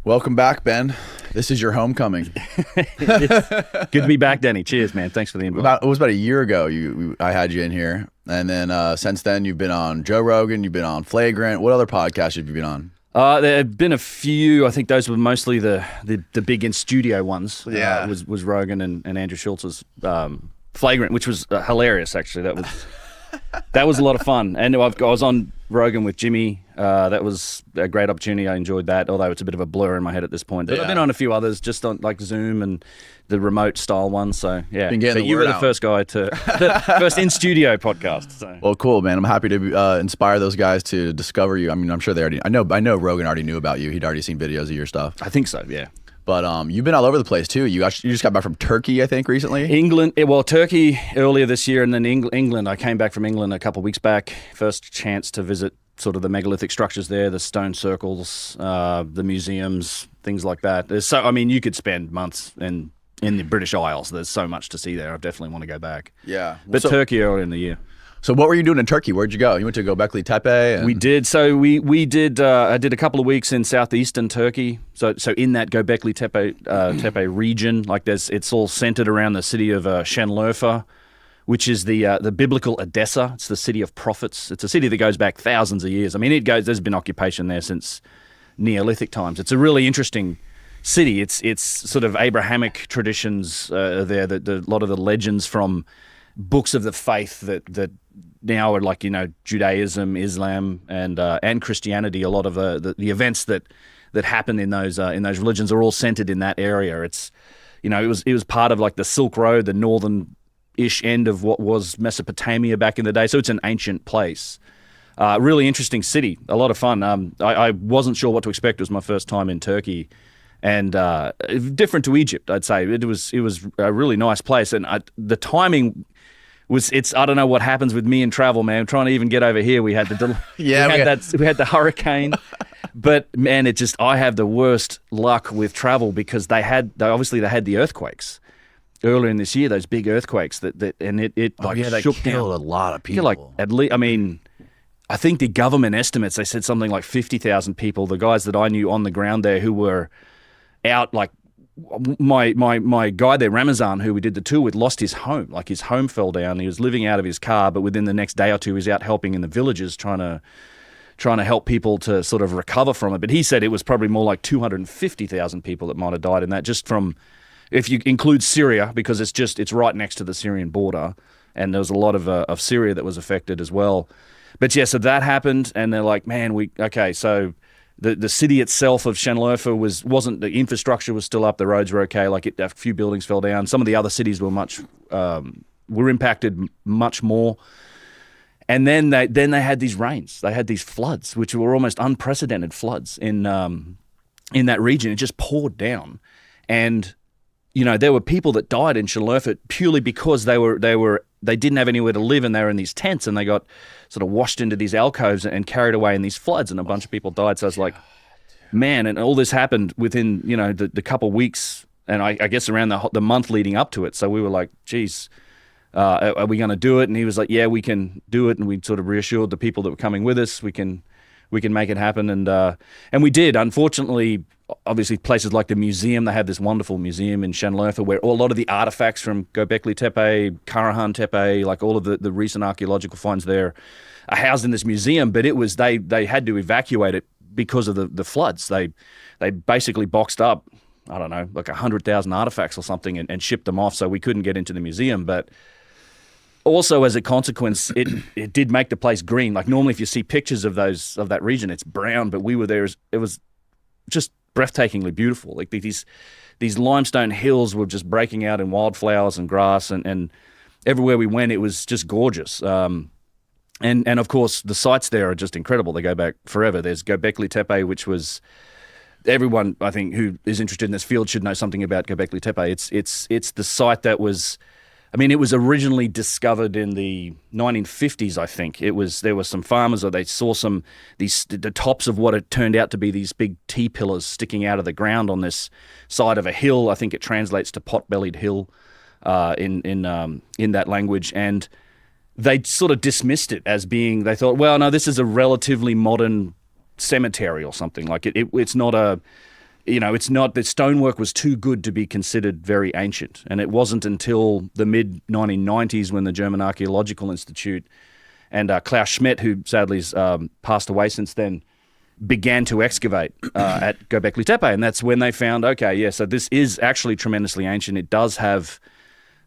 Welcome back, Ben. This is your homecoming. Good to be back, Denny. Cheers, man. Thanks for the invite. It was about a year ago I had you in here. And then since then, you've been on Joe Rogan, you've been on Flagrant. What other podcasts have you been on? There have been a few. I think those were mostly the big in-studio ones. Yeah. Was Rogan and Andrew Schultz's Flagrant, which was hilarious, actually. That was a lot of fun. And I was on Rogan with Jimmy. That was a great opportunity. I enjoyed that, although it's a bit of a blur in my head at this point. But Yeah. I've been on a few others, just on like Zoom and the remote style ones. So yeah, Been getting but the you were word the out. first guy the first in-studio podcast. So. Well, cool, man. I'm happy to inspire those guys to discover you. I mean, I'm sure they already. I know Rogan already knew about you. He'd already seen videos of your stuff. I think so. Yeah. But you've been all over the place too. You just got back from Turkey, I think, recently. England, Turkey earlier this year, and then England. I came back from England a couple of weeks back. First chance to visit sort of the megalithic structures there, the stone circles, the museums, things like that. You could spend months in the British Isles. There's so much to see there. I definitely want to go back. Yeah. But Turkey earlier in the year. So what were you doing in Turkey? Where'd you go? You went to Göbekli Tepe? And... We did. So we did. I did a couple of weeks in southeastern Turkey. So in that Göbekli Tepe region, it's all centered around the city of Şanlıurfa, which is the biblical Odessa. It's the city of prophets. It's a city that goes back thousands of years. I mean, there's been occupation there since Neolithic times. It's a really interesting city. It's sort of Abrahamic traditions there. A lot of the legends from books of the faith that now are like, Judaism, Islam, and Christianity. A lot of the events that happen in those religions are all centered in that area. It's, it was part of like the Silk Road, the northern-ish end of what was Mesopotamia back in the day. So it's an ancient place. Really interesting city. A lot of fun. I wasn't sure what to expect. It was my first time in Turkey. And different to Egypt, I'd say. It was a really nice place. And the timing... I don't know what happens with me in travel, man. Trying to even get over here, we had we had the hurricane, but man, I have the worst luck with travel because they had the earthquakes earlier in this year, those big earthquakes that shook they killed a lot of people. Like at least, I think the government estimates, they said something like 50,000 people. The guys that I knew on the ground there who were out, like. My guy there, Ramazan, who we did the tour with, lost his home. Like his home fell down. He was living out of his car, but within the next day or two, he was out helping in the villages, trying to help people to sort of recover from it. But he said it was probably more like 250,000 people that might have died in that, just from, if you include Syria, because it's right next to the Syrian border, and there was a lot of Syria that was affected as well. But yeah, so that happened, and they're like, man, so. The city itself of Şanlıurfa wasn't, the infrastructure was still up, the roads were okay, a few buildings fell down. Some of the other cities were impacted much more. And then they had these rains, they had these floods, which were almost unprecedented floods in that region. It just poured down, and there were people that died in Şanlıurfa purely because they didn't have anywhere to live, and they were in these tents, and they got sort of washed into these alcoves and carried away in these floods, and a bunch of people died. So I was like, man, and all this happened within, the couple of weeks, and I guess around the month leading up to it. So we were like, geez, are we going to do it? And he was like, yeah, we can do it. And we sort of reassured the people that were coming with us, we can make it happen. And we did. Unfortunately, obviously places like the museum, they have this wonderful museum in Şanlıurfa where a lot of the artifacts from Göbekli Tepe, Karahan Tepe, like all of the recent archaeological finds there are housed in this museum, but they had to evacuate it because of the floods. They basically boxed up, I don't know, like 100,000 artifacts or something and shipped them off, so we couldn't get into the museum. But also, as a consequence, it did make the place green. Like normally, if you see pictures of that region, it's brown. But we were there; it was just breathtakingly beautiful. Like these limestone hills were just breaking out in wildflowers and grass, and everywhere we went, it was just gorgeous. And of course, the sites there are just incredible. They go back forever. There's Göbekli Tepe, which was. Everyone, I think, who is interested in this field should know something about Göbekli Tepe. It's the site that was. It was originally discovered in the 1950s, I think. There were some farmers, or they saw the tops of what it turned out to be these big T-pillars sticking out of the ground on this side of a hill. I think it translates to pot-bellied hill in that language. And they sort of dismissed it as being, they thought, well, no, this is a relatively modern cemetery or something. Like it's not it's not that stonework was too good to be considered very ancient. And it wasn't until the mid-1990s when the German Archaeological Institute and Klaus Schmidt, who sadly has passed away since then, began to excavate at Göbekli Tepe. And that's when they found, okay, yeah, so this is actually tremendously ancient. It does have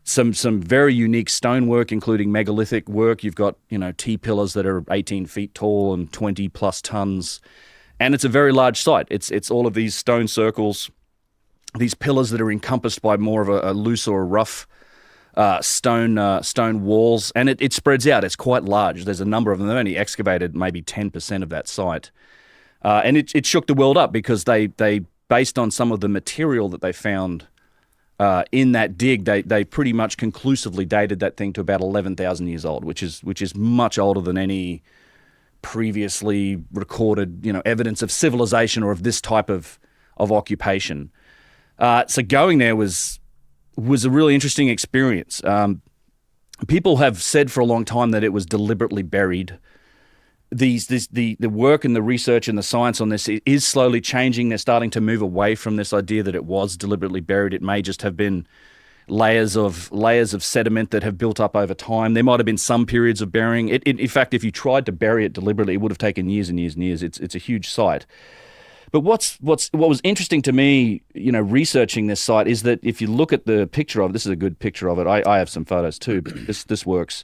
some very unique stonework, including megalithic work. You've got, T-pillars that are 18 feet tall and 20 plus tons. And it's a very large site. It's all of these stone circles, these pillars that are encompassed by more of a loose or rough stone walls, and it spreads out. It's quite large. There's a number of them. They've only excavated maybe 10% of that site, and it shook the world up because they based on some of the material that they found in that dig, they pretty much conclusively dated that thing to about 11,000 years old, which is much older than any previously recorded, evidence of civilization or of this type of occupation. So going there was a really interesting experience. People have said for a long time that it was deliberately buried. The work and the research and the science on this is slowly changing. They're starting to move away from this idea that it was deliberately buried. It may just have been layers of sediment that have built up over time. There might have been some periods of burying it. In fact, if you tried to bury it deliberately, it would have taken years and years and years. It's a huge site. But what was interesting to me, researching this site, is that if you look at the picture of it, this is a good picture of it. I have some photos too, but this works.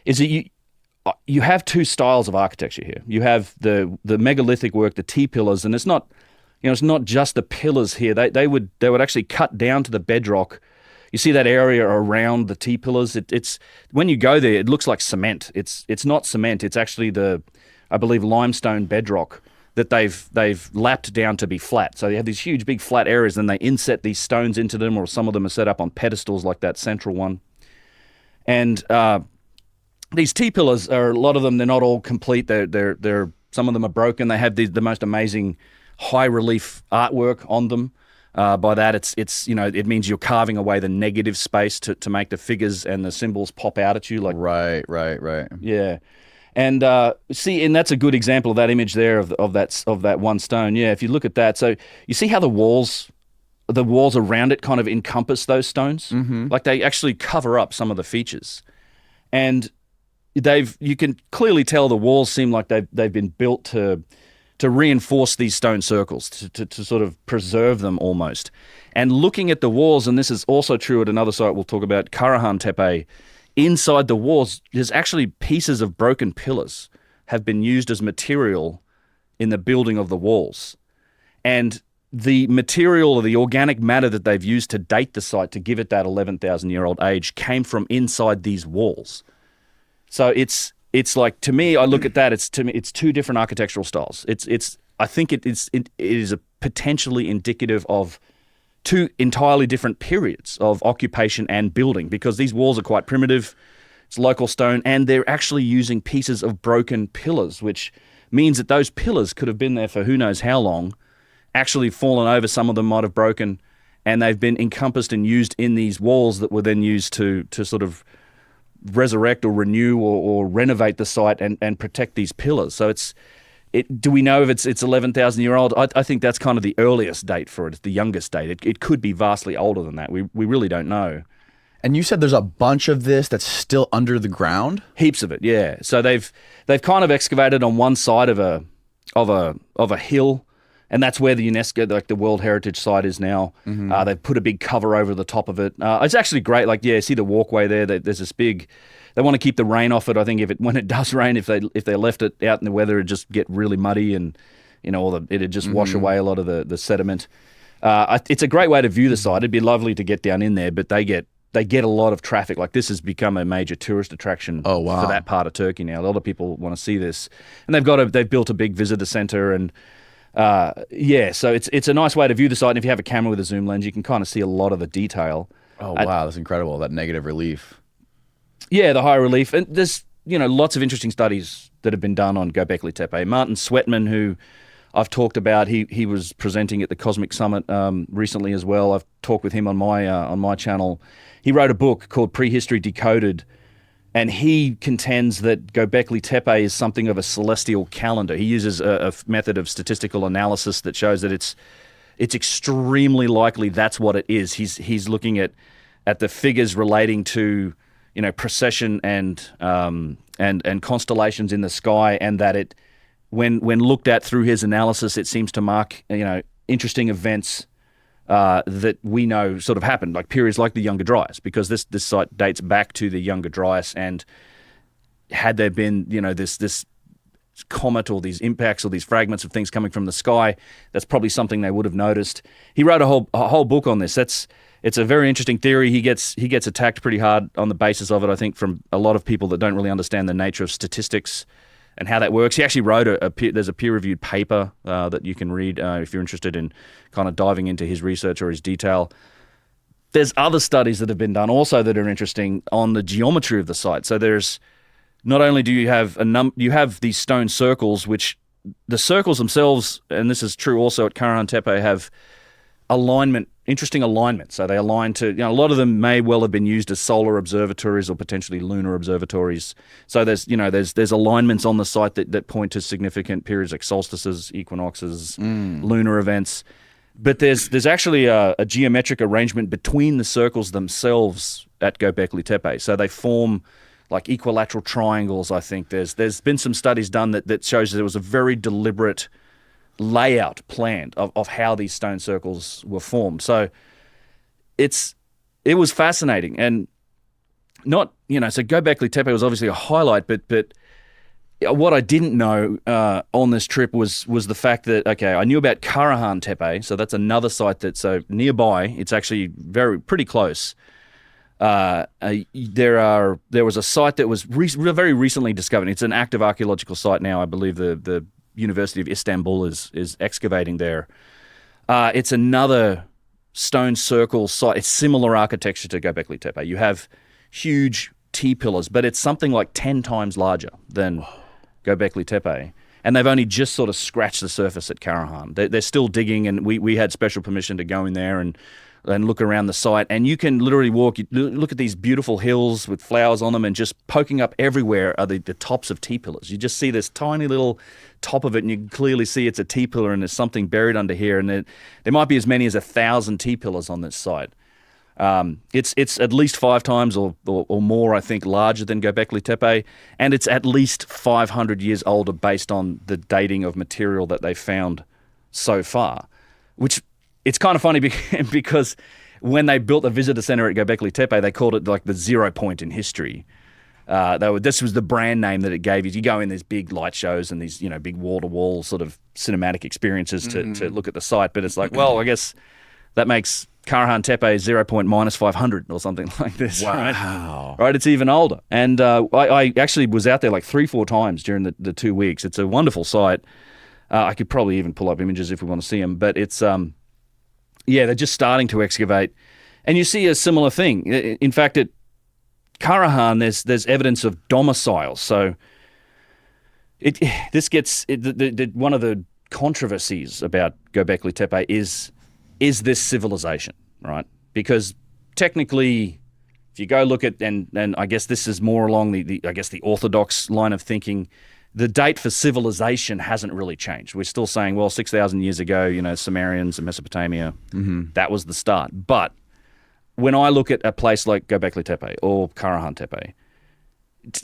Is that you have two styles of architecture here. You have the megalithic work, the T-pillars, and it's not just the pillars here. They would actually cut down to the bedrock. You see that area around the T-pillars. It's when you go there, it looks like cement. It's not cement. It's actually I believe limestone bedrock that they've lapped down to be flat. So you have these huge, big flat areas, and they inset these stones into them, or some of them are set up on pedestals like that central one. And these T-pillars are, a lot of them, they're not all complete. They're some of them are broken. They have the most amazing high relief artwork on them. By that, it means you're carving away the negative space to make the figures and the symbols pop out at you. Like right. Yeah. And and that's a good example of that image there of that one stone. Yeah, if you look at that, so you see how the walls around it kind of encompass those stones, like they actually cover up some of the features, and you can clearly tell the walls seem like they've been built to reinforce these stone circles, to sort of preserve them almost. And looking at the walls, and this is also true at another site we'll talk about, Karahan Tepe. Inside the walls, there's actually pieces of broken pillars have been used as material in the building of the walls. And the material or the organic matter that they've used to date the site to give it that 11,000-year-old age came from inside these walls. So it's like, to me, I look at that, it's two different architectural styles. I think it is a potentially indicative of two entirely different periods of occupation and building, because these walls are quite primitive. It's local stone, and they're actually using pieces of broken pillars, which means that those pillars could have been there for who knows how long, actually fallen over. Some of them might have broken, and they've been encompassed and used in these walls that were then used to sort of resurrect or renew or renovate the site and protect these pillars. So do we know if it's 11,000-year-old? I think that's kind of the earliest date for it. It's the youngest date. It could be vastly older than that. We really don't know. And you said there's a bunch of this that's still under the ground? Heaps of it, yeah. So they've kind of excavated on one side of a hill, and that's where the UNESCO, like the World Heritage Site, is now. They've put a big cover over the top of it. It's actually great. Like, yeah, see the walkway there? There's this big. They want to keep the rain off it. I think when it does rain, if they left it out in the weather, it'd just get really muddy, and it'd just wash away a lot of the sediment. It's a great way to view the site. It'd be lovely to get down in there, but they get a lot of traffic. Like, this has become a major tourist attraction for that part of Turkey now. A lot of people want to see this, and they've built a big visitor center, and so it's a nice way to view the site. And if you have a camera with a zoom lens, you can kind of see a lot of the detail. Oh wow, that's incredible! That negative relief. Yeah, the high relief. And there's, lots of interesting studies that have been done on Göbekli Tepe. Martin Sweatman, who I've talked about, he was presenting at the Cosmic Summit recently as well. I've talked with him on my channel. He wrote a book called Prehistory Decoded, and he contends that Göbekli Tepe is something of a celestial calendar. He uses a method of statistical analysis that shows that it's extremely likely that's what it is. He's looking at the figures relating to, precession and constellations in the sky, and that it, when looked at through his analysis, it seems to mark, interesting events that we know sort of happened, like periods like the Younger Dryas, because this site dates back to the Younger Dryas. And had there been, this comet or these impacts or these fragments of things coming from the sky, that's probably something they would have noticed. He wrote a whole book on this. It's a very interesting theory. He gets attacked pretty hard on the basis of it, I think, from a lot of people that don't really understand the nature of statistics and how that works. He actually wrote there's a peer-reviewed paper that you can read if you're interested in kind of diving into his research or his detail. There's other studies that have been done also that are interesting on the geometry of the site. So there's, not only do you have you have these stone circles, which the circles themselves, and this is true also at Karahan Tepe, have interesting alignment. So they align to, a lot of them may well have been used as solar observatories or potentially lunar observatories. So there's alignments on the site that point to significant periods like solstices, equinoxes, lunar events. But there's actually a geometric arrangement between the circles themselves at Göbekli Tepe. So they form like equilateral triangles, I think. There's been some studies done that shows that there was a very deliberate layout planned of how these stone circles were formed. So it was fascinating. And not, so Göbekli Tepe was obviously a highlight, but what I didn't know on this trip was the fact that, okay, I knew about Karahan Tepe, so that's another site that's nearby. It's actually pretty close. There was a site that was very recently discovered. It's an active archaeological site now. I believe the University of Istanbul is excavating there. It's another stone circle site. It's similar architecture to Göbekli Tepe. You have huge T-pillars, but it's something like 10 times larger than Göbekli Tepe. And they've only just sort of scratched the surface at Karahan. They're still digging, and we had special permission to go in there and look around the site, and you can literally look at these beautiful hills with flowers on them, and just poking up everywhere are the tops of T-pillars. You just see this tiny little top of it, and you can clearly see it's a T-pillar, and there's something buried under here, and there might be as many as 1,000 T-pillars on this site. It's at least 5 times or more, I think, larger than Göbekli Tepe, and it's at least 500 years older based on the dating of material that they found so far, which it's kind of funny because when they built the visitor center at Göbekli Tepe, they called it like the 0 point in history. This was the brand name that it gave you. You go in these big light shows and these, big wall-to-wall sort of cinematic experiences to look at the site. But it's like, well, I guess that makes Karahan Tepe 0 point minus 500 or something like this. Wow. Right? It's even older. And I actually was out there like 3-4 times during the 2 weeks. It's a wonderful site. I could probably even pull up images if we want to see them. But it's... they're just starting to excavate, and you see a similar thing. In fact, at Karahan, there's evidence of domiciles. So one of the controversies about Göbekli Tepe is this civilization, right? Because technically, if you go look at, and I guess this is more along the orthodox line of thinking, the date for civilization hasn't really changed. We're still saying, well, 6,000 years ago, Sumerians and Mesopotamia, that was the start. But when I look at a place like Göbekli Tepe or Karahan Tepe,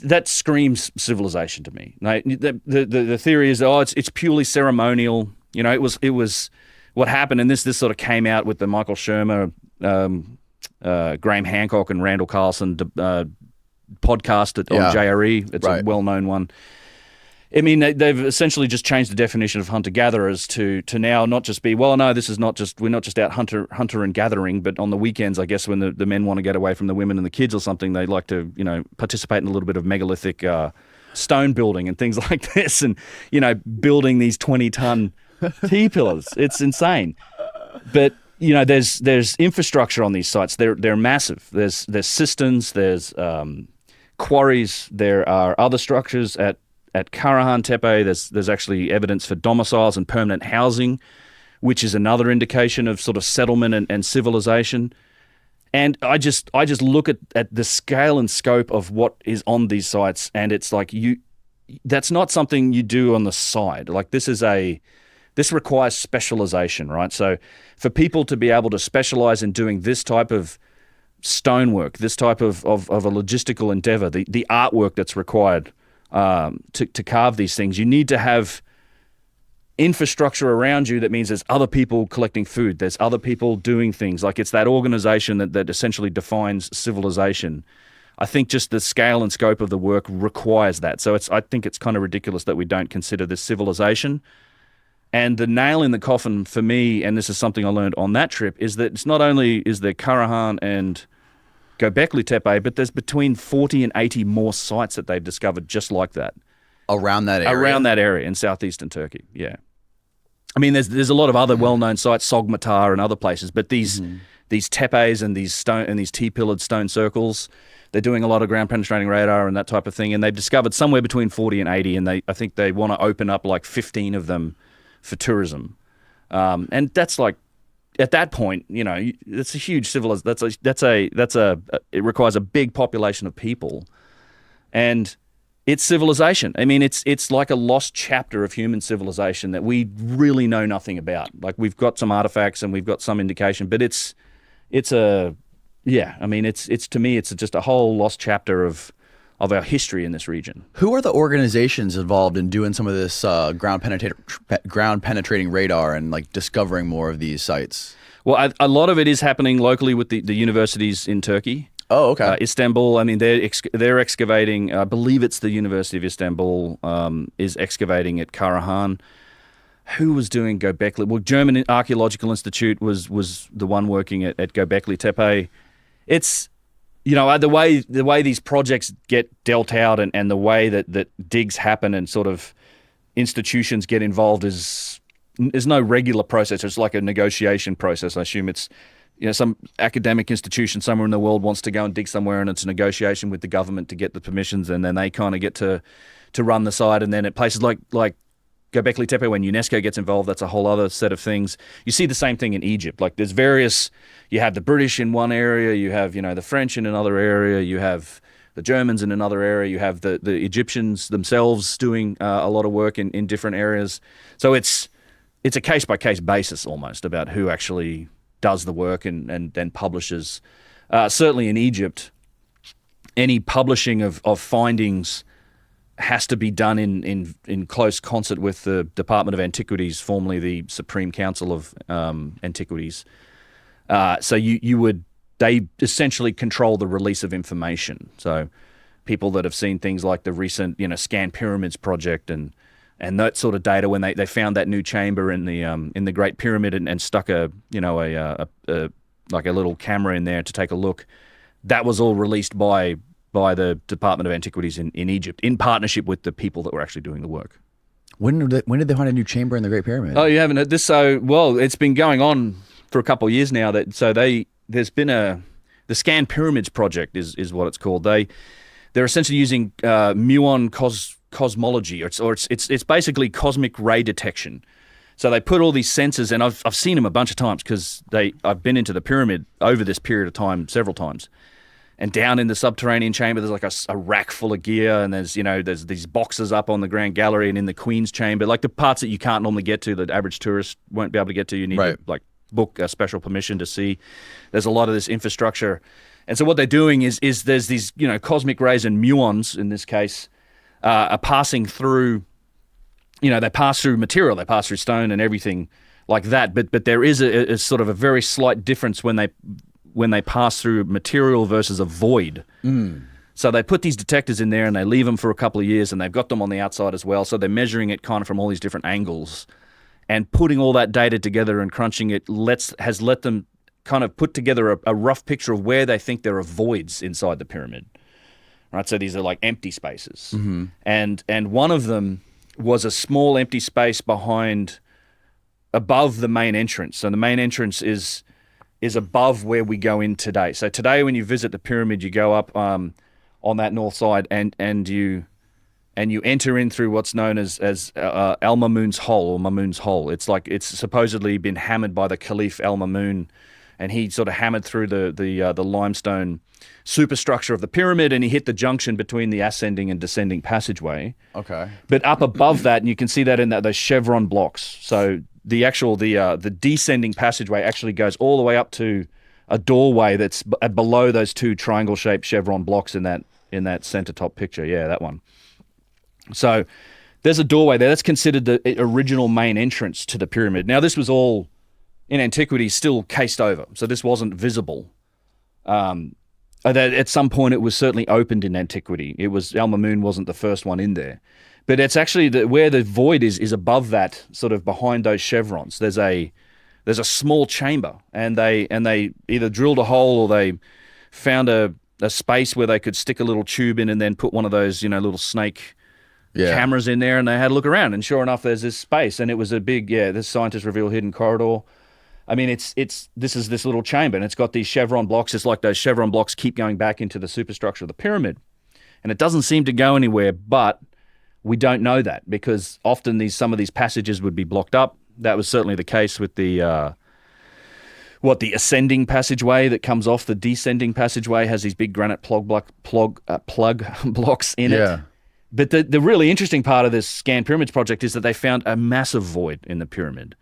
that screams civilization to me. The theory is, it's purely ceremonial. It was what happened, and this sort of came out with the Michael Shermer, Graham Hancock, and Randall Carlson podcast on JRE. It's a well-known one. I mean, they've essentially just changed the definition of hunter-gatherers to now not just be, well, no, this is not just, we're not just out hunter and gathering, but on the weekends, I guess, when the men want to get away from the women and the kids or something, they like to, participate in a little bit of megalithic stone building and things like this, and, building these 20-ton T-pillars. It's insane. But, there's infrastructure on these sites. They're massive. There's cisterns, there's quarries, there are other structures at Karahan Tepe. There's actually evidence for domiciles and permanent housing, which is another indication of sort of settlement and civilization. And I just look at the scale and scope of what is on these sites, and it's like that's not something you do on the side. Like this is this requires specialization, right? So for people to be able to specialize in doing this type of stonework, this type of a logistical endeavor, the artwork that's required to carve these things, you need to have infrastructure around you. That means there's other people collecting food, there's other people doing things. Like, it's that organization that essentially defines civilization. I think just the scale and scope of the work requires that. So I think it's kind of ridiculous that we don't consider this civilization. And the nail in the coffin for me, and this is something I learned on that trip, is that it's not only is there Karahan and Göbekli Tepe, but there's between 40 and 80 more sites that they've discovered just like that. Around that area? Around that area in southeastern Turkey, yeah. I mean, there's a lot of other well-known sites, Sogmatar and other places, but these tepes and these T-pillared stone circles, they're doing a lot of ground-penetrating radar and that type of thing, and they've discovered somewhere between 40 and 80, and I think they want to open up like 15 of them for tourism. And that's like, at that point, you know, it's a huge civilization. It requires a big population of people, and it's civilization. I mean, it's like a lost chapter of human civilization that we really know nothing about. Like, we've got some artifacts and we've got some indication, but it's to me, it's just a whole lost chapter of our history in this region. Who are the organizations involved in doing some of this ground penetrating radar and like discovering more of these sites? Well, a lot of it is happening locally with the universities in Turkey. Oh, okay. Istanbul, I mean, they're excavating, I believe it's the University of Istanbul is excavating at Karahan. Who was doing Göbekli? Well, German Archaeological Institute was the one working at Göbekli Tepe. It's, you know, the way these projects get dealt out and the way that digs happen and sort of institutions get involved is no regular process. It's like a negotiation process. I assume it's, you know, some academic institution somewhere in the world wants to go and dig somewhere, and it's a negotiation with the government to get the permissions, and then they kind of get to run the site. And then at places like Göbekli Tepe, when UNESCO gets involved, that's a whole other set of things. You see the same thing in Egypt. Like, there's various, you have the British in one area, you have, you know, the French in another area, you have the Germans in another area, you have the Egyptians themselves doing a lot of work in different areas. So it's a case-by-case basis almost about who actually does the work and then publishes. Certainly in Egypt, any publishing of findings has to be done in close concert with the Department of Antiquities, formerly the Supreme Council of Antiquities. So they essentially control the release of information. So people that have seen things like the recent, you know, Scan Pyramids project and that sort of data, when they found that new chamber in the Great Pyramid and stuck a little camera in there to take a look, that was all released by the Department of Antiquities in Egypt in partnership with the people that were actually doing the work. When did they find a new chamber in the Great Pyramid? Oh, you haven't? It's been going on for a couple of years now. There's been the Scan Pyramids project is what it's called. They're essentially using muon cosmology, or it's basically cosmic ray detection. So they put all these sensors, and I've seen them a bunch of times because I've been into the pyramid over this period of time several times. And down in the subterranean chamber, there's like a rack full of gear, and there's these boxes up on the Grand Gallery and in the Queen's Chamber, like the parts that you can't normally get to, that average tourist won't be able to get to. You need to like book a special permission to see. There's a lot of this infrastructure. And so what they're doing is there's these, you know, cosmic rays and muons, in this case, are passing through, you know, they pass through material, they pass through stone and everything like that. But there is a sort of a very slight difference when they pass through material versus a void. So they put these detectors in there and they leave them for a couple of years, and they've got them on the outside as well. So they're measuring it kind of from all these different angles, and putting all that data together and crunching it has let them kind of put together a rough picture of where they think there are voids inside the pyramid. Right, so these are like empty spaces. And one of them was a small empty space above the main entrance. So the main entrance is above where we go in today. So today, when you visit the pyramid, you go up on that north side, and you enter in through what's known as Al Mamun's Hole, or Mamun's Hole. It's supposedly been hammered by the Caliph Al Mamun, and he sort of hammered through the limestone superstructure of the pyramid, and he hit the junction between the ascending and descending passageway. Okay. But up above that, and you can see that in those chevron blocks. So the descending passageway actually goes all the way up to a doorway that's below those two triangle-shaped chevron blocks in that center top picture. Yeah, that one. So there's a doorway there. That's considered the original main entrance to the pyramid. Now, this was all, in antiquity, still cased over, so this wasn't visible. At some point, it was certainly opened in antiquity. Al Mamoon wasn't the first one in there. But it's actually where the void is above that, sort of behind those chevrons. There's a small chamber, and they either drilled a hole or they found a space where they could stick a little tube in and then put one of those, little snake cameras in there, and they had a look around. And sure enough, there's this space, and it was a big, this scientists reveal hidden corridor. I mean, this is this little chamber, and it's got these chevron blocks. It's like those chevron blocks keep going back into the superstructure of the pyramid, and it doesn't seem to go anywhere. But we don't know that because often some of these passages would be blocked up. That was certainly the case with the ascending passageway that comes off the descending passageway has these big granite plug blocks in it. But the really interesting part of this Scanned Pyramids project is that they found a massive void in the pyramid,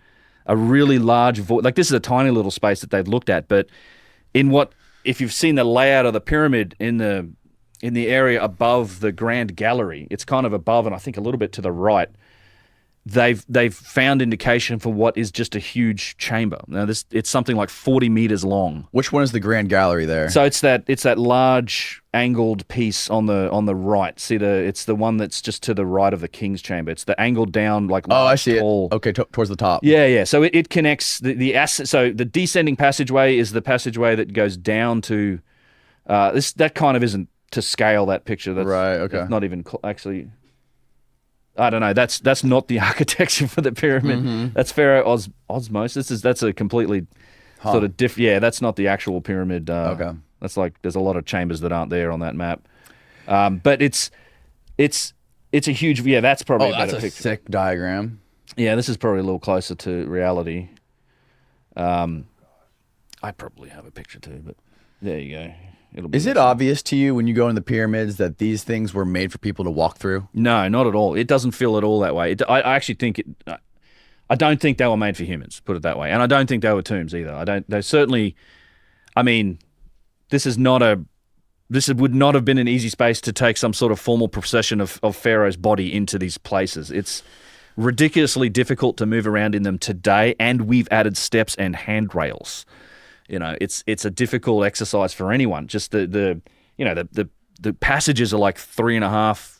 a really large void. Like, this is a tiny little space that they've looked at, but if you've seen the layout of the pyramid in the area above the Grand Gallery, it's kind of above and I think a little bit to the right. They've found indication for what is just a huge chamber. Now it's something like 40 meters long. Which one is the Grand Gallery there? So it's that large angled piece on the right. See it's the one that's just to the right of the King's Chamber. It's the angled down like I see tall. It. Okay, towards the top. Yeah. So it connects so the descending passageway is the passageway that goes down to that kind of isn't to scale that picture. That's right. Okay. That's not even actually. I don't know. That's not the architecture for the pyramid. Mm-hmm. That's Pharaoh Osmos. That's a completely sort of different. Yeah, that's not the actual pyramid. Okay. That's like there's a lot of chambers that aren't there on that map. But it's a huge. Yeah, that's probably a better that's a picture. sick diagram. Yeah, this is probably a little closer to reality. I probably have a picture too, but there you go. Is it obvious to you when you go in the pyramids that these things were made for people to walk through? No, not at all. It doesn't feel at all that way. I actually think I don't think they were made for humans, put it that way. And I don't think they were tombs either. They certainly, I mean, this would not have been an easy space to take some sort of formal procession of Pharaoh's body into these places. It's ridiculously difficult to move around in them today, and we've added steps and handrails. It's a difficult exercise for anyone. Just the passages are like 3.5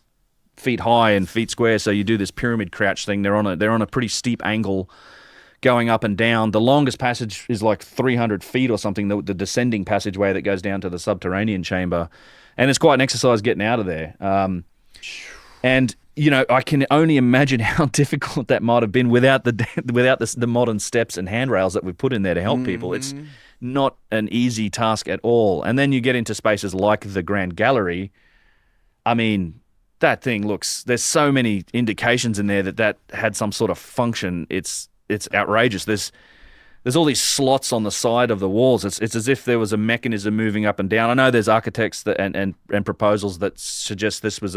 feet high and feet square. So you do this pyramid crouch thing. They're on a pretty steep angle, going up and down. The longest passage is like 300 feet or something. The descending passageway that goes down to the subterranean chamber, and it's quite an exercise getting out of there. And I can only imagine how difficult that might have been without the modern steps and handrails that we've put in there to help people. It's not an easy task at all. And then you get into spaces like the Grand Gallery. I mean, that thing there's so many indications in there that had some sort of function. It's outrageous. There's all these slots on the side of the walls. It's as if there was a mechanism moving up and down. I know there's architects and proposals that suggest this was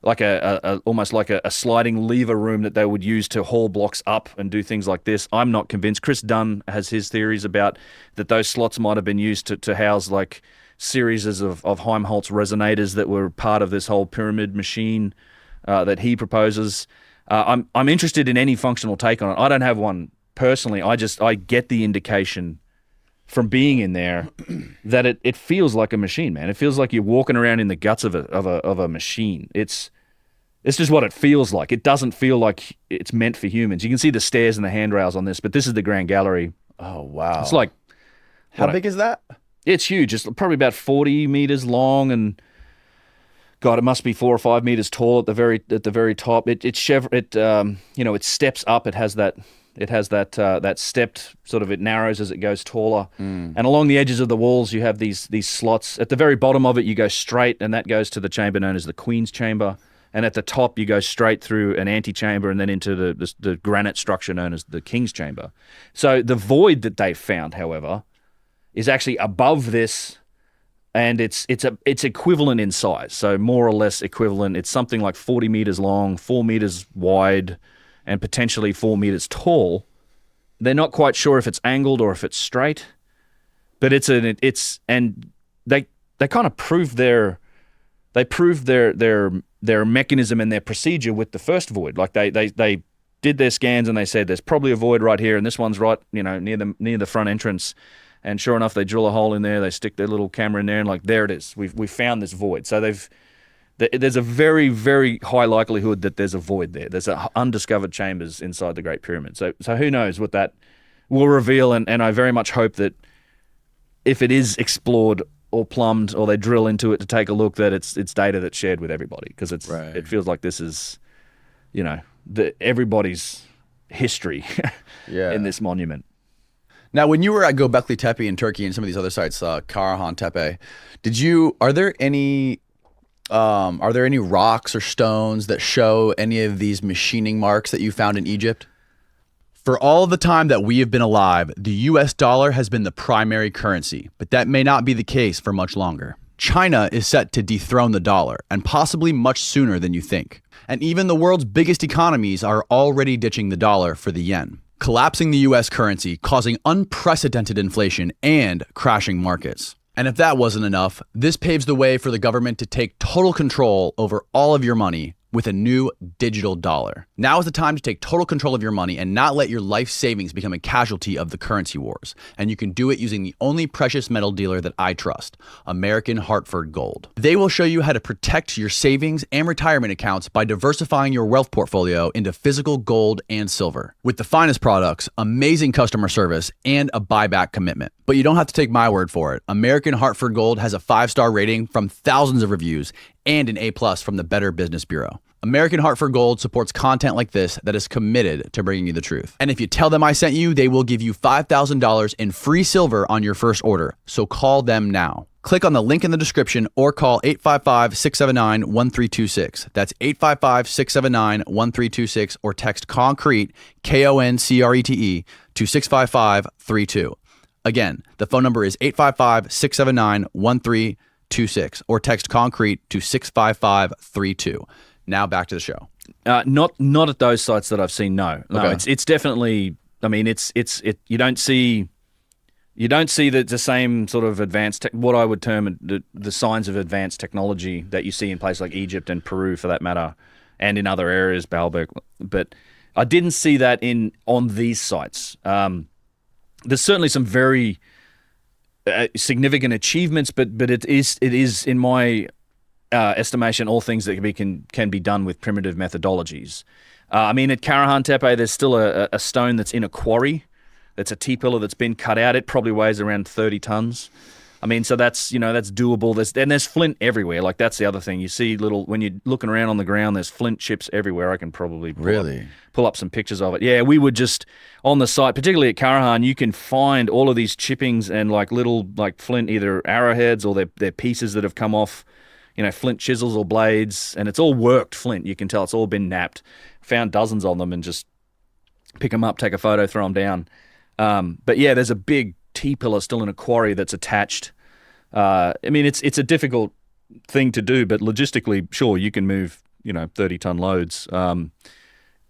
almost like a sliding lever room that they would use to haul blocks up and do things like this. I'm not convinced. Chris Dunn has his theories about that those slots might have been used to house like series of Helmholtz resonators that were part of this whole pyramid machine that he proposes. I'm interested in any functional take on it. I don't have one personally. I get the indication from being in there that it feels like a machine, man. It feels like you're walking around in the guts of a machine. It's just what it feels like. It doesn't feel like it's meant for humans. You can see the stairs and the handrails on this, but this is the Grand Gallery. Oh, wow. It's like... How big is that? It's huge. It's probably about 40 meters long, and God, it must be 4 or 5 meters tall at the very top. It steps up. It has that stepped sort of, it narrows as it goes taller. And along the edges of the walls, you have these slots. At the very bottom of it, you go straight, and that goes to the chamber known as the Queen's Chamber. And at the top, you go straight through an antechamber and then into the granite structure known as the King's Chamber. So the void that they found, however, is actually above this, and it's equivalent in size. So more or less equivalent. It's something like 40 meters long, 4 meters wide, and potentially 4 meters tall. They're not quite sure if it's angled or if it's straight, but and they kind of proved their mechanism and their procedure with the first void. Like they did their scans and they said there's probably a void right here, and this one's right, near the front entrance. And sure enough, they drill a hole in there. They stick their little camera in there, and like there it is. We've found this void. So there's a very, very high likelihood that there's a void there. There's undiscovered chambers inside the Great Pyramid. So who knows what that will reveal, and I very much hope that if it is explored or plumbed or they drill into it to take a look, that it's data that's shared with everybody, because it feels like this is, everybody's history in this monument. Now, when you were at Göbekli Tepe in Turkey and some of these other sites, Karahan Tepe, are there any rocks or stones that show any of these machining marks that you found in Egypt? For all the time that we have been alive, the US dollar has been the primary currency, but that may not be the case for much longer. China is set to dethrone the dollar, and possibly much sooner than you think. And even the world's biggest economies are already ditching the dollar for the yen, collapsing the US currency, causing unprecedented inflation and crashing markets. And if that wasn't enough, this paves the way for the government to take total control over all of your money with a new digital dollar. Now is the time to take total control of your money and not let your life savings become a casualty of the currency wars. And you can do it using the only precious metal dealer that I trust, American Hartford Gold. They will show you how to protect your savings and retirement accounts by diversifying your wealth portfolio into physical gold and silver, with the finest products, amazing customer service, and a buyback commitment. But you don't have to take my word for it. American Hartford Gold has a 5-star rating from thousands of reviews and an A+ from the Better Business Bureau. American Hartford Gold supports content like this that is committed to bringing you the truth. And if you tell them I sent you, they will give you $5,000 in free silver on your first order. So call them now. Click on the link in the description or call 855-679-1326. That's 855-679-1326, or text CONCRETE, KONCRETE, to 65532. Again, the phone number is 855-679-1326, or text CONCRETE to 65532. Now back to the show. Not at those sites that I've seen. No, okay. It's definitely. I mean, it's you don't see the same sort of advanced what I would term the signs of advanced technology that you see in places like Egypt and Peru, for that matter, and in other areas, Baalbek. But I didn't see that on these sites. There's certainly some very significant achievements, but it is in my estimation, all things that can be done with primitive methodologies. I mean, at Karahan Tepe, there's still a stone that's in a quarry. That's a T-pillar that's been cut out. It probably weighs around 30 tons. I mean, so that's doable. There's flint everywhere. Like, that's the other thing. You see when you're looking around on the ground, there's flint chips everywhere. I can probably pull up some pictures of it. Yeah, we would just, on the site, particularly at Karahan, you can find all of these chippings and like little like flint, either arrowheads or they're pieces that have come off, flint chisels or blades, and it's all worked flint. You can tell it's all been napped. Found dozens of them and just pick them up, take a photo, throw them down. But yeah, there's a big T-pillar still in a quarry that's attached. I mean, it's a difficult thing to do, but logistically, sure, you can move, 30-ton loads.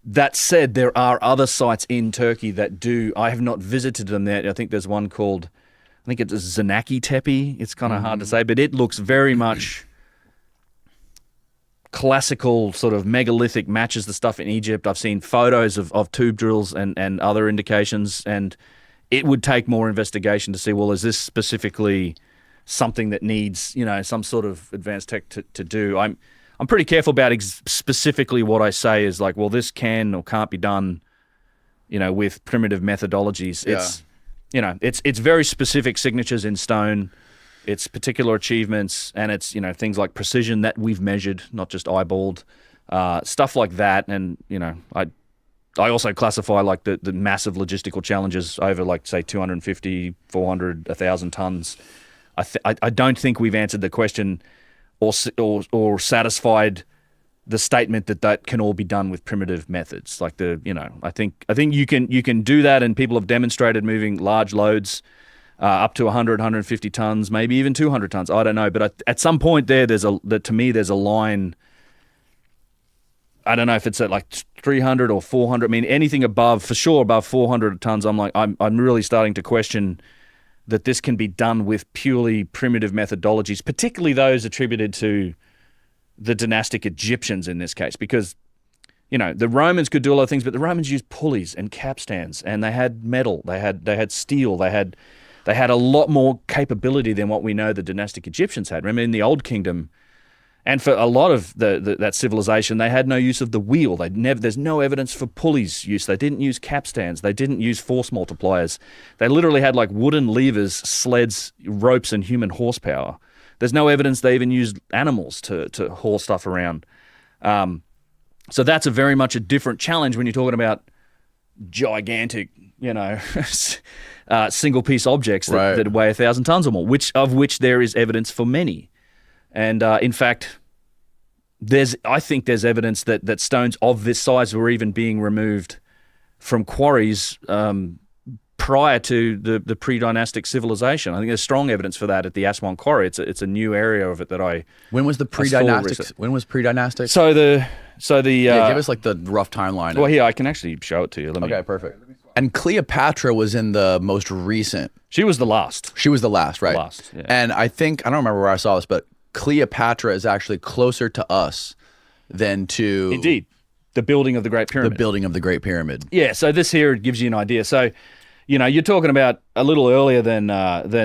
That said, there are other sites in Turkey that do. I have not visited them yet. I think there's one called, I think it's Zanaki Tepe. It's kind of hard to say, but it looks very much classical, sort of megalithic, matches the stuff in Egypt. I've seen photos of tube drills and other indications, and it would take more investigation to see, well, is this specifically something that needs, some sort of advanced tech to do? I'm pretty careful about specifically what I say is like, well, this can or can't be done, with primitive methodologies. Yeah. It's very specific signatures in stone. It's particular achievements, and it's, things like precision that we've measured, not just eyeballed, stuff like that. And, I also classify like the massive logistical challenges over, like, say, 250, 400, 1,000 tons. I don't think we've answered the question or satisfied the statement that can all be done with primitive methods. Like I think you can do that, and people have demonstrated moving large loads up to 100, 150 tons, maybe even 200 tons. I don't know, but at some point there's a line. I don't know if it's at like 300 or 400. I mean, anything above, for sure, above 400 tons. I'm really starting to question that this can be done with purely primitive methodologies, particularly those attributed to the dynastic Egyptians in this case, because, you know, the Romans could do a lot of things, but the Romans used pulleys and capstans, and they had metal, they had steel, they had a lot more capability than what we know the dynastic Egyptians had. Remember, in the Old Kingdom, and for a lot of that civilization, they had no use of the wheel. There's no evidence for pulleys use. They didn't use capstans. They didn't use force multipliers. They literally had like wooden levers, sleds, ropes, and human horsepower. There's no evidence they even used animals to haul stuff around. So that's very much a different challenge when you're talking about gigantic, you know, single piece objects that weigh 1,000 tons or more, which there is evidence for many. And in fact, I think there's evidence that stones of this size were even being removed from quarries prior to the pre-dynastic civilization. I think there's strong evidence for that at the Aswan Quarry. It's a new area of it that I. When was the pre-dynastic? When was pre-dynastic? So the give us like the rough timeline. Well, here I can actually show it to you. Okay, perfect. And Cleopatra was in the most recent. She was the last. She was the last, right? Last, yeah. And I don't remember where I saw this, but Cleopatra is actually closer to us than to indeed the building of the Great Pyramid. The building of the Great Pyramid. Yeah. So this here gives you an idea. So, you know, you're talking about a little earlier than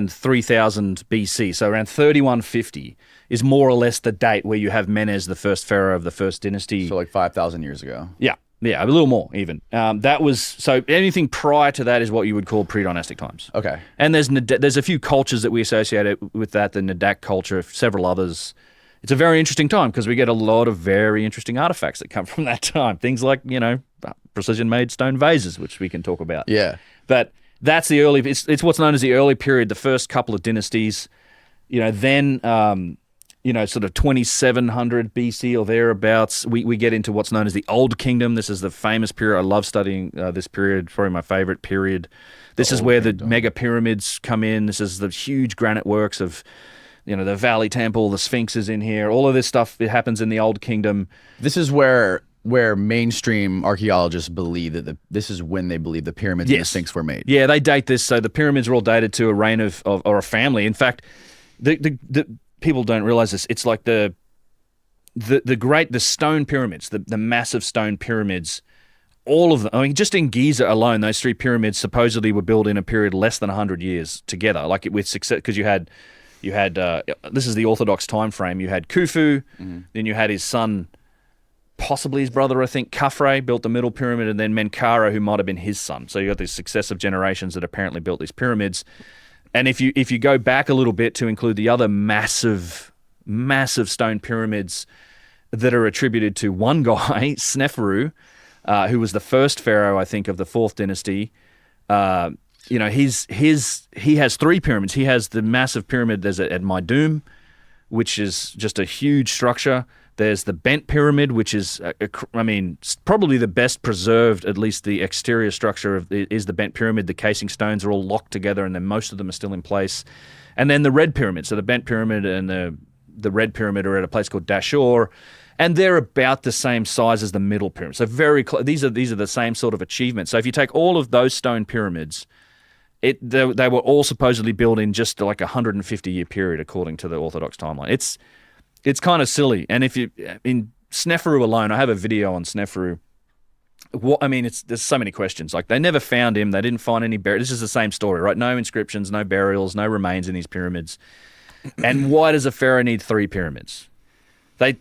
3000 BC. So around 3150 is more or less the date where you have Menes, the first pharaoh of the first dynasty. So like 5,000 years ago. Yeah. Yeah, a little more even. That was so. Anything prior to that is what you would call pre-dynastic times. Okay. And there's a few cultures that we associate with that. The Nadak culture, several others. It's a very interesting time because we get a lot of very interesting artifacts that come from that time. Things like, you know, precision-made stone vases, which we can talk about. Yeah. But that's the early. It's what's known as the early period, the first couple of dynasties. You know, then. You know, sort of 2700 BC or thereabouts, we get into what's known as the Old Kingdom. This is the famous period. I love studying this period, probably my favorite period. This is where the mega pyramids come in. This is the huge granite works of, you know, the Valley Temple, the Sphinx is in here. All of this stuff, it happens in the Old Kingdom. This is where mainstream archaeologists believe that this is when they believe the pyramids and the Sphinx were made. Yeah, they date this. So the pyramids are all dated to a reign of or a family. In fact, the people don't realize this. It's like the stone pyramids, the massive stone pyramids, all of them. I mean, just in Giza alone, those three pyramids supposedly were built in a period less than 100 years together, like with success, because you had this is the Orthodox time frame. You had Khufu, then you had his son, possibly his brother, I think, Khafre built the middle pyramid, and then Menkaure, who might have been his son. So you got these successive generations that apparently built these pyramids. And if you go back a little bit to include the other massive stone pyramids that are attributed to one guy, Sneferu, who was the first pharaoh, I think, of the fourth dynasty. You know, he has three pyramids. He has the massive pyramid there's at Maidum, which is just a huge structure. There's the Bent Pyramid, which is, probably the best preserved, at least the exterior structure is the Bent Pyramid. The casing stones are all locked together, and then most of them are still in place. And then the Red Pyramid. So the Bent Pyramid and the Red Pyramid are at a place called Dashur, and they're about the same size as the Middle Pyramid. So very close. These are the same sort of achievements. So if you take all of those stone pyramids, they were all supposedly built in just like a 150-year period, according to the Orthodox timeline. It's kind of silly. And if you, in Sneferu alone, I have a video on Sneferu. There's so many questions. Like, they never found him. They didn't find any burials. This is the same story, right? No inscriptions, no burials, no remains in these pyramids. And why does a pharaoh need three pyramids? They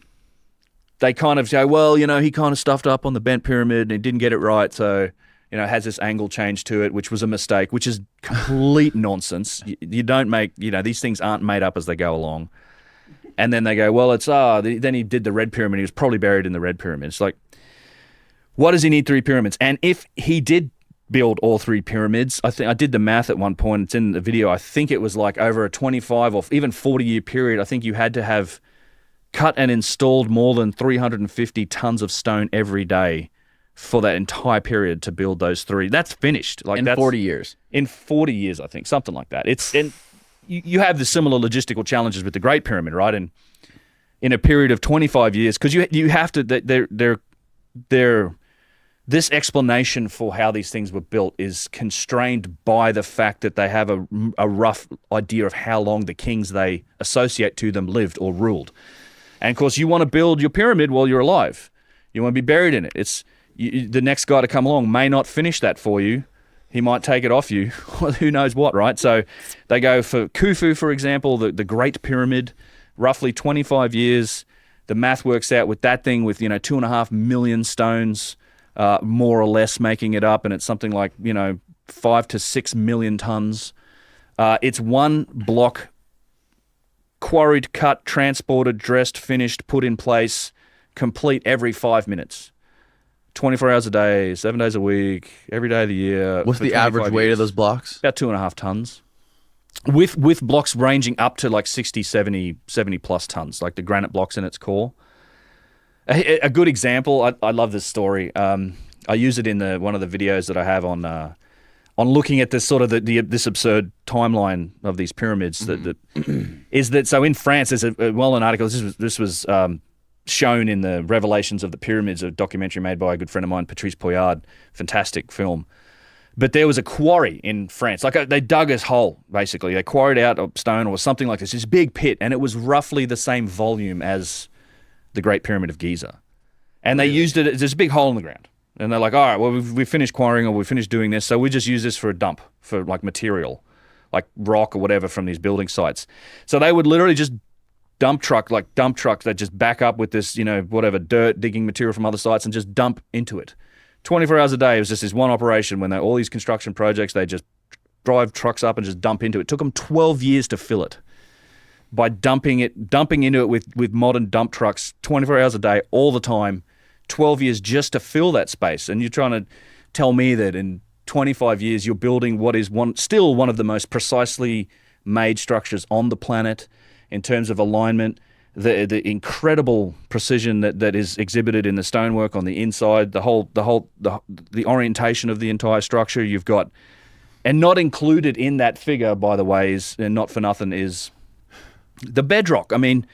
kind of say, well, you know, he kind of stuffed up on the Bent Pyramid and he didn't get it right, so, you know, it has this angle change to it, which was a mistake, which is complete nonsense. You don't make, you know, these things aren't made up as they go along. And then they go, well, then he did the Red Pyramid. He was probably buried in the Red Pyramid. It's like, what does he need three pyramids? And if he did build all three pyramids, I think I did the math at one point. It's in the video. I think it was like over a 25 or even 40-year period. I think you had to have cut and installed more than 350 tons of stone every day for that entire period to build those three. That's finished. Like, in 40 years. In 40 years, I think, something like that. You have the similar logistical challenges with the Great Pyramid, right? And in a period of 25 years, because you have to, this explanation for how these things were built is constrained by the fact that they have a rough idea of how long the kings they associate to them lived or ruled. And of course, you want to build your pyramid while you're alive. You want to be buried in it. The next guy to come along may not finish that for you. He might take it off you. Who knows what, right? So they go for Khufu, for example, the Great Pyramid, roughly 25 years. The math works out with that thing with 2.5 million stones, more or less making it up, and it's something like 5 to 6 million tons. It's one block, quarried, cut, transported, dressed, finished, put in place, complete every 5 minutes. 24 hours a day, 7 days a week, every day of the year. What's the average weight of those blocks? About 2.5 tons. With blocks ranging up to like 60, 70 plus tons, like the granite blocks in its core. A good example, I love this story. I use it in one of the videos that I have on looking at this sort of this absurd timeline of these pyramids. So in France, there's a well-known article. This was shown in the Revelations of the Pyramids, a documentary made by a good friend of mine, Patrice Poyard. Fantastic film. But there was a quarry in France. They dug a hole, basically. They quarried out a stone or something like this big pit, and it was roughly the same volume as the Great Pyramid of Giza. And they used it, there's a big hole in the ground. And they're like, all right, well, we've finished quarrying or we've finished doing this, so we just use this for a dump, for like material, like rock or whatever from these building sites. So they would literally just dump trucks that just back up with this, whatever, dirt, digging material from other sites and just dump into it. 24 hours a day, it was just this one operation when all these construction projects, they just drive trucks up and just dump into it. It took them 12 years to fill it by dumping into it with modern dump trucks 24 hours a day, all the time, 12 years just to fill that space. And you're trying to tell me that in 25 years you're building what is still one of the most precisely made structures on the planet in terms of alignment, the incredible precision that is exhibited in the stonework on the inside, the orientation of the entire structure you've got, and not included in that figure, by the way, and not for nothing, is the bedrock. I mean,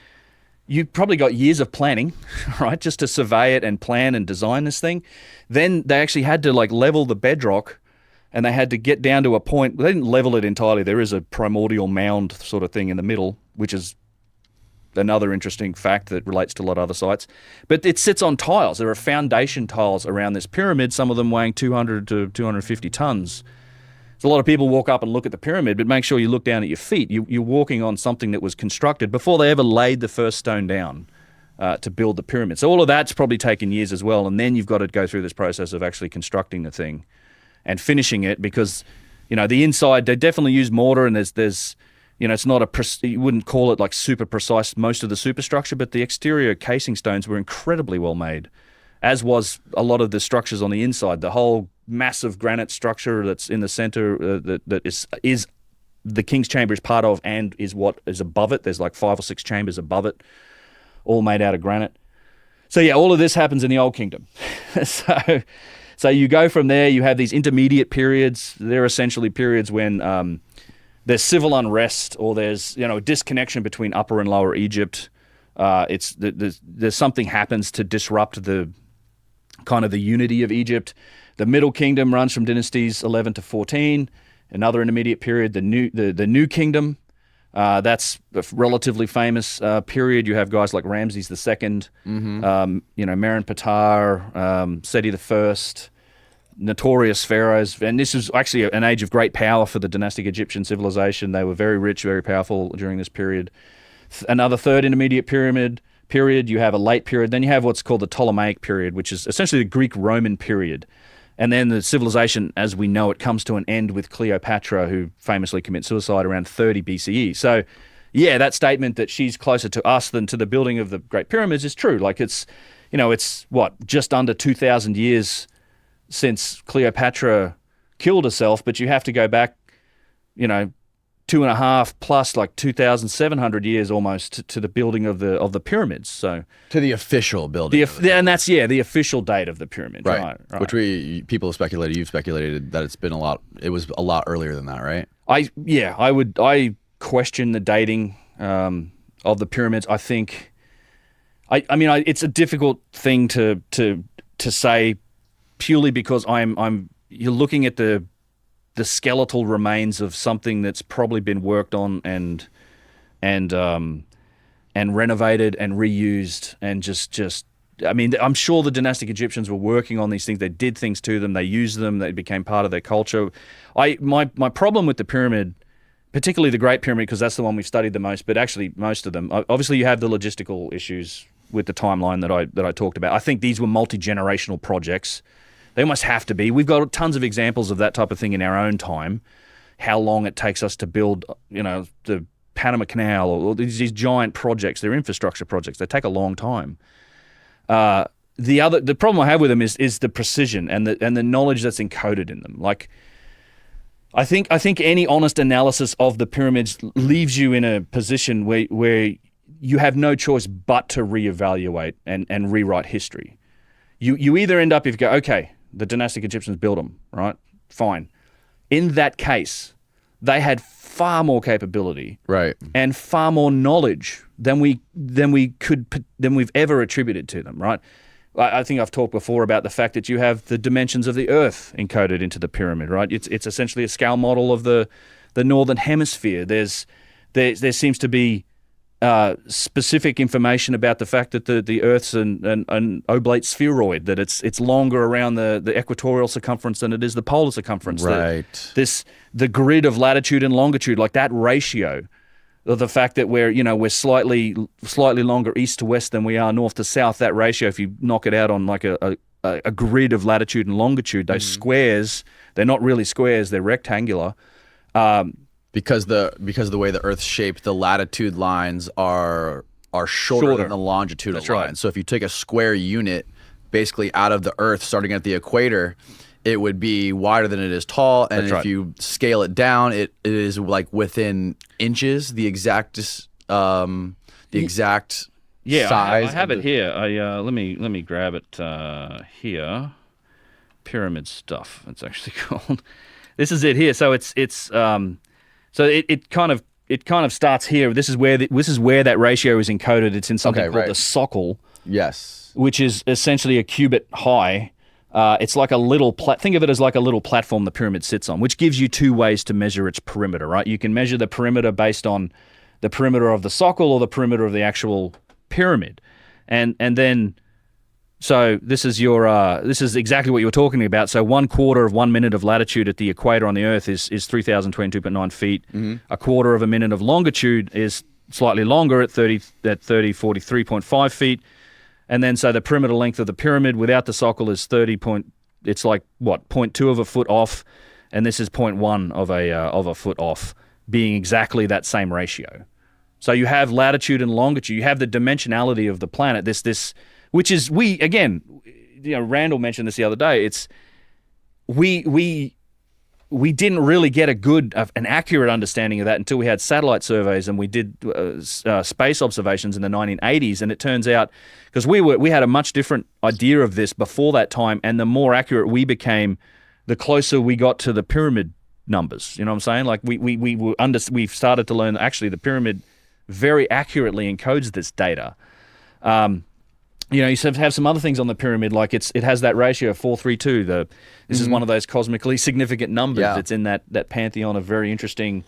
you probably got years of planning, right, just to survey it and plan and design this thing. Then they actually had to level the bedrock, and they had to get down to a point. They didn't level it entirely. There is a primordial mound sort of thing in the middle, which is another interesting fact that relates to a lot of other sites. But it sits on tiles. There are foundation tiles around this pyramid, some of them weighing 200 to 250 tons. So a lot of people walk up and look at the pyramid, but make sure you look down at your feet. You're walking on something that was constructed before they ever laid the first stone down to build the pyramid. So all of that's probably taken years as well, and then you've got to go through this process of actually constructing the thing and finishing it, because the inside, they definitely use mortar, and there's it's not you wouldn't call it like super precise, most of the superstructure, but the exterior casing stones were incredibly well made, as was a lot of the structures on the inside. The whole massive granite structure that's in the center that is the King's Chamber is part of, and is what is above it. There's like 5 or 6 chambers above it, all made out of granite. So yeah, all of this happens in the Old Kingdom. So you go from there, you have these intermediate periods. They're essentially periods when there's civil unrest, or there's a disconnection between Upper and Lower Egypt. There's something happens to disrupt the kind of the unity of Egypt. The Middle Kingdom runs from dynasties 11 to 14. Another intermediate period, the New Kingdom. That's a relatively famous period. You have guys like Ramses II, Meron Patar, Seti I, notorious pharaohs. And this is actually an age of great power for the dynastic Egyptian civilization. They were very rich, very powerful during this period. Another third intermediate period, you have a late period. Then you have what's called the Ptolemaic period, which is essentially the Greek-Roman period. And then the civilization, as we know it, comes to an end with Cleopatra, who famously commits suicide around 30 BCE. So, yeah, that statement that she's closer to us than to the building of the Great Pyramids is true. Like it's just under 2,000 years since Cleopatra killed herself, but you have to go back, 2.5 plus 2,700 years almost to the building of the pyramids. So to the official building, and that's the official date of the pyramid, right? Which people have speculated. You've speculated that it was a lot earlier than that, right? I question the dating of the pyramids. I think, it's a difficult thing to to say purely because you're looking at the skeletal remains of something that's probably been worked on and renovated and reused and just I mean, I'm sure the dynastic Egyptians were working on these things. They did things to them. They used them. They became part of their culture. My problem with the pyramid, particularly the Great Pyramid, because that's the one we've studied the most, but actually most of them, obviously you have the logistical issues with the timeline that I talked about. I think these were multi-generational projects. They almost have to be. We've got tons of examples of that type of thing in our own time, how long it takes us to build, the Panama Canal or these giant projects. They're infrastructure projects. They take a long time. The problem I have with them is the precision and the knowledge that's encoded in them. Like, I think any honest analysis of the pyramids leaves you in a position where you have no choice but to reevaluate and rewrite history. You either end up, if you go, okay, the dynastic Egyptians built them, right? Fine. In that case, they had far more capability, right, and far more knowledge than we've ever attributed to them, right? I think I've talked before about the fact that you have the dimensions of the Earth encoded into the pyramid, right? It's essentially a scale model of the northern hemisphere. There seems to be specific information about the fact that the Earth's an oblate spheroid, that it's longer around the equatorial circumference than it is the polar circumference. Right. The grid of latitude and longitude, like that ratio, of the fact that we're slightly longer east to west than we are north to south. That ratio, if you knock it out on like a grid of latitude and longitude, those squares, they're not really squares, they're rectangular. Because of the way the Earth's shaped, the latitude lines are shorter than the longitudinal lines. Right. So if you take a square unit basically out of the Earth starting at the equator, it would be wider than it is tall. And if you scale it down, it is like within inches, the exact size. I have it here. Let me grab it here. Pyramid stuff. It's actually called. This is it here. So so it kind of starts here. This is where that ratio is encoded. It's in something called the socle. Yes. Which is essentially a cubit high. It's like a little think of it as like a little platform the pyramid sits on, which gives you two ways to measure its perimeter, right? You can measure the perimeter based on the perimeter of the socle or the perimeter of the actual pyramid. And then so this is exactly what you were talking about. So 1/4 of 1 minute of latitude at the equator on the Earth is 3,022.9 feet. Mm-hmm. 1/4 of a minute of longitude is slightly longer at 43.5 feet. And then so the perimeter length of the pyramid without the socle is 0.2 of a foot off, and this is 0.1 of a foot off, being exactly that same ratio. So you have latitude and longitude. You have the dimensionality of the planet. This which is Randall mentioned this the other day. It's we didn't really get an accurate understanding of that until we had satellite surveys and we did space observations in the 1980s. And it turns out, because we had a much different idea of this before that time, and the more accurate we became, the closer we got to the pyramid numbers. You know what I'm saying? Like we've started to learn that actually the pyramid very accurately encodes this data. You have some other things on the pyramid, like it has that ratio of 4:3:2. This is one of those cosmically significant numbers that's in that pantheon of very interesting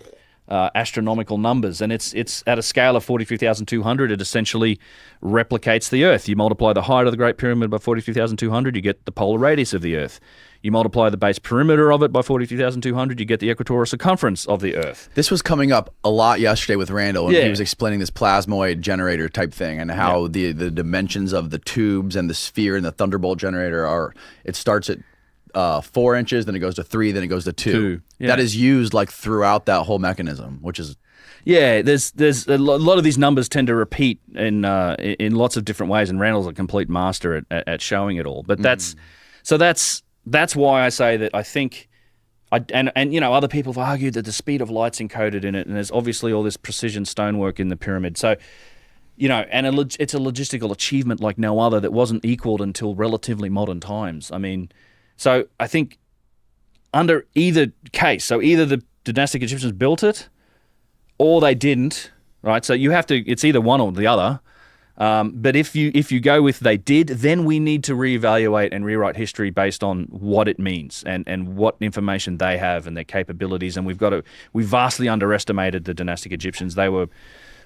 astronomical numbers, and it's at a scale of 43,200. It essentially replicates the Earth. You multiply the height of the Great Pyramid by 43,200, you get the polar radius of the Earth. You multiply the base perimeter of it by 42,200, you get the equatorial circumference of the Earth. This was coming up a lot yesterday with Randall, and he was explaining this plasmoid generator type thing and how the dimensions of the tubes and the sphere and the thunderbolt generator it starts at 4 inches, then it goes to 3, then it goes to 2. Yeah. That is used like throughout that whole mechanism, which is... Yeah, there's a lot of these numbers tend to repeat in lots of different ways, and Randall's a complete master at showing it all. But that's why I say that I think, other people have argued that the speed of light's encoded in it, and there's obviously all this precision stonework in the pyramid. So, it's a logistical achievement like no other that wasn't equaled until relatively modern times. I mean, so I think under either case, so either the dynastic Egyptians built it or they didn't, right? So it's either one or the other. But if you go with they did, then we need to reevaluate and rewrite history based on what it means and what information they have and their capabilities. And we vastly underestimated the dynastic Egyptians. They were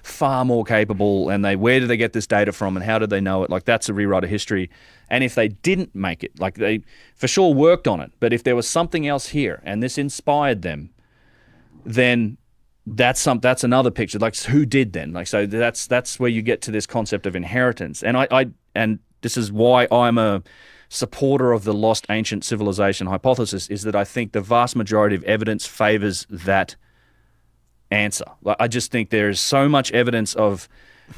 far more capable, and where did they get this data from and how did they know it? Like, that's a rewrite of history. And if they didn't make it, like, they for sure worked on it, but if there was something else here and this inspired them, then that's another picture. Like, who did then? Like, so that's where you get to this concept of inheritance. And and this is why I'm a supporter of the lost ancient civilization hypothesis, is that I think the vast majority of evidence favors that answer. Like, I just think there is so much evidence of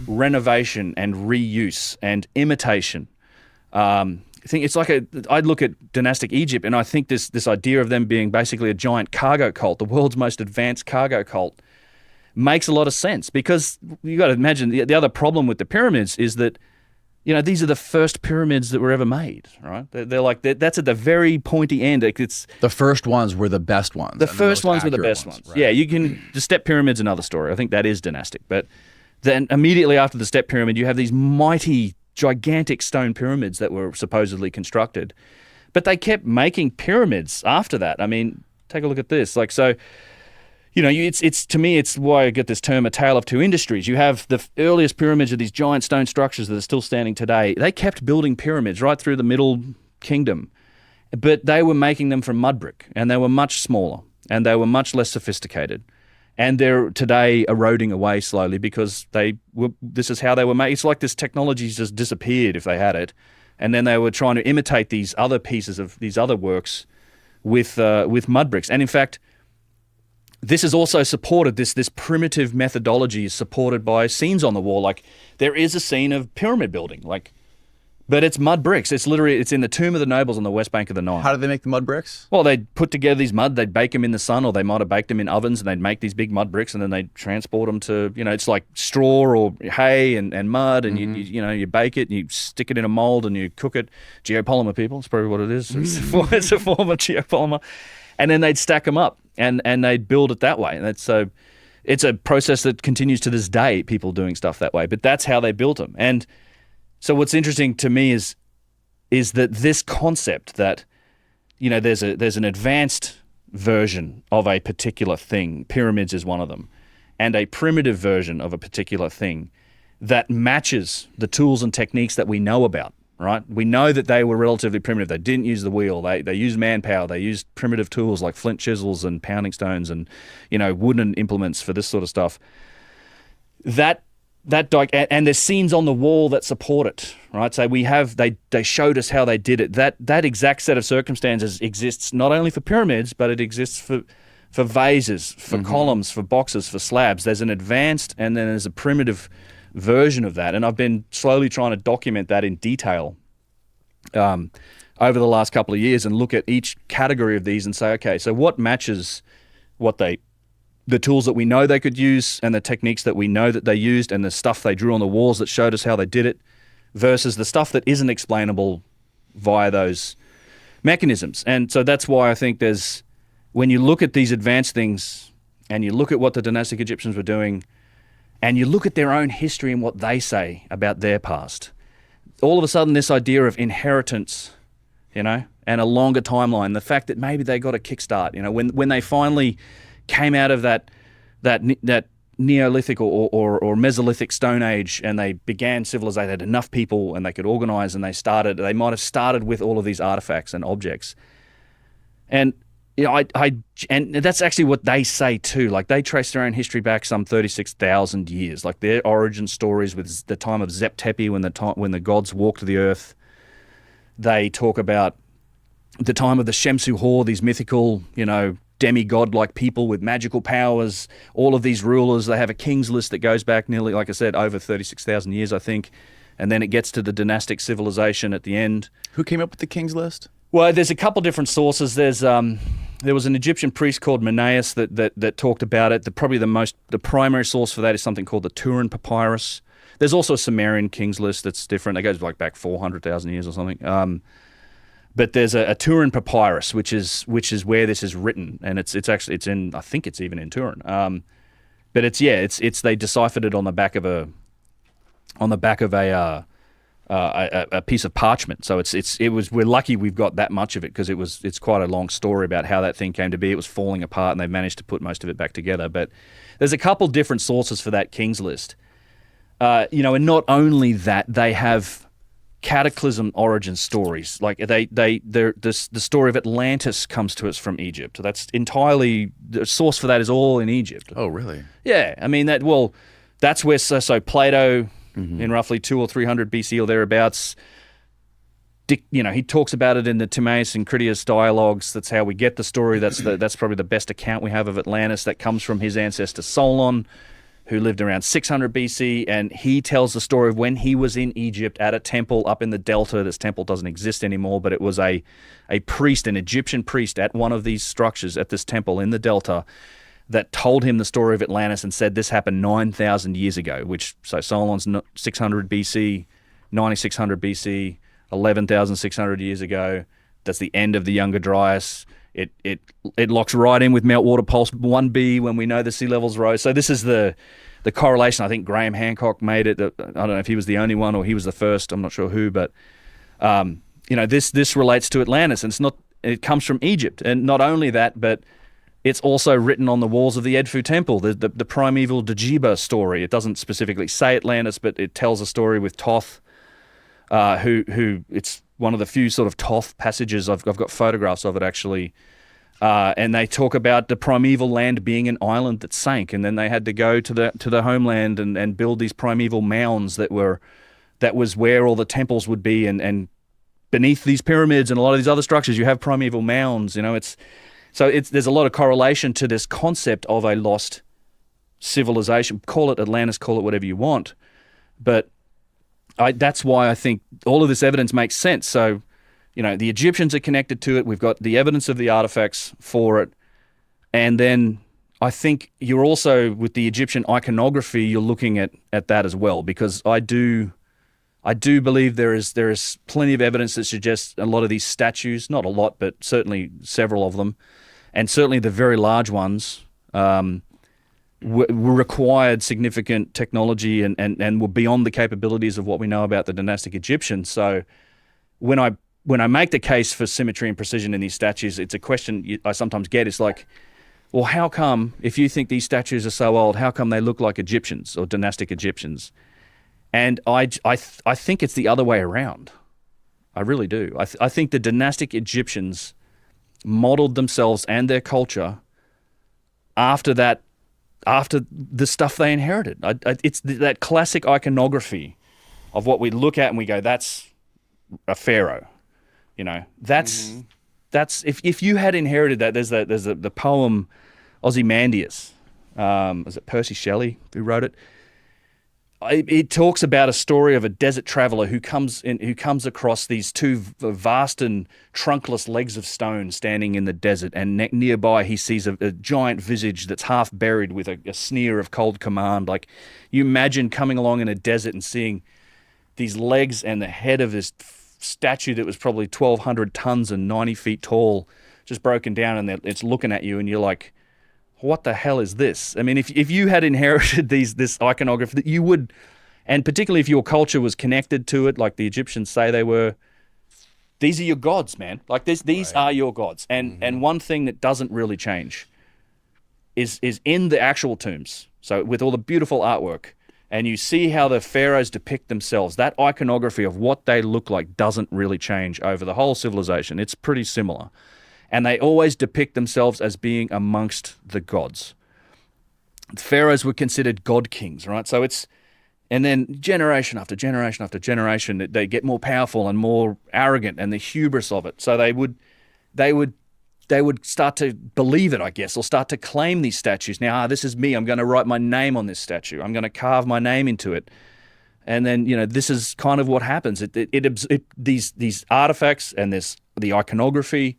renovation and reuse and imitation. I think it's like I'd look at dynastic Egypt, and I think this idea of them being basically a giant cargo cult, the world's most advanced cargo cult, makes a lot of sense, because you got to imagine the other problem with the pyramids is that, you know, these are the first pyramids that were ever made, right? That's at the very pointy end. It's the first ones were the best ones. The first ones were the best ones. Right? Yeah, the step pyramid's another story. I think that is dynastic. But then immediately after the step pyramid, you have these mighty, gigantic stone pyramids that were supposedly constructed. But they kept making pyramids after that. I mean, take a look at this. Like, so, you know, it's to me, it's why I get this term, a tale of two industries. You have the earliest pyramids of these giant stone structures that are still standing today. They kept building pyramids right through the Middle Kingdom, but they were making them from mud brick, and they were much smaller, and they were much less sophisticated. And they're today eroding away slowly because this is how they were made. It's like this technology just disappeared if they had it. And then they were trying to imitate these other pieces of these other works with mud bricks. And in fact, this is also supported, this primitive methodology is supported by scenes on the wall. Like, there is a scene of pyramid building, but it's mud bricks. It's in the Tomb of the Nobles on the west bank of the Nile. How did they make the mud bricks? Well, they'd put together these they'd bake them in the sun, or they might have baked them in ovens, and they'd make these big mud bricks, and then they'd transport them to, you know, it's like straw or hay and mud, and you bake it, and you stick it in a mold, and you cook it. Geopolymer, people, it's probably what it is. It's a form of geopolymer. And then they'd stack them up, and they'd build it that way. And it's a process that continues to this day, people doing stuff that way. But that's how they built them. And so what's interesting to me is that this concept that, you know, there's an advanced version of a particular thing, pyramids is one of them, and a primitive version of a particular thing that matches the tools and techniques that we know about. Right? We know that they were relatively primitive. They didn't use the wheel. They used manpower. They used primitive tools like flint chisels and pounding stones and, you know, wooden implements for this sort of stuff. And there's scenes on the wall that support it, right? So they showed us how they did it. That exact set of circumstances exists not only for pyramids, but it exists for vases, for columns, for boxes, for slabs. There's an advanced and then there's a primitive version of that, and I've been slowly trying to document that in detail over the last couple of years and look at each category of these and say, okay, so what matches the tools that we know they could use and the techniques that we know that they used and the stuff they drew on the walls that showed us how they did it versus the stuff that isn't explainable via those mechanisms. And so that's why I think when you look at these advanced things and you look at what the dynastic Egyptians were doing, and you look at their own history and what they say about their past, all of a sudden this idea of inheritance, you know, and a longer timeline, the fact that maybe they got a kickstart, you know, when they finally came out of that Neolithic or Mesolithic Stone Age and they began civilization, they had enough people and they could organize and they might have started with all of these artifacts and objects. And you know, and that's actually what they say too. Like, they trace their own history back some 36,000 years. Like, their origin stories with the time of Zep Tepi, when the gods walked the earth. They talk about the time of the Shemsu Hor, these mythical, you know, demigod-like people with magical powers. All of these rulers. They have a king's list that goes back nearly, like I said, over 36,000 years, I think. And then it gets to the dynastic civilization at the end. Who came up with the king's list? Well, there's a couple different sources. There was an Egyptian priest called Menaeus that talked about it. The primary source for that is something called the Turin Papyrus. There's also a Sumerian king's list that's different. It goes like back 400,000 years or something. But there's a Turin Papyrus, which is where this is written, and it's in, I think it's even in Turin. But they deciphered it on the back of on the back of a piece of parchment. So we're lucky we've got that much of it, because it's quite a long story about how that thing came to be. It was falling apart, and they've managed to put most of it back together. But there's a couple different sources for that King's List. And not only that, they have cataclysm origin stories. Like the story of Atlantis comes to us from Egypt. That's entirely, the source for that is all in Egypt. Oh, really? Yeah, I mean that's where so Plato in roughly 200 or 300 BC or thereabouts. He talks about it in the Timaeus and Critias dialogues. That's how we get the story. That's probably the best account we have of Atlantis. That comes from his ancestor Solon, who lived around 600 BC, and he tells the story of when he was in Egypt at a temple up in the Delta. This temple doesn't exist anymore, but it was a priest, an Egyptian priest at one of these structures at this temple in the Delta, that told him the story of Atlantis and said this happened 9,000 years ago, so Solon's 600 BC, 9600 BC, 11,600 years ago. That's the end of the Younger Dryas. It locks right in with Meltwater Pulse 1b when we know the sea levels rose. So this is the correlation. I think Graham Hancock made it. I don't know if he was the only one or he was the first. I'm not sure who, but this relates to Atlantis, and it comes from Egypt. And not only that, but it's also written on the walls of the Edfu Temple, the primeval Djiba story. It doesn't specifically say Atlantis, but it tells a story with Thoth, who it's one of the few sort of Thoth passages. I've got photographs of it, actually. And they talk about the primeval land being an island that sank, and then they had to go to the homeland and build these primeval mounds that was where all the temples would be, and beneath these pyramids and a lot of these other structures, you have primeval mounds. There's a lot of correlation to this concept of a lost civilization. Call it Atlantis, call it whatever you want, but that's why I think all of this evidence makes sense. So, the Egyptians are connected to it. We've got the evidence of the artifacts for it. And then I think you're also, with the Egyptian iconography, you're looking at that as well, because I do believe there is plenty of evidence that suggests a lot of these statues, not a lot, but certainly several of them, and certainly the very large ones, required significant technology and were beyond the capabilities of what we know about the dynastic Egyptians. So when I make the case for symmetry and precision in these statues, it's a question I sometimes get. It's like, well, how come, if you think these statues are so old, how come they look like Egyptians or dynastic Egyptians? And I think it's the other way around. I really do. I think the dynastic Egyptians modeled themselves and their culture after the stuff they inherited. It's that classic iconography of what we look at and we go, that's a pharaoh. That's if you had inherited that. There's the poem Ozymandias. Is it Percy Shelley who wrote it? It talks about a story of a desert traveler who comes across these two vast and trunkless legs of stone standing in the desert, and nearby he sees a giant visage that's half buried with a sneer of cold command. Like, you imagine coming along in a desert and seeing these legs and the head of this statue that was probably 1,200 tons and 90 feet tall, just broken down, and it's looking at you, and you're like, what the hell is this? I mean, if you had inherited this iconography, that you would, and particularly if your culture was connected to it, like the Egyptians say they were, these are your gods, man. Like these are your gods. And one thing that doesn't really change is in the actual tombs. So with all the beautiful artwork, and you see how the pharaohs depict themselves, that iconography of what they look like doesn't really change over the whole civilization. It's pretty similar. And they always depict themselves as being amongst the gods. The pharaohs were considered god kings, right? So and then generation after generation after generation, they get more powerful and more arrogant, and the hubris of it. So they would start to believe it, I guess, or start to claim these statues. Now, this is me. I'm going to write my name on this statue. I'm going to carve my name into it. And then, this is kind of what happens. These artifacts and the iconography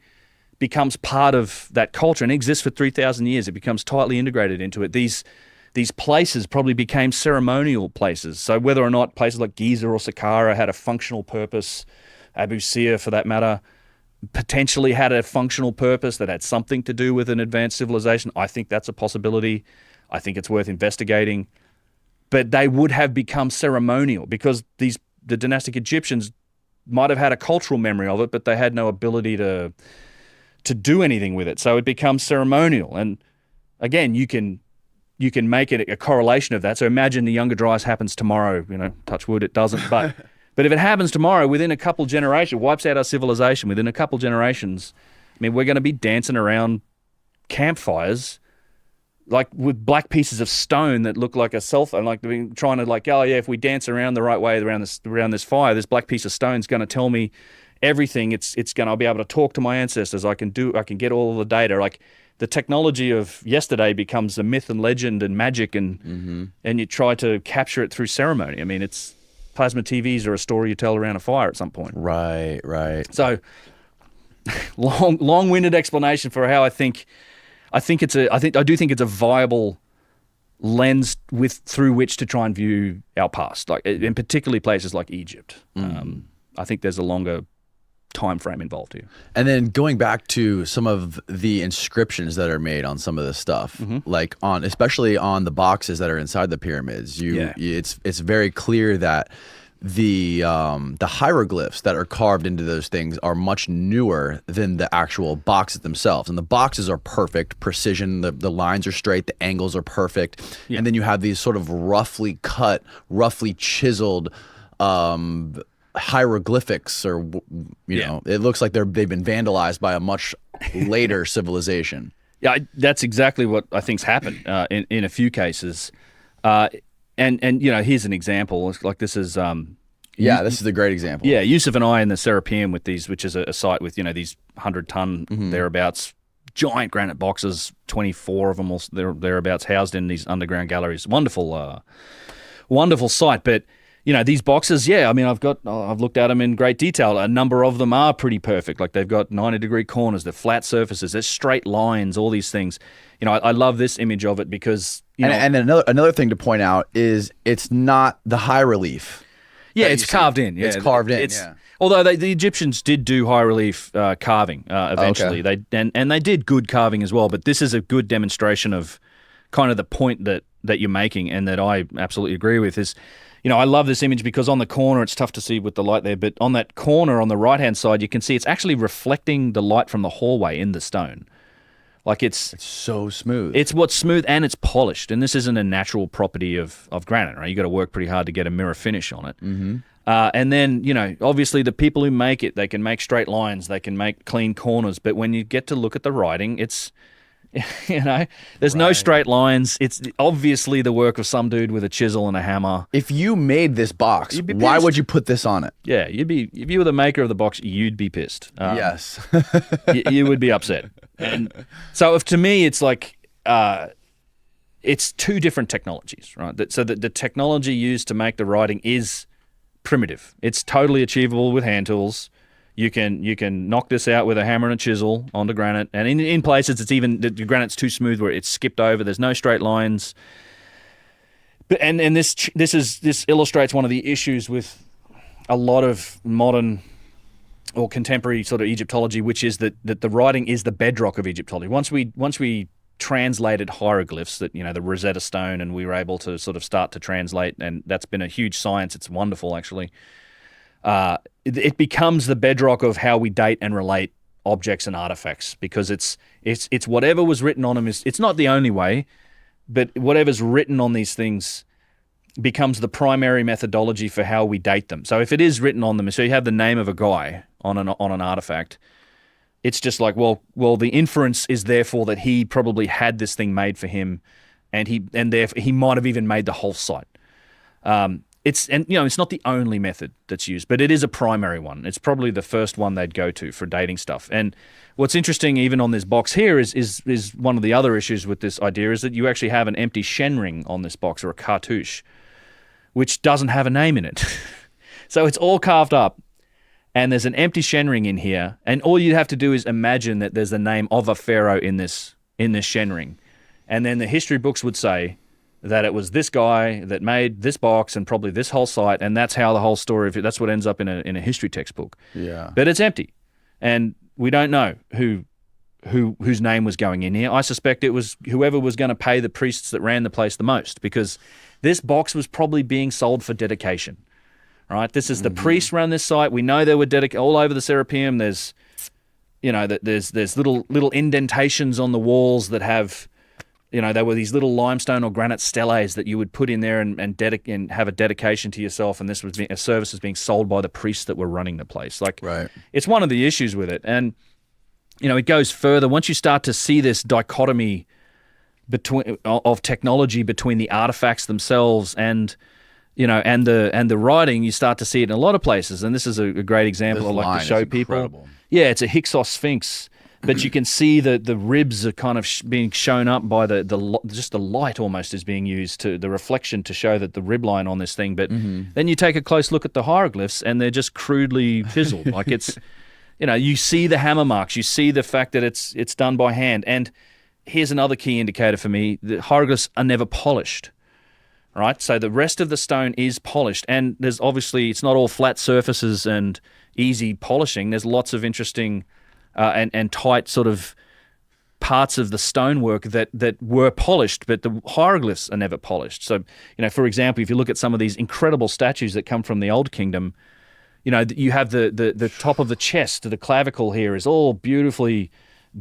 becomes part of that culture and exists for 3,000 years. It becomes tightly integrated into it. These places probably became ceremonial places. So whether or not places like Giza or Saqqara had a functional purpose, Abu Sir for that matter, potentially had a functional purpose that had something to do with an advanced civilization, I think that's a possibility. I think it's worth investigating. but they would have become ceremonial because the dynastic Egyptians might have had a cultural memory of it, but they had no ability to do anything with it. So it becomes ceremonial. And again, you can make it a correlation of that. So imagine the Younger Dryas happens tomorrow, touch wood, it doesn't. But if it happens tomorrow, within a couple generations, wipes out our civilization, within a couple generations, I mean, we're going to be dancing around campfires like with black pieces of stone that look like a cell phone, like trying to oh yeah, if we dance around the right way around this fire, this black piece of stone is going to tell me everything. I'll be able to talk to my ancestors. I can get all of the data. Like the technology of yesterday becomes a myth and legend and magic, and you try to capture it through ceremony. I mean, it's plasma TVs are a story you tell around a fire at some point. Right. So long-winded explanation for how I do think it's a viable lens through which to try and view our past, like in particularly places like Egypt. I think there's a longer time frame involved here. And then going back to some of the inscriptions that are made on some of this stuff, like especially on the boxes that are inside the pyramids, it's very clear that the hieroglyphs that are carved into those things are much newer than the actual boxes themselves. And the boxes are perfect precision. The lines are straight. The angles are perfect. Yeah. And then you have these sort of roughly cut, roughly chiseled hieroglyphics, or it looks like they've been vandalized by a much later civilization. Yeah, that's exactly what I think's happened in a few cases. And here's an example. Like this is this is a great example. Yeah, Yusuf and I in the Serapeum with these, which is a site with these 100-ton thereabouts giant granite boxes, 24 of them thereabouts housed in these underground galleries. Wonderful, wonderful site. But these boxes, I mean, I've looked at them in great detail. A number of them are pretty perfect. Like they've got 90-degree corners, they're flat surfaces, there's straight lines, all these things. I love this image of it because and then another thing to point out is it's not the high relief. Yeah, it's carved in. Yeah, it's carved in. Although the Egyptians did do high relief carving eventually, they did good carving as well. But this is a good demonstration of kind of the point that you're making, and that I absolutely agree with. Is I love this image because on the corner, it's tough to see with the light there, but on that corner on the right-hand side, you can see it's actually reflecting the light from the hallway in the stone. Like it's so smooth. It's what's smooth and it's polished, and this isn't a natural property of granite, right? You got to work pretty hard to get a mirror finish on it. And then obviously the people who make it, they can make straight lines, they can make clean corners, but when you get to look at the writing, it's there's no straight lines. It's obviously the work of some dude with a chisel and a hammer. If you made this box, why would you put this on it? Yeah, if you were the maker of the box, you'd be pissed. Yes. you would be upset. And so to me, it's like, it's two different technologies, right? So the technology used to make the writing is primitive. It's totally achievable with hand tools. You can knock this out with a hammer and a chisel onto granite, and in places it's even the granite's too smooth where it's skipped over. There's no straight lines. But and this illustrates one of the issues with a lot of modern or contemporary sort of Egyptology, which is that the writing is the bedrock of Egyptology. Once we translated hieroglyphs, that the Rosetta Stone, and we were able to sort of start to translate, and that's been a huge science. It's wonderful, actually. It becomes the bedrock of how we date and relate objects and artifacts, because it's whatever was written on them it's not the only way, but whatever's written on these things becomes the primary methodology for how we date them. So if it is written on them, so you have the name of a guy on an artifact, it's just like, well, the inference is therefore that he probably had this thing made for him, and therefore he might have even made the whole site. It's not the only method that's used, but it is a primary one. It's probably the first one they'd go to for dating stuff. And what's interesting, even on this box here, is one of the other issues with this idea is that you actually have an empty Shen ring on this box, or a cartouche, which doesn't have a name in it. So it's all carved up, and there's an empty Shen ring in here, and all you have to do is imagine that there's the name of a pharaoh in this Shen ring, and then the history books would say that it was this guy that made this box and probably this whole site, and that's how the whole story of it, that's what ends up in a history textbook. Yeah. But it's empty, and we don't know whose name was going in here. I suspect it was whoever was going to pay the priests that ran the place the most, because This box was probably being sold for dedication. Right? This is the priests around this site. We know there were all over the Serapeum. There's, there's little indentations on the walls that have, there were these little limestone or granite steles that you would put in there and have a dedication to yourself. And this was a service was being sold by the priests that were running the place. Right. It's one of the issues with it. And, it goes further. Once you start to see this dichotomy of technology between the artifacts themselves and the writing, you start to see it in a lot of places. And this is a great example I like to show people. Incredible. Yeah, it's a Hyksos Sphinx, but you can see the ribs are kind of being shown up by just the light almost is being used to the reflection to show that the rib line on this thing. But then you take a close look at the hieroglyphs and they're just crudely chiseled. Like it's, you see the hammer marks, you see the fact that it's done by hand. And here's another key indicator for me: the hieroglyphs are never polished. Right, so the rest of the stone is polished, and there's obviously it's not all flat surfaces and easy polishing. There's lots of interesting and tight sort of parts of the stonework that were polished, but the hieroglyphs are never polished. So, for example, if you look at some of these incredible statues that come from the Old Kingdom, you have the top of the chest, the clavicle here is all beautifully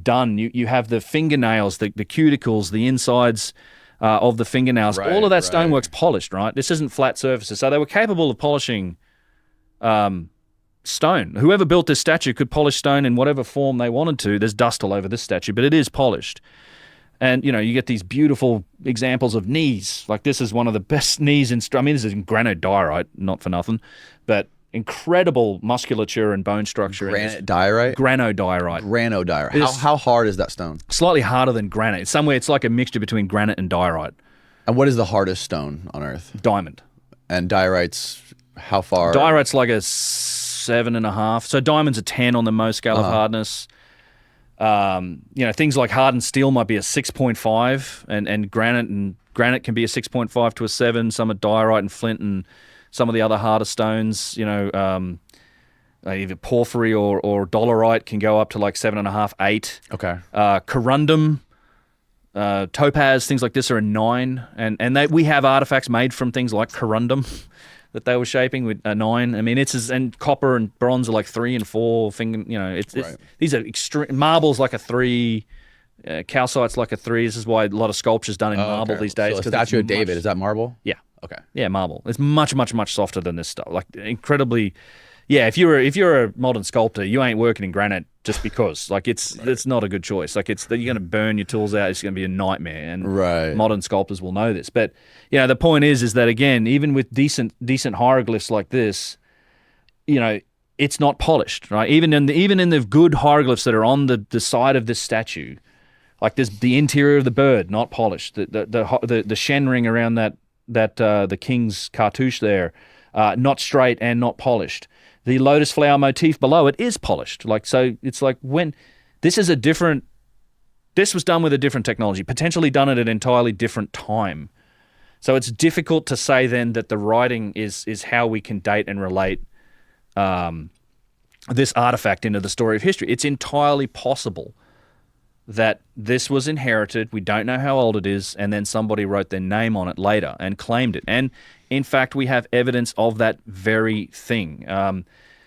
done. You have the fingernails, the cuticles, the insides of the fingernails. Right, all of that stonework's polished, right? This isn't flat surfaces. So they were capable of polishing stone. Whoever built this statue could polish stone in whatever form they wanted to. There's dust all over this statue, but it is polished. And, you get these beautiful examples of knees. Like this is one of the best knees this is in granodiorite, not for nothing, but incredible musculature and bone structure. Granodiorite? Granodiorite. How hard is that stone? Slightly harder than granite. It's like a mixture between granite and diorite. And what is the hardest stone on Earth? Diamond. And diorite's how far? Diorite's like a 7.5. So diamond's a 10 on the Mohs scale of hardness. Things like hardened steel might be a 6.5, and granite can be a 6.5 to a 7. Some are diorite and flint and some of the other harder stones, either porphyry or dolerite can go up to like 7.5, 8. Okay. Corundum, topaz, things like this are a 9, and we have artifacts made from things like corundum that they were shaping with a 9. I mean, and copper and bronze are like 3 and 4. These are extreme. Marble's like a 3. Calcite's like a 3. This is why a lot of sculpture's done in marble these days. So a statue of David, is that marble? Yeah. Okay. Yeah, marble. It's much, much, much softer than this stuff. Like incredibly. Yeah, if you're a modern sculptor, you ain't working in granite just because. Like it's not a good choice. Like you're going to burn your tools out. It's going to be a nightmare. And modern sculptors will know this. But the point is that again, even with decent hieroglyphs like this, it's not polished, right? Even in the good hieroglyphs that are on the side of this statue, like this, the interior of the bird not polished, the shen ring around that the king's cartouche there, not straight and not polished. The lotus flower motif below it is polished. It's like when this was done with a different technology, potentially done at an entirely different time. So it's difficult to say then that the writing is how we can date and relate this artifact into the story of history. It's entirely possible that this was inherited, we don't know how old it is, and then somebody wrote their name on it later and claimed it. And in fact, we have evidence of that very thing.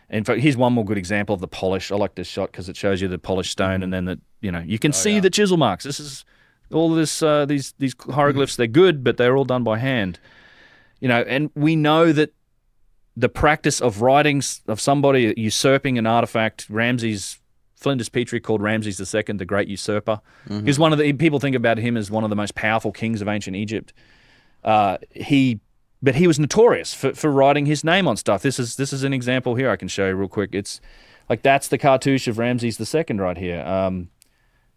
In fact, here's one more good example of the polish. I like this shot because it shows you the polished stone, and then you can see the chisel marks. This is all of this. These hieroglyphs, they're good, but they're all done by hand. And we know that the practice of writings of somebody usurping an artifact, Flinders Petrie called Ramses II the Great Usurper. He's one of the people think about him as one of the most powerful kings of ancient Egypt. But he was notorious for writing his name on stuff. This is an example here I can show you real quick. It's like that's the cartouche of Ramses II right here.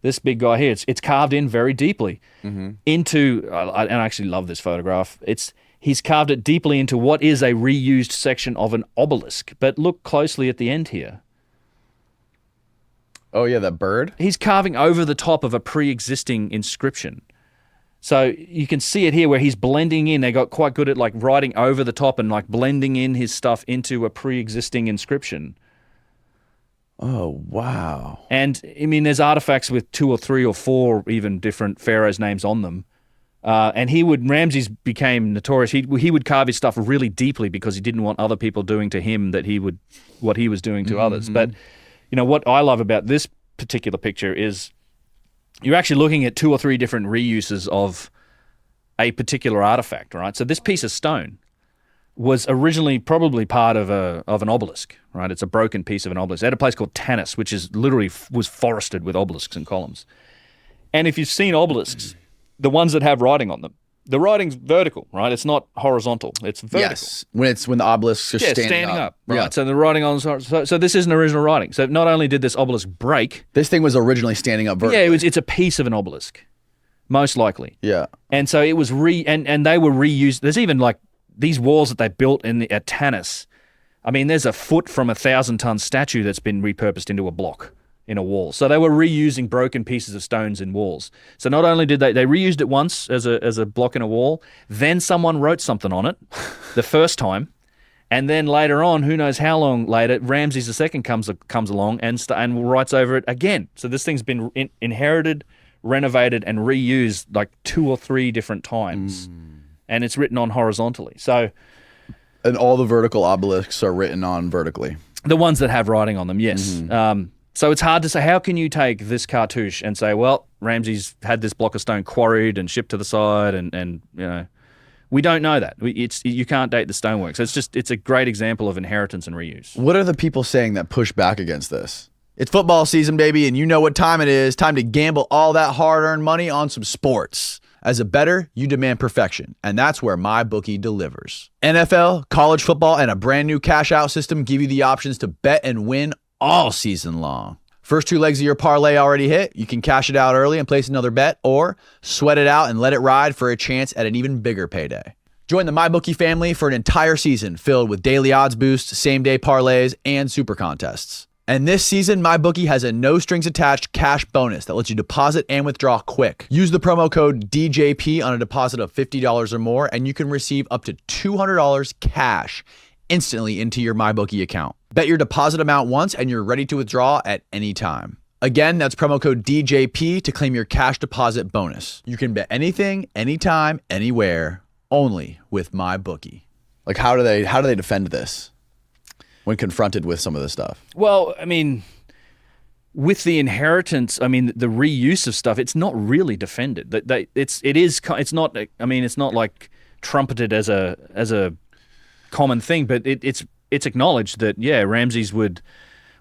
This big guy here, it's carved in very deeply into. And I actually love this photograph. He's carved it deeply into what is a reused section of an obelisk. But look closely at the end here. Oh yeah, that bird? He's carving over the top of a pre-existing inscription. So you can see it here where he's blending in. They got quite good at like writing over the top and like blending in his stuff into a pre-existing inscription. Oh, wow. And I mean, there's artifacts with 2 or 3 or 4 even different pharaohs' names on them. And Ramses became notorious. He would carve his stuff really deeply because he didn't want other people doing to him what he was doing to others. But, what I love about this particular picture is you're actually looking at 2 or 3 different reuses of a particular artifact, right? So this piece of stone was originally probably part of an obelisk, right? It's a broken piece of an obelisk. At a place called Tanis, which is literally was forested with obelisks and columns. And if you've seen obelisks, the ones that have writing on them, the writing's vertical, right? It's not horizontal. It's vertical. Yes, when the obelisks are standing up. Right? Yeah. So the writing on so this isn't original writing. So not only did this obelisk break, This thing was originally standing up vertically. yeah, it's a piece of an obelisk, most likely. Yeah. And so it was and they were reused. There's even like these walls that they built at Tanis. I mean, there's a foot from a 1,000-ton statue that's been repurposed into a block in a wall. So they were reusing broken pieces of stones in walls. So not only did they reused it once as a block in a wall, then someone wrote something on it the first time, and then later on, who knows how long later, Ramses II comes along and writes over it again. So this thing's been inherited, renovated, and reused like 2 or 3 different times, and it's written on horizontally. So, And all the vertical obelisks are written on vertically. the ones that have writing on them, yes. So it's hard to say, how can you take this cartouche and say, well, Ramses had this block of stone quarried and shipped to the side and we don't know that. You can't date the stonework. So it's a great example of inheritance and reuse. What are the people saying that push back against this? It's football season, baby, and you know what time it is. Time to gamble all that hard-earned money on some sports. As a bettor, you demand perfection, and that's where MyBookie delivers. NFL, college football, and a brand new cash-out system give you the options to bet and win all season long. First 2 legs of your parlay already hit. You can cash it out early and place another bet, or sweat it out and let it ride for a chance at an even bigger payday. Join the MyBookie family for an entire season filled with daily odds boosts, same-day parlays, and super contests. And this season, MyBookie has a no-strings-attached cash bonus that lets you deposit and withdraw quick. Use the promo code DJP on a deposit of $50 or more, and you can receive up to $200 cash instantly into your MyBookie account. Bet your deposit amount once, and you're ready to withdraw at any time. Again, that's promo code DJP to claim your cash deposit bonus. You can bet anything, anytime, anywhere, only with MyBookie. Like, how do they defend this when confronted with some of this stuff? Well, I mean, with the inheritance, I mean, the reuse of stuff, it's not really defended. It's not like trumpeted as a common thing, but it's acknowledged that, yeah, Ramses would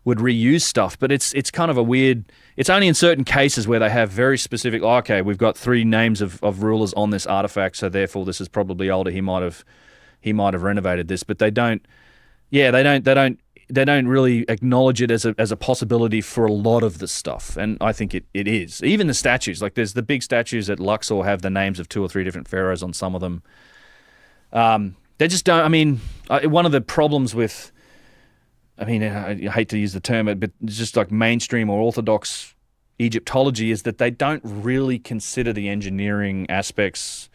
reuse stuff, but it's kind of a weird. It's only in certain cases where they have very specific. Oh, okay, we've got 3 names of rulers on this artifact, so therefore this is probably older. He might have renovated this, but they don't. Yeah, they don't really acknowledge it as a possibility for a lot of the stuff, and I think it is. Even the statues, like there's the big statues at Luxor have the names of 2 or 3 different pharaohs on some of them. They just don't. I mean, one of the problems with, I mean, I hate to use the term, but it's just like mainstream or orthodox Egyptology is that they don't really consider the engineering aspects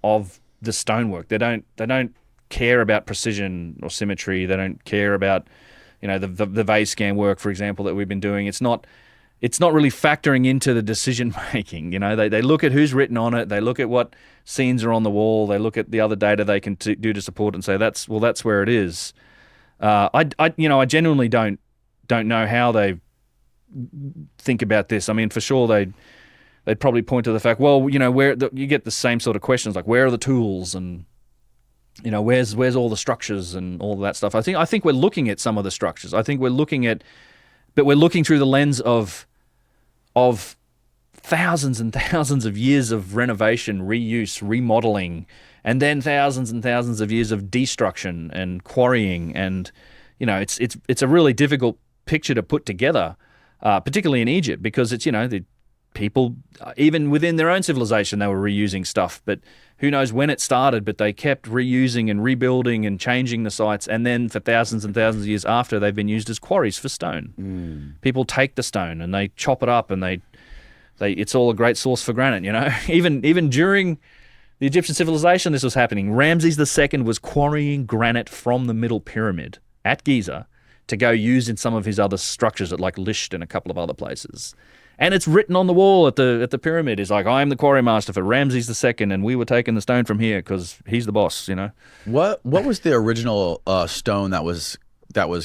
of the stonework. They don't care about precision or symmetry. They don't care about, the vase scan work, for example, that we've been doing. It's not really factoring into the decision making. They look at who's written on it. They look at what scenes are on the wall. They look at the other data they can do to support it and say that's where it is. I genuinely don't know how they think about this. I mean, for sure they'd probably point to the fact, well, where you get the same sort of questions like where are the tools and where's all the structures and all that stuff. I think we're looking at some of the structures. I think we're looking through the lens of thousands and thousands of years of renovation, reuse, remodeling, and then thousands and thousands of years of destruction and quarrying. And, it's a really difficult picture to put together, particularly in Egypt, because it's, the people, even within their own civilization, they were reusing stuff. But who knows when it started, but they kept reusing and rebuilding and changing the sites. And then for thousands and thousands of years after, they've been used as quarries for stone. People take the stone and they chop it up and it's all a great source for granite, Even during the Egyptian civilization, this was happening. Ramses II was quarrying granite from the Middle Pyramid at Giza to go use in some of his other structures at like Lisht and a couple of other places. And it's written on the wall at the pyramid. It's like, I am the quarry master for Ramses II, and we were taking the stone from here because he's the boss, you know. What was the original stone that was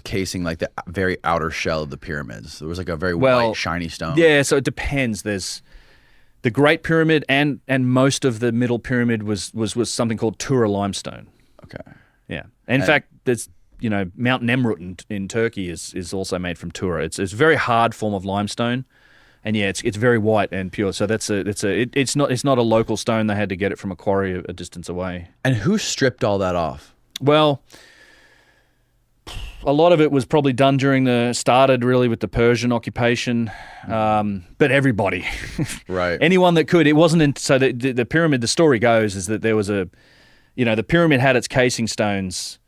casing like the very outer shell of the pyramids? There was like a very white, shiny stone. Yeah, so it depends. There's the Great Pyramid and most of the Middle Pyramid was something called Tura limestone. Okay. Yeah. In fact, there's Mount Nemrut in Turkey is also made from Tura. It's a very hard form of limestone. And yeah, it's very white and pure. So it's not a local stone. They had to get it from a quarry a distance away. And who stripped all that off? Well, a lot of it was probably done started really with the Persian occupation, but everybody, right? Anyone that could. It wasn't so the pyramid. The story goes is that there was the pyramid had its casing stones.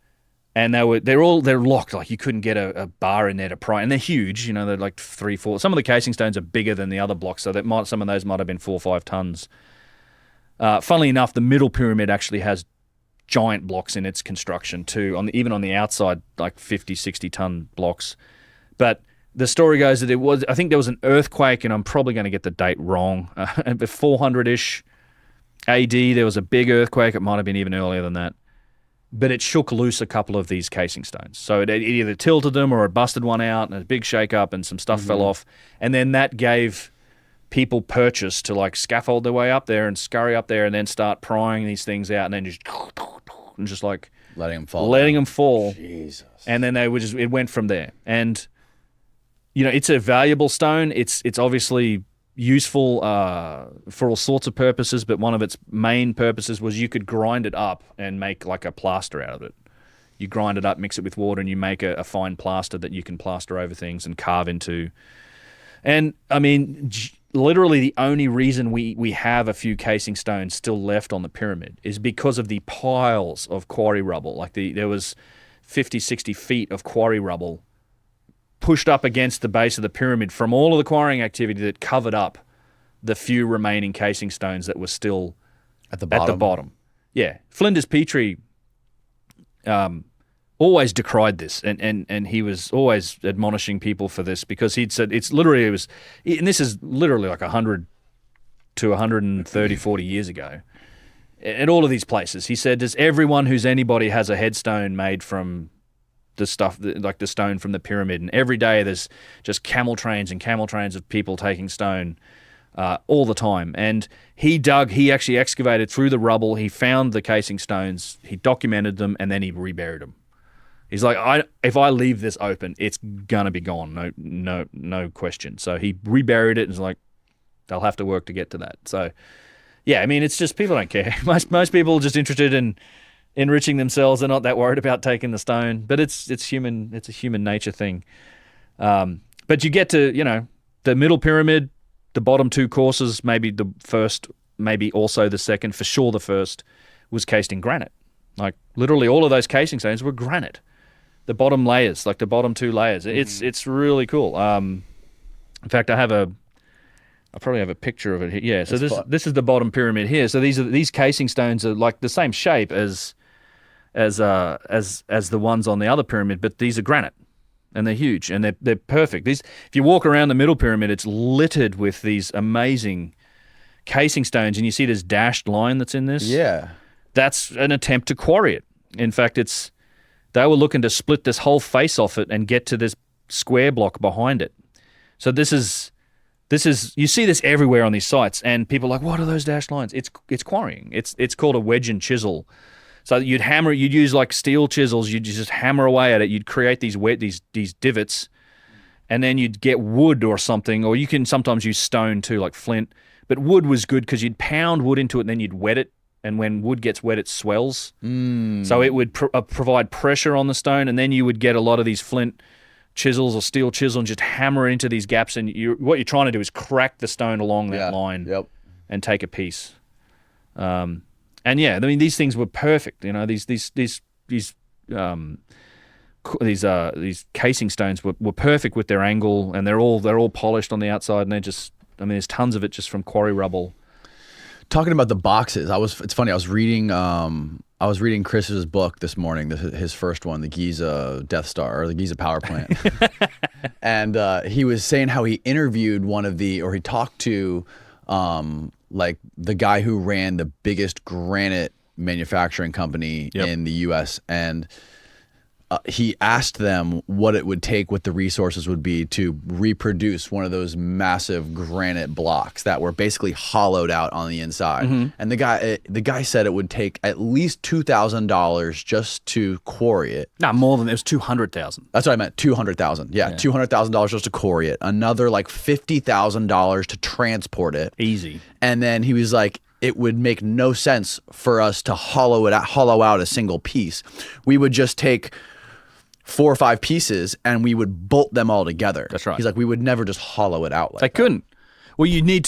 And they're locked. Like you couldn't get a bar in there to pry, and they're huge. They're like 3-4. Some of the casing stones are bigger than the other blocks, so some of those might have been 4 or 5 tons. Funnily enough, the Middle Pyramid actually has giant blocks in its construction too. Even on the outside, like 50, 60-ton blocks. But the story goes that I think there was an earthquake, and I'm probably going to get the date wrong. 400-ish AD, there was a big earthquake. It might have been even earlier than that. But it shook loose a couple of these casing stones. So it either tilted them or it busted one out and a big shake-up and some stuff fell off. And then that gave people purchase to like scaffold their way up there and scurry up there and then start prying these things out and then just like letting them fall. Jesus. And then it went from there. And, it's a valuable stone. It's obviously useful for all sorts of purposes, but one of its main purposes was you could grind it up and make like a plaster out of it. You grind it up, mix it with water, and you make a fine plaster that you can plaster over things and carve into. And I mean, literally the only reason we have a few casing stones still left on the pyramid is because of the piles of quarry rubble. Like there was 50, 60 feet of quarry rubble pushed up against the base of the pyramid from all of the quarrying activity that covered up the few remaining casing stones that were still at the bottom. Yeah. Flinders Petrie always decried this, and he was always admonishing people for this because he'd said and this is literally like 100 to 130, 40 years ago. At all of these places, he said, does everyone who's anybody has a headstone made from the stuff, like the stone from the pyramid, and every day there's just camel trains and camel trains of people taking stone all the time. And he actually excavated through the rubble, he found the casing stones, he documented them, and then he reburied them. He's like, if I leave this open, it's gonna be gone, no question. So he reburied it and was like, they'll have to work to get to that. So yeah, I mean, it's just people don't care. Most people are just interested in enriching themselves. They're not that worried about taking the stone, but it's human. It's a human nature thing. But you get to, the Middle Pyramid, the bottom 2 courses, maybe the first, maybe also the second, for sure the first, was cased in granite. Like literally all of those casing stones were granite. The bottom layers, like the bottom 2 layers. Mm-hmm. It's really cool. In fact, I probably have a picture of it here. Yeah, so this is the bottom pyramid here. So these casing stones are like the same shape as the ones on the other pyramid, but these are granite, and they're huge, and they're perfect. If you walk around the Middle Pyramid, it's littered with these amazing casing stones, and you see this dashed line that's in this. Yeah, that's an attempt to quarry it. In fact, they were looking to split this whole face off it and get to this square block behind it. So this is you see this everywhere on these sites, and people are like, what are those dashed lines? It's quarrying. It's called a wedge and chisel. So you'd use like steel chisels, you'd just hammer away at it, you'd create these divots, and then you'd get wood or something, or you can sometimes use stone too, like flint. But wood was good because you'd pound wood into it and then you'd wet it, and when wood gets wet, it swells. So it would provide pressure on the stone, and then you would get a lot of these flint chisels or steel chisel and just hammer into these gaps, and what you're trying to do is crack the stone along that line and take a piece. And yeah, I mean, these things were perfect. These casing stones were perfect with their angle, and they're all polished on the outside, and there's tons of it just from quarry rubble. talking about the boxes, it's funny. I was reading Chris's book this morning, his first one, the Giza Death Star or the Giza Power Plant, and he was saying how he interviewed he talked to like the guy who ran the biggest granite manufacturing company in the U.S. and he asked them what it would take, what the resources would be to reproduce one of those massive granite blocks that were basically hollowed out on the inside. And the guy said it would take at least $2,000 just to quarry it. No, more than it was 200,000. That's what I meant. 200,000. Yeah, $200,000 just to quarry it. Another like $50,000 to transport it. Easy. And then he was like, it would make no sense for us to hollow out a single piece. We would just take 4 or 5 pieces and we would bolt them all together. That's right. He's like, we would never just hollow it out like that. They couldn't. Well, you'd need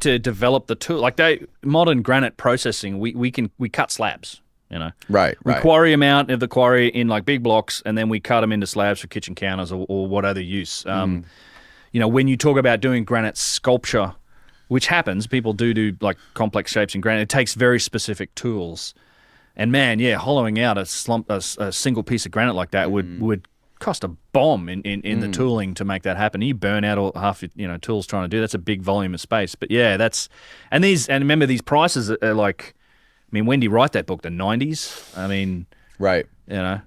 to develop the tool. Like modern granite processing, we cut slabs. You know, right. We quarry them out of the quarry in like big blocks, and then we cut them into slabs for kitchen counters or what other use. You know, when you talk about doing granite sculpture, which happens, people do like complex shapes in granite. It takes very specific tools. And man, hollowing out a single piece of granite like that would cost a bomb in the tooling to make that happen. You burn out half your tools trying to do. That's a big volume of space. But yeah, and remember these prices are like, I mean, when did he write that book? The 90s. I mean, right.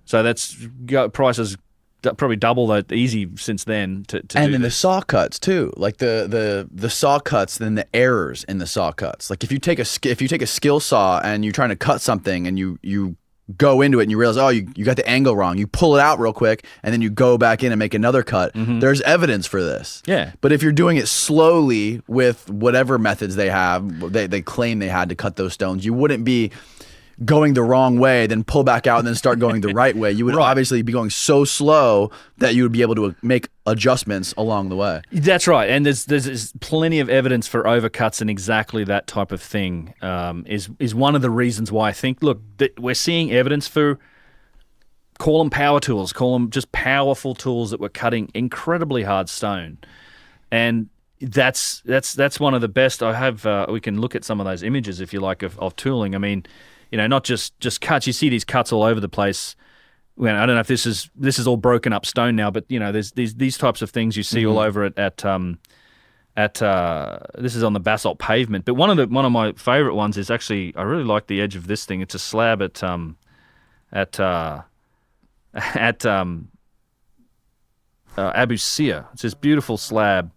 So that's got prices probably double that easy since then and then the saw cuts too, like the saw cuts, then the errors in the saw cuts. Like if you take a skill saw and you're trying to cut something and you go into it and you realize, oh, you got the angle wrong, you pull it out real quick and then you go back in and make another cut. There's evidence for this. Yeah. But if you're doing it slowly with whatever methods they have, they claim they had to cut those stones, you wouldn't be going the wrong way, then pull back out and then start going the right way. You would obviously be going so slow that you would be able to make adjustments along the way. That's right. And there's plenty of evidence for overcuts, and exactly that type of thing is one of the reasons why I think, look, that we're seeing evidence for, call them power tools, call them just powerful tools that were cutting incredibly hard stone. And that's one of the best. I have we can look at some of those images if you like of tooling. I mean, not just cuts. You see these cuts all over the place. Well, I don't know if this is all broken up stone now, but there's these types of things you see all over it at this is on the basalt pavement. But one of my favorite ones is actually, I really like the edge of this thing. It's a slab at Abu Sir. It's this beautiful slab.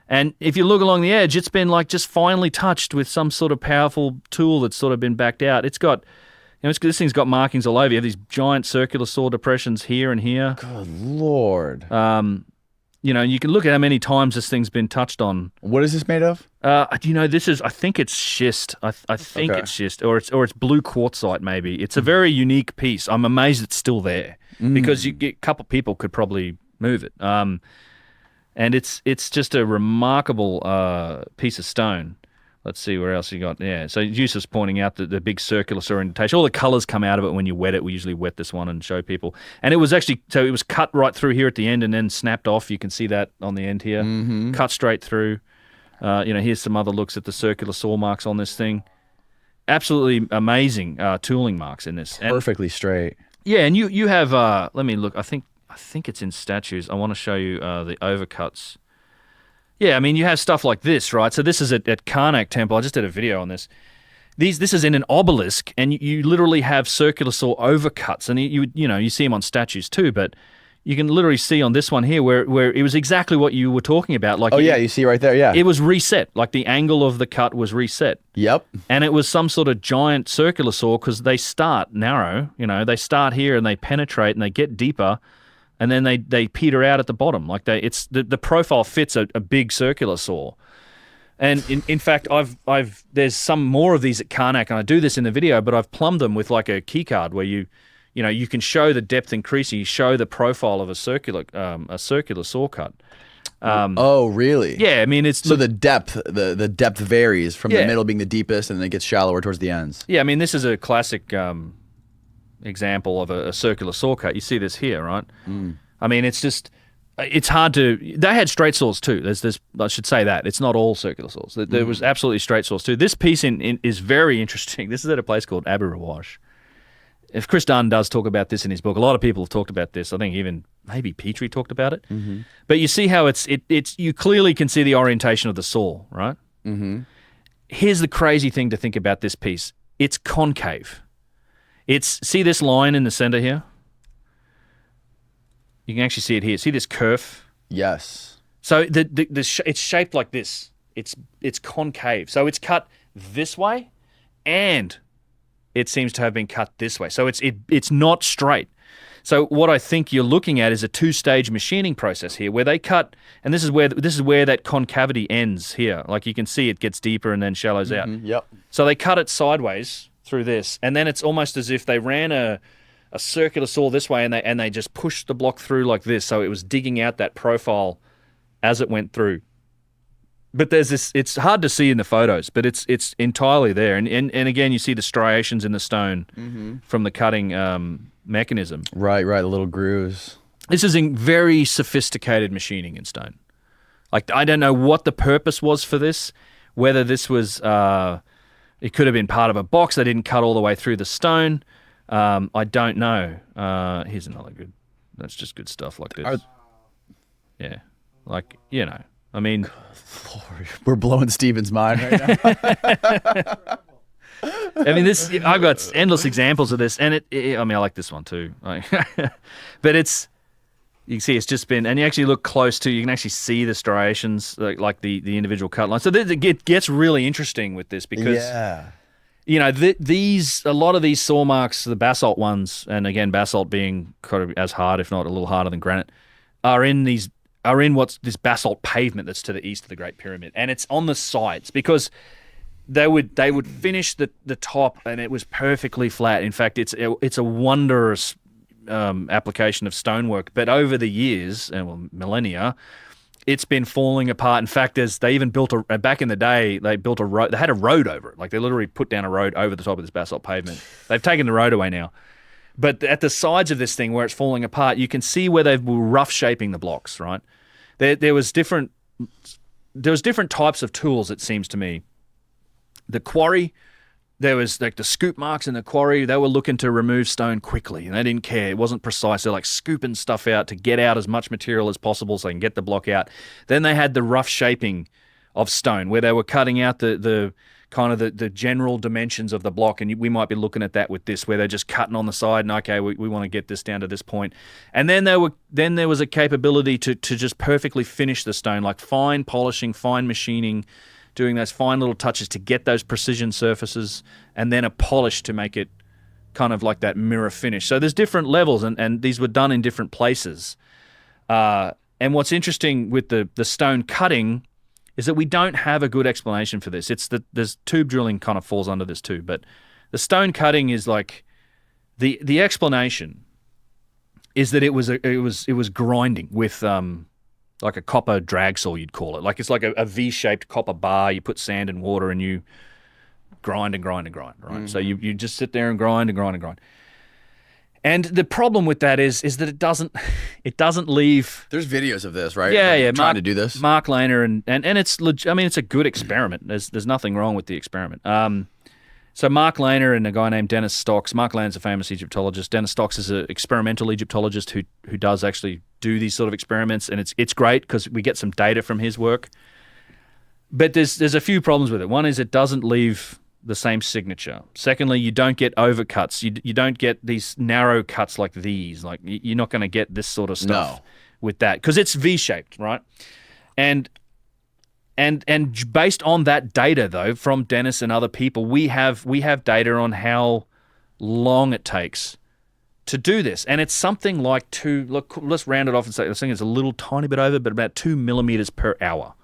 And if you look along the edge, it's been like just finely touched with some sort of powerful tool that's sort of been backed out. It's got, this thing's got markings all over. You have these giant circular saw depressions here and here. Good Lord. You can look at how many times this thing's been touched on. What is this made of? I think it's schist. I think it's schist, or it's blue quartzite maybe. It's a very unique piece. I'm amazed it's still there because a couple people could probably move it. And it's just a remarkable piece of stone. Let's see where else you got. Yeah, so Yusuf's pointing out the big circular saw indentation. All the colours come out of it when you wet it. We usually wet this one and show people. And it was cut right through here at the end and then snapped off. You can see that on the end here. Cut straight through. Here's some other looks at the circular saw marks on this thing. Absolutely amazing tooling marks in this. Perfectly straight. Yeah, and you have, let me look, I think it's in statues. I want to show you the overcuts. Yeah, I mean, you have stuff like this, right? So this is at Kerkwyk Temple. I just did a video on this. This is in an obelisk, and you literally have circular saw overcuts, and you see them on statues too, but you can literally see on this one here where it was exactly what you were talking about. Like, you see right there, yeah. It was reset. Like the angle of the cut was reset. Yep. And it was some sort of giant circular saw because they start narrow. They start here and they penetrate and they get deeper. And then they peter out at the bottom. Like the profile fits a big circular saw. And in fact, there's some more of these at Kerkwyk, and I do this in the video, but I've plumbed them with like a key card where you can show the depth increasing. You show the profile of a circular saw cut. Oh, really? Yeah, I mean it's so the depth varies from the middle being the deepest, and then it gets shallower towards the ends. Yeah, I mean this is a classic example of a circular saw cut. You see this here, right? I mean, it's just it's hard to. They had straight saws too. There's I should say that it's not all circular saws. There was absolutely straight saws too. This piece is very interesting. This is at a place called Abu Rawash. If Chris Dunn does talk about this in his book, a lot of people have talked about this. I think even maybe Petrie talked about it. But you see how it's you clearly can see the orientation of the saw, right? Here's the crazy thing to think about this piece. It's concave. See this line in the center here? You can actually see it here. See this curve? Yes. So it's shaped like this. It's concave. So it's cut this way, and it seems to have been cut this way. So it's not straight. So what I think you're looking at is a two-stage machining process here, where they cut, and this is where that concavity ends here. Like you can see, it gets deeper and then shallows out. Yep. So they cut it sideways through this, and then it's almost as if they ran a circular saw this way, and they just pushed the block through like this, so it was digging out that profile as it went through. But there's this. It's hard to see in the photos, but it's entirely there, and again you see the striations in the stone from the cutting mechanism. Right, the little grooves. This is in very sophisticated machining in stone. Like I don't know what the purpose was for this, whether this was it could have been part of a box. They didn't cut all the way through the stone. I don't know. Here's another good. That's just good stuff like this. Yeah, like I mean, we're blowing Steven's mind right now. I mean, I've got endless examples of this, and I mean, I like this one too. Like, but you can see it's just been, and you actually look close to, you can actually see the striations, like the individual cut lines. So it gets really interesting with this because. Yeah. A lot of these saw marks, the basalt ones, and again, basalt being kind of as hard, if not a little harder than granite, are in what's this basalt pavement that's to the east of the Great Pyramid, and it's on the sides because they would finish the top, and it was perfectly flat. In fact, it's a wondrous application of stonework, but over the years and millennia, it's been falling apart. In fact, they even built back in the day, they built a road. They had a road over it. Like they literally put down a road over the top of this basalt pavement. They've taken the road away now. But at the sides of this thing where it's falling apart, you can see where they were rough shaping the blocks, right? There was different types of tools, it seems to me. The quarry, there was like the scoop marks in the quarry. They were looking to remove stone quickly, and they didn't care. It wasn't precise. They're like scooping stuff out to get out as much material as possible so they can get the block out. Then they had the rough shaping of stone, where they were cutting out the kind of the general dimensions of the block, and we might be looking at that with this, where they're just cutting on the side, and okay, we want to get this down to this point. And then there was a capability to just perfectly finish the stone, like fine polishing, fine machining, doing those fine little touches to get those precision surfaces, and then a polish to make it kind of like that mirror finish. So there's different levels, and these were done in different places. And what's interesting with the stone cutting is that we don't have a good explanation for this. There's tube drilling kind of falls under this too, but the stone cutting is like the explanation is that it was grinding with like a copper drag saw, you'd call it. Like it's like a V-shaped copper bar. You put sand and water and you grind and grind and grind, right? Mm-hmm. So you just sit there and grind and grind and grind. And the problem with that is that it doesn't leave. There's videos of this, right? Yeah, yeah. Trying to do this. Mark Lehner and it's I mean, it's a good experiment. There's nothing wrong with the experiment. So Mark Lehner and a guy named Dennis Stocks. Mark Lehner's a famous Egyptologist. Dennis Stocks is an experimental Egyptologist who does actually do these sort of experiments, and it's great because we get some data from his work. But there's a few problems with it. One is it doesn't leave the same signature. Secondly, you don't get overcuts. You don't get these narrow cuts like these. Like you're not going to get this sort of stuff with that because it's V-shaped, right? And based on that data, though, from Dennis and other people, we have data on how long it takes to do this, and it's something like let's round it off and say I think it's a little tiny bit over, but about 2 millimeters per hour,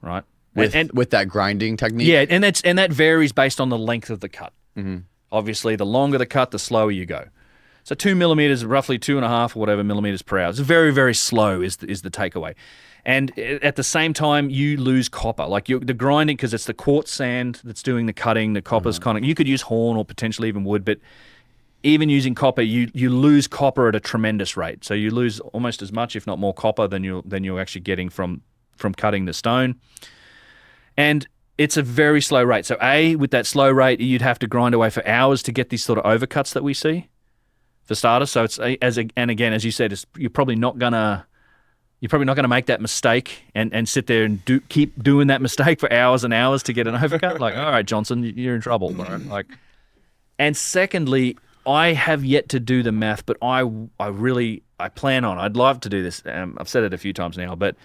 right? With that grinding technique, yeah, and that varies based on the length of the cut. Mm-hmm. Obviously, the longer the cut, the slower you go. So 2 millimeters, roughly 2.5 or whatever millimeters per hour. It's very, very slow is the takeaway. And at the same time, you lose copper. Like the grinding, because it's the quartz sand that's doing the cutting, the copper's kind of, you could use horn or potentially even wood, but even using copper, you lose copper at a tremendous rate. So you lose almost as much, if not more, copper than you're actually getting from cutting the stone. And it's a very slow rate. So with that slow rate, you'd have to grind away for hours to get these sort of overcuts that we see, for starters. So it's and again, as you said, you're probably not gonna make that mistake and sit there and keep doing that mistake for hours and hours to get an overcut. Like, all right, Johnson, you're in trouble, bro. Like, and secondly, I have yet to do the math, but I plan on. I'd love to do this. I've said it a few times now, but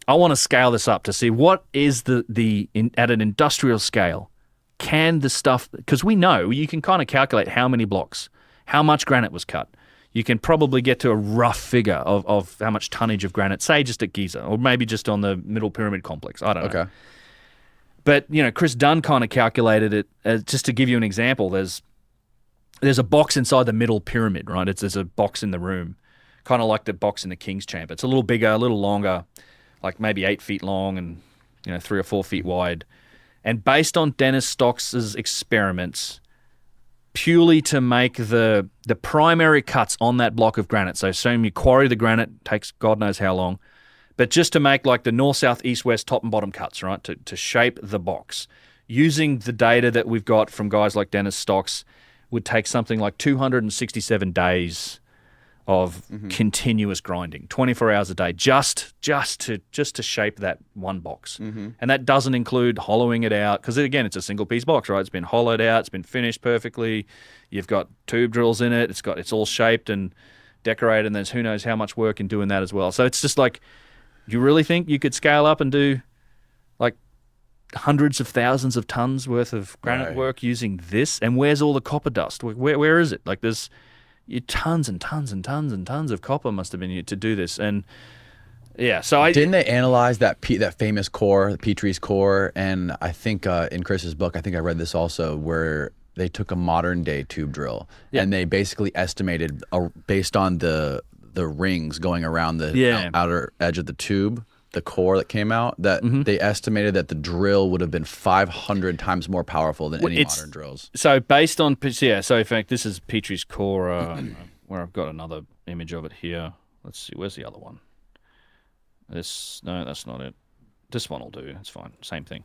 I want to scale this up to see what is at an industrial scale. Can the stuff, because we know you can kind of calculate how many blocks, how much granite was cut. You can probably get to a rough figure of how much tonnage of granite, say just at Giza, or maybe just on the Middle Pyramid complex. I don't know. Okay. But, Chris Dunn kind of calculated it, just to give you an example, there's a box inside the Middle Pyramid, right? There's a box in the room, kind of like the box in the King's Chamber. It's a little bigger, a little longer, like maybe 8 feet long and 3 or 4 feet wide. And based on Dennis Stocks's experiments, purely to make the primary cuts on that block of granite. So assume you quarry the granite, takes God knows how long, but just to make like the north, south, east, west, top and bottom cuts, right, to shape the box. Using the data that we've got from guys like Dennis Stocks would take something like 267 days of continuous grinding, 24 hours a day, just to shape that one box. And that doesn't include hollowing it out, because again, it's a single piece box, right? It's been hollowed out, it's been finished perfectly. You've got tube drills in it. It's all shaped and decorated, and there's who knows how much work in doing that as well. So it's just like, you really think you could scale up and do like hundreds of thousands of tons worth of granite work using this? And where's all the copper dust? Where is it? Like there's tons and tons and tons and tons of copper must have been used to do this. And yeah, so didn't they analyze that famous core, Petrie's core? And I think in Chris's book, I think I read this also, where they took a modern day tube drill and they basically estimated based on the rings going around the outer edge of the tube, the core that came out, that they estimated that the drill would have been 500 times more powerful than any modern drills. So based on, so in fact, this is Petrie's core, where I've got another image of it here. Let's see, where's the other one? No, that's not it. This one will do, it's fine, same thing.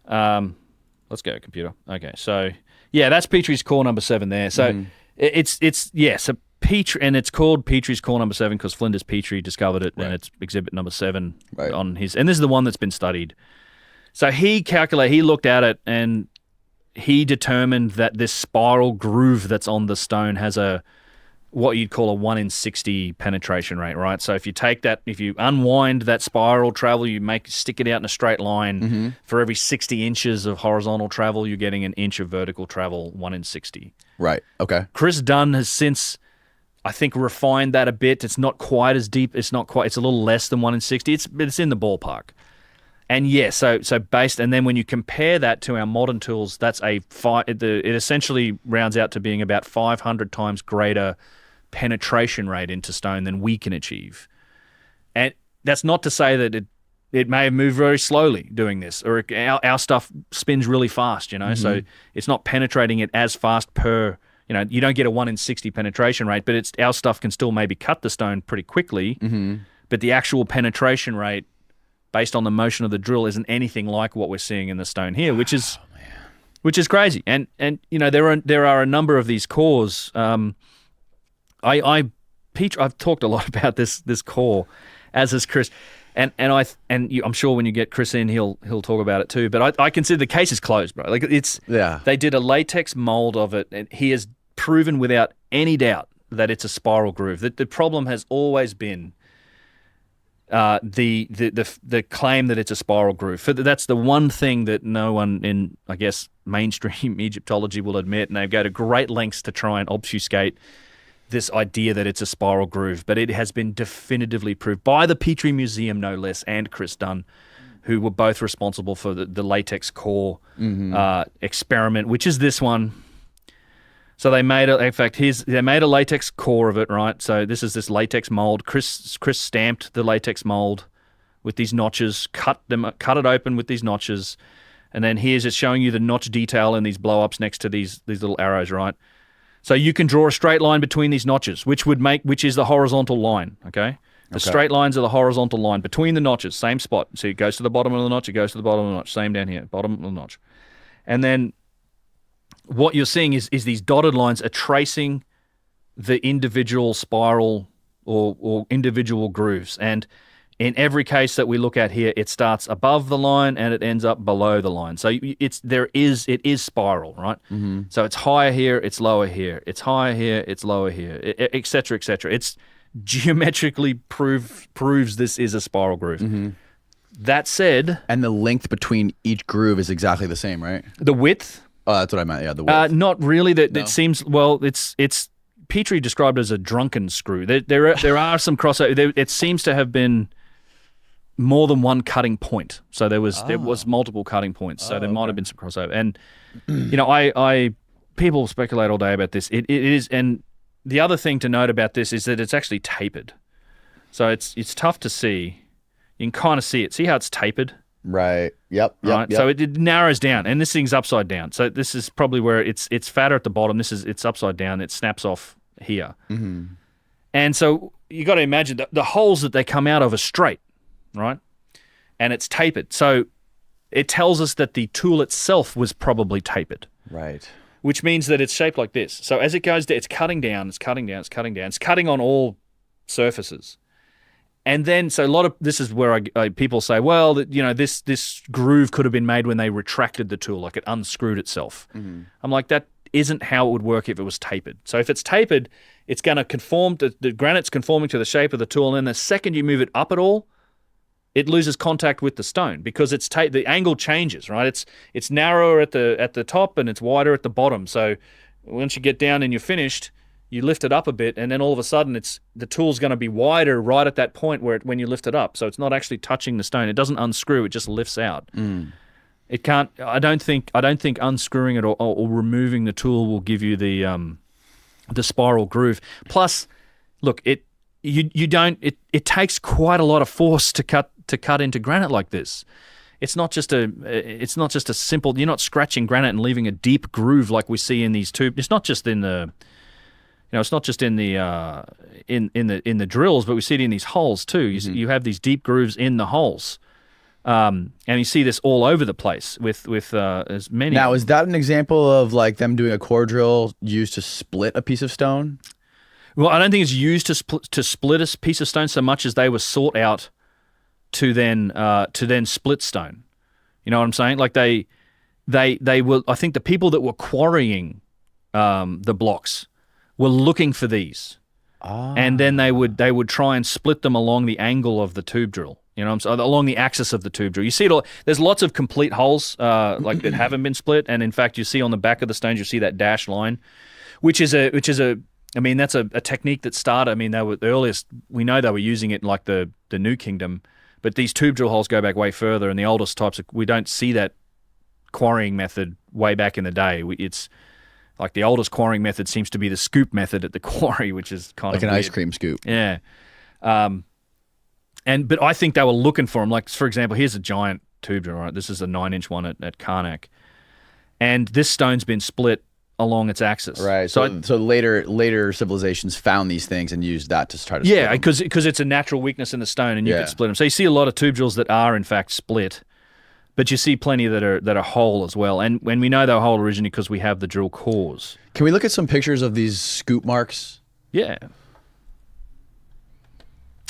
Let's go, computer. Okay, so yeah, that's Petrie's core number 7 there. So so Petrie, and it's called Petrie's core number 7 because Flinders Petrie discovered it, and it's exhibit number 7 on his. And this is the one that's been studied. So he looked at it, and he determined that this spiral groove that's on the stone has what you'd call a 1 in 60 penetration rate, right? So if you unwind that spiral travel, stick it out in a straight line, for every 60 inches of horizontal travel, you're getting an inch of vertical travel, 1 in 60. Right. Okay. Chris Dunn has since, I think, refined that a bit. It's not quite as deep. It's a little less than 1 in 60. It's in the ballpark. And yeah, so based, and then when you compare that to our modern tools, that's it essentially rounds out to being about 500 times greater penetration rate into stone than we can achieve. And that's not to say that it may have moved very slowly doing this, or our stuff spins really fast, so it's not penetrating it as fast per. You don't get a 1 in 60 penetration rate, but our stuff can still maybe cut the stone pretty quickly. But the actual penetration rate, based on the motion of the drill, isn't anything like what we're seeing in the stone here, which is crazy. And there are a number of these cores. I've talked a lot about this core, as has Chris. I'm sure when you get Chris in, he'll talk about it too. But I consider the case is closed, bro. Like they did a latex mold of it, and he has proven without any doubt that it's a spiral groove. The problem has always been the claim that it's a spiral groove. That's the one thing that no one in, I guess, mainstream Egyptology will admit, and they go to great lengths to try and obfuscate this idea that it's a spiral groove, but it has been definitively proved by the Petrie Museum, no less, and Chris Dunn, who were both responsible for the latex core experiment, which is this one. So they made they made a latex core of it, right? So this is this latex mold. Chris stamped the latex mold with these notches, cut it open with these notches, and then here's it showing you the notch detail in these blow ups next to these little arrows, right? So you can draw a straight line between these notches, which is the horizontal line, okay? The straight lines are the horizontal line between the notches, same spot. So it goes to the bottom of the notch, it goes to the bottom of the notch, same down here, bottom of the notch. And then what you're seeing is these dotted lines are tracing the individual spiral or individual grooves. And in every case that we look at here, it starts above the line and it ends up below the line. So it is spiral, right? Mm-hmm. So it's higher here, it's lower here. It's higher here, it's lower here, et cetera, et cetera. It's geometrically proves this is a spiral groove. Mm-hmm. That said, and the length between each groove is exactly the same, right? The width. Oh, that's what I meant. Yeah, the width. Not really. It seems it's Petrie described as a drunken screw. There are some crossover. It seems to have been more than one cutting point. So there was multiple cutting points. So there might have been some crossover. And I people speculate all day about this. It is, and the other thing to note about this is that it's actually tapered. So it's tough to see. You can kind of see it. See how it's tapered? Right. Yep. Right. Yep. So it narrows down, and this thing's upside down. So this is probably where it's fatter at the bottom. It's upside down. It snaps off here. Mm-hmm. And so you got to imagine the holes that they come out of are straight, right? And it's tapered. So it tells us that the tool itself was probably tapered. Right. Which means that it's shaped like this. So as it goes down, it's cutting down, it's cutting down, it's cutting down. It's cutting on all surfaces. And then, so this is where people say, well, this groove could have been made when they retracted the tool, like it unscrewed itself. Mm-hmm. I'm like, that isn't how it would work if it was tapered. So if it's tapered, it's going to conform to the granite's conforming to the shape of the tool, and then the second you move it up at all, it loses contact with the stone because the angle changes, right? It's narrower at the top and it's wider at the bottom. So once you get down and you're finished, you lift it up a bit, and then all of a sudden the tool's going to be wider right at that point when you lift it up. So it's not actually touching the stone. It doesn't unscrew. It just lifts out. Mm. It can't. I don't think unscrewing it or removing the tool will give you the spiral groove. Plus, look, it takes quite a lot of force to cut into granite like this. It's not just a simple. You're not scratching granite and leaving a deep groove like we see in these tubes. It's not just in the. It's not just in the in the drills, but we see it in these holes too. You have these deep grooves in the holes, and you see this all over the place with as many. Now, is that an example of like them doing a core drill used to split a piece of stone? Well, I don't think it's used to split a piece of stone so much as they were sought out to then split stone. You know what I'm saying? Like they were. I think the people that were quarrying the blocks were looking for these, and then they would try and split them along the angle of the tube drill. You know what I'm saying? Along the axis of the tube drill. You see it all. There's lots of complete holes like that haven't been split, and in fact, you see on the back of the stones, you see that dash line, which is a. I mean, that's a technique that started. I mean, they were the earliest. We know they were using it in like the New Kingdom, but these tube drill holes go back way further, and the oldest types we don't see that quarrying method way back in the day. It's like the oldest quarrying method seems to be the scoop method at the quarry, which is kind of like an weird. ice cream scoop. Yeah. But I think they were looking for them. Like, for example, here's a giant tube drill, right? This is a 9-inch one at Kerkwyk. And this stone's been split along its axis. Right. So later civilizations found these things and used that to try to split them. because it's a natural weakness in the stone and you can split them. So you see a lot of tube drills that are, in fact, split. But you see plenty that are whole as well. And when we know they're whole originally because we have the drill cores. Can we look at some pictures of these scoop marks? Yeah.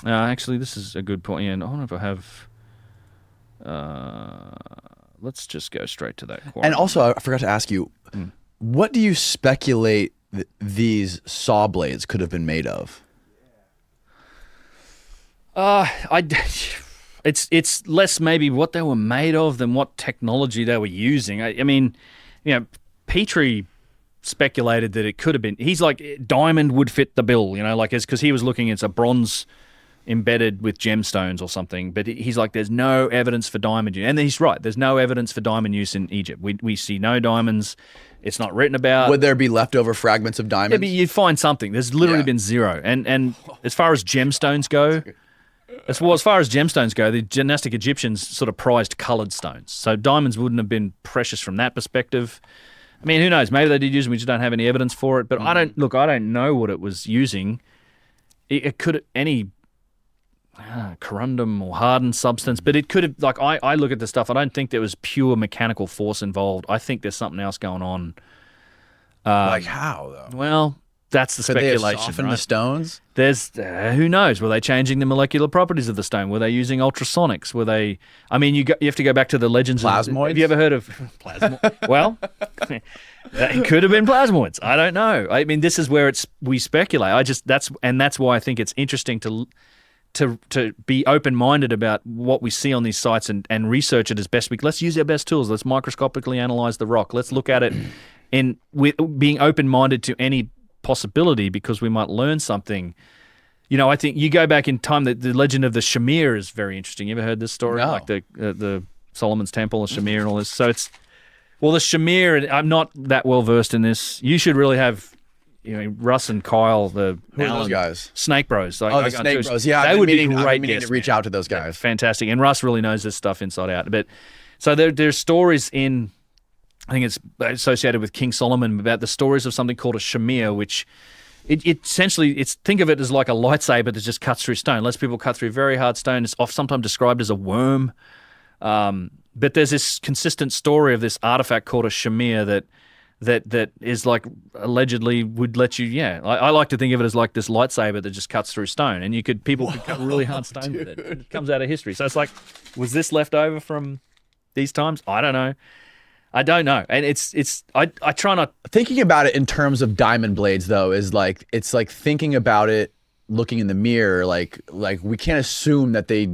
Actually, this is a good point. Yeah, I don't know if I have... let's just go straight to that quarry. And also, I forgot to ask you, what do you speculate these saw blades could have been made of? It's less maybe what they were made of than what technology they were using. I mean, Petrie speculated that it could have been. He's like, diamond would fit the bill, like because he was looking at a bronze embedded with gemstones or something. But he's like, there's no evidence for diamond use. And he's right. There's no evidence for diamond use in Egypt. We see no diamonds. It's not written about. Would there be leftover fragments of diamonds? Yeah, but you'd find something. There's literally been zero. And as far as gemstones go, as far as gemstones go, the dynastic Egyptians sort of prized coloured stones. So diamonds wouldn't have been precious from that perspective. I mean, who knows? Maybe they did use them. We just don't have any evidence for it. But I don't know what it was using. It could any corundum or hardened substance, but it could have. Like I look at the stuff. I don't think there was pure mechanical force involved. I think there's something else going on. Like how though? Well, that's the Could they have speculation. softened Right? the stones? There's who knows? Were they changing the molecular properties of the stone? Were they using ultrasonics? Were they? I mean, you have to go back to the legends. Plasmoids? Have you ever heard of plasmoids? Well, it could have been plasmoids. I don't know. I mean, this is where we speculate. That's why I think it's interesting to be open-minded about what we see on these sites and research it as best we can. Let's use our best tools. Let's microscopically analyze the rock. Let's look at it with being open-minded to any possibility, because we might learn something. You know, I think you go back in time, the legend of the Shamir is very interesting. You ever heard this story? No. Like the Solomon's Temple, the Shamir and all this. So the Shamir, I'm not that well versed in this. You should really have, Russ and Kyle, Who are those guys? Snake Bros. Oh, the Snake Bros. Yeah, they would be I've great been meaning guests, to reach man. out to those guys. Fantastic. And Russ really knows this stuff inside out. But so there's stories in, I think it's associated with King Solomon, about the stories of something called a shamir, which it essentially, think of it as like a lightsaber that just cuts through stone. Lets people cut through very hard stone. It's sometimes described as a worm. But there's this consistent story of this artifact called a shamir that is like allegedly would let you, I like to think of it as like this lightsaber that just cuts through stone, and people could cut really hard stone with it. It comes out of history. So it's like, was this left over from these times? I don't know. And I try not. Thinking about it in terms of diamond blades, though, is like, it's like thinking about it, looking in the mirror, like we can't assume that they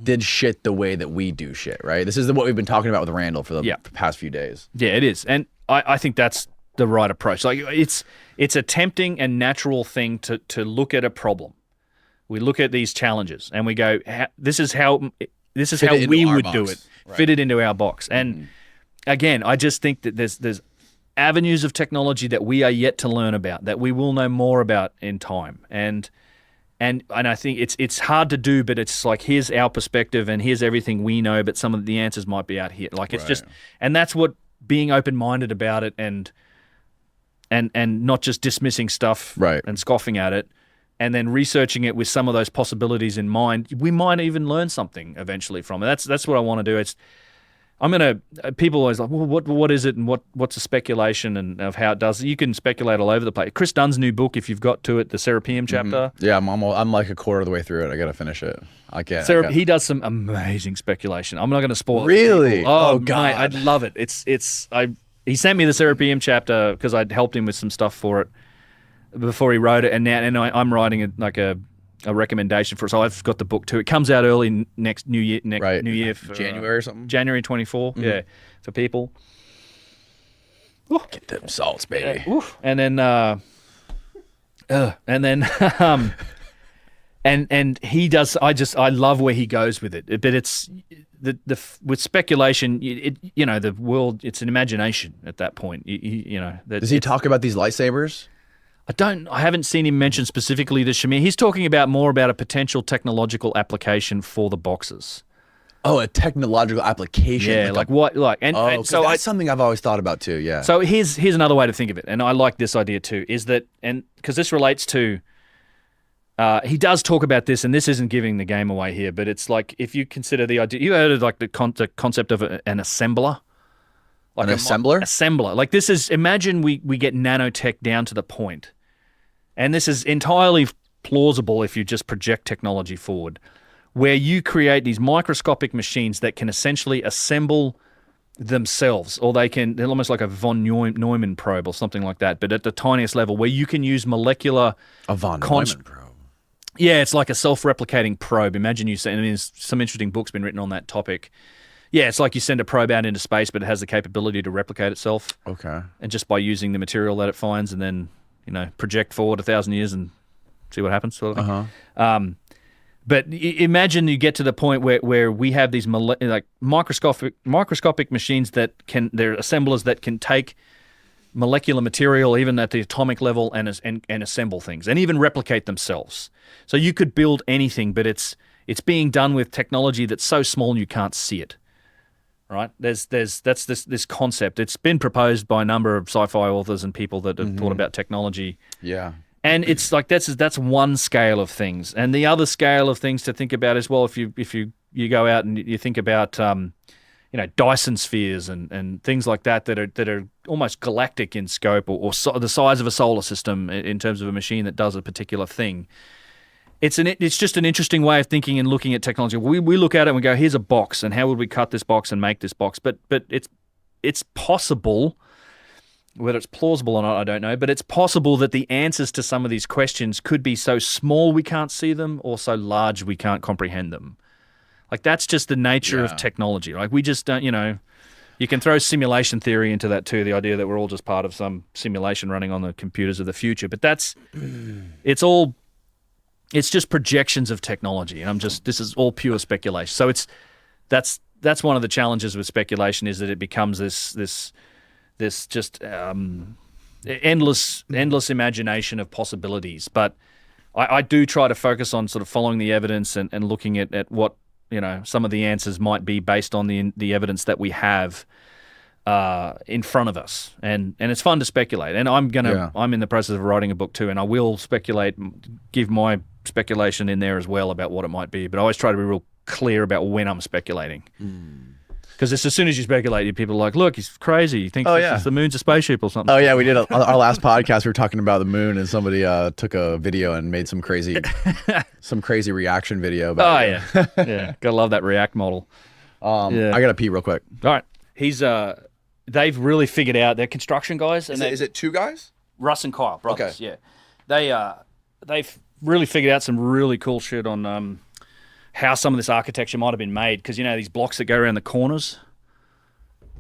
did shit the way that we do shit, right? This is what we've been talking about with Randall for the past few days. Yeah, it is. And I think that's the right approach. Like it's a tempting and natural thing to look at a problem. We look at these challenges and we go, this is how we would do it. Right. Fit it into our box. And again, I just think that there's avenues of technology that we are yet to learn about, that we will know more about in time. And I think it's hard to do, but it's like, here's our perspective and here's everything we know, but some of the answers might be out here. Like it's just, and that's what being open-minded about it and not just dismissing stuff and scoffing at it, and then researching it with some of those possibilities in mind, we might even learn something eventually from it. That's what I want to do. People always like, well, what is it, and what's the speculation and of how it does it? You can speculate all over the place. Chris Dunn's new book, if you've got to it, the Serapeum chapter. Yeah, I'm like a quarter of the way through it. I got to finish it. I can't. He does some amazing speculation. I'm not going to spoil it. Really? Oh God, I'd love it. He sent me the Serapeum chapter because I'd helped him with some stuff for it before he wrote it, and I'm writing a recommendation for it. So I've got the book too. It comes out early next New Year. New Year for, January or something. January 24. Yeah, for people. Get them salts, baby. And then and he does. I love where he goes with it. But it's with speculation. The world. It's an imagination at that point. Does he talk about these lightsabers? I haven't seen him mention specifically the Shamir. He's talking more about a potential technological application for the boxes. Oh, a technological application. Yeah, so that's something I've always thought about too. Yeah. So here's another way to think of it, and I like this idea too. Is that, and because this relates to, he does talk about this, and this isn't giving the game away here, but it's like, if you consider the idea, you heard of like the concept of an assembler. Like an assembler? Assembler. Like this is, imagine we get nanotech down to the point, and this is entirely plausible if you just project technology forward, where you create these microscopic machines that can essentially assemble themselves, or they're almost like a von Neumann probe or something like that, but at the tiniest level, where you can use molecular... A von Neumann probe. Yeah, it's like a self-replicating probe. Imagine you saying, and there's some interesting books been written on that topic. Yeah, it's like you send a probe out into space, but it has the capability to replicate itself. Okay. And just by using the material that it finds, and then, project forward 1,000 years and see what happens. Sort of thing. But imagine you get to the point where we have these microscopic machines they're assemblers that can take molecular material, even at the atomic level, and assemble things, and even replicate themselves. So you could build anything, but it's being done with technology that's so small you can't see it. right? That's this concept. It's been proposed by a number of sci-fi authors and people that have thought about technology. Yeah. And it's like that's one scale of things, and the other scale of things to think about as well. If you go out and you think about Dyson spheres and things like that are almost galactic in scope, or the size of a solar system in terms of a machine that does a particular thing. It's just an interesting way of thinking and looking at technology. We look at it and we go, here's a box, and how would we cut this box and make this box? But it's possible. Whether it's plausible or not, I don't know, but it's possible that the answers to some of these questions could be so small we can't see them, or so large we can't comprehend them. Like, that's just the nature of technology. Like, we just don't, you can throw simulation theory into that too, the idea that we're all just part of some simulation running on the computers of the future. But it's just projections of technology, and this is all pure speculation. So that's one of the challenges with speculation, is that it becomes this just endless imagination of possibilities. But I do try to focus on sort of following the evidence and looking at what some of the answers might be based on the evidence that we have in front of us. And it's fun to speculate. And I'm in the process of writing a book too, and I will speculate, give my speculation in there as well about what it might be. But I always try to be real clear about when I'm speculating. Because as soon as you speculate, people are like, look, he's crazy. He thinks the moon's a spaceship or something. Oh, yeah, we did. Our last podcast, we were talking about the moon, and somebody took a video and made some crazy reaction video about it. Yeah. Gotta love that React model. I gotta pee real quick. All right. They've really figured out, they're construction guys. And is it two guys? Russ and Kyle, brothers, okay. Yeah. They've really figured out some really cool shit on how some of this architecture might have been made, because these blocks that go around the corners,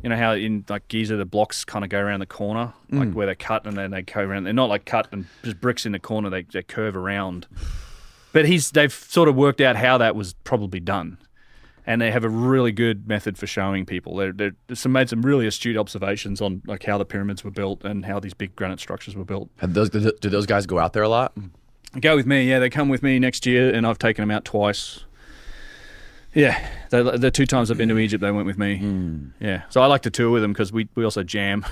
how in like Giza the blocks kind of go around the corner, like where they're cut and then they go around. They're not like cut and just bricks in the corner, they curve around. But they've sort of worked out how that was probably done, and they have a really good method for showing people. They've made some really astute observations on like how the pyramids were built and how these big granite structures were built. Do those guys go out there a lot? Go with me, yeah. They come with me next year, and I've taken them out twice. Yeah, the 2 times I've been to Egypt, they went with me. Yeah, so I like to tour with them because we also jam.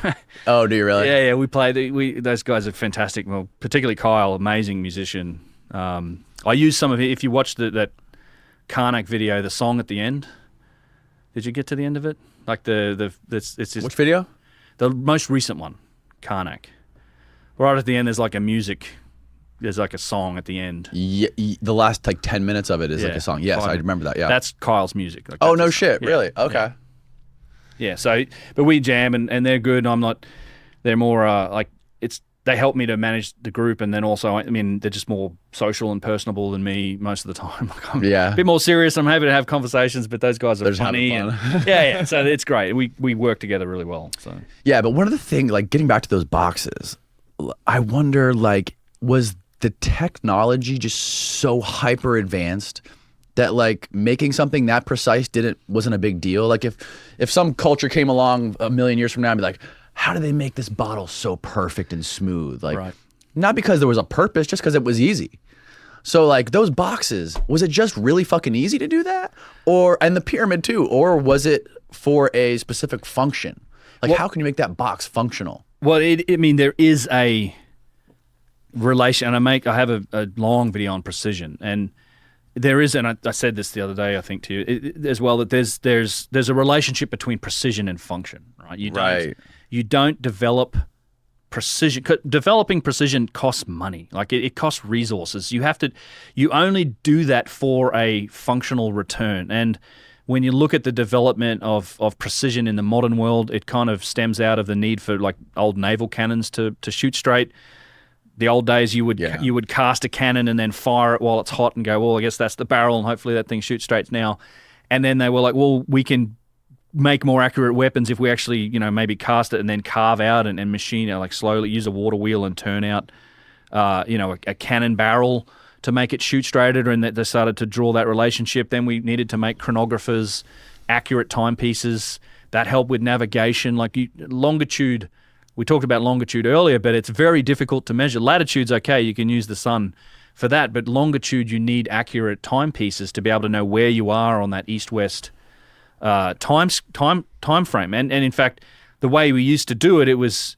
Oh, do you really? Yeah, we play. Those guys are fantastic. Well, particularly Kyle, amazing musician. I use some of it. If you watch that Kerkwyk video, the song at the end. Did you get to the end of it? Like it's which video? The most recent one, Kerkwyk. Right at the end, there's like a song at the end. Yeah, the last like 10 minutes of it is like a song. Yes, I remember that. Yeah, that's Kyle's music. Like, oh, no shit, really? Okay. Yeah. So, but we jam and they're good. I'm not. They're more they help me to manage the group, and then also, they're just more social and personable than me most of the time. Like, I'm a bit more serious. I'm happy to have conversations, but those guys are funny. And, so it's great. We work together really well. So yeah, but one of the things, like getting back to those boxes, I wonder, like, was the technology just so hyper advanced that like making something that precise wasn't a big deal? Like if some culture came along a million years from now and be like, how do they make this bottle so perfect and smooth? Like, not because there was a purpose, just because it was easy. So like those boxes, was it just really fucking easy to do that? And the pyramid too, or was it for a specific function? Like, how can you make that box functional? Well, there is a relation, and I have a long video on precision, and there is, and I said this the other day, I think to you as well, that there's a relationship between precision and function, right? You don't develop precision. Developing precision costs money. Like it costs resources. You only do that for a functional return. And when you look at the development of precision in the modern world, it kind of stems out of the need for like old naval cannons to shoot straight. The old days, you would cast a cannon and then fire it while it's hot and go, well, I guess that's the barrel, and hopefully that thing shoots straight now. And then they were like, well, we can make more accurate weapons if we actually, maybe cast it and then carve out and machine it, like slowly use a water wheel and turn out, a cannon barrel to make it shoot straighter. And that they started to draw that relationship. Then we needed to make chronographers, accurate timepieces that help with navigation, like longitude. We talked about longitude earlier, but it's very difficult to measure. Latitude's okay, you can use the sun for that, but longitude, you need accurate timepieces to be able to know where you are on that east-west time frame. And in fact, the way we used to do it, it was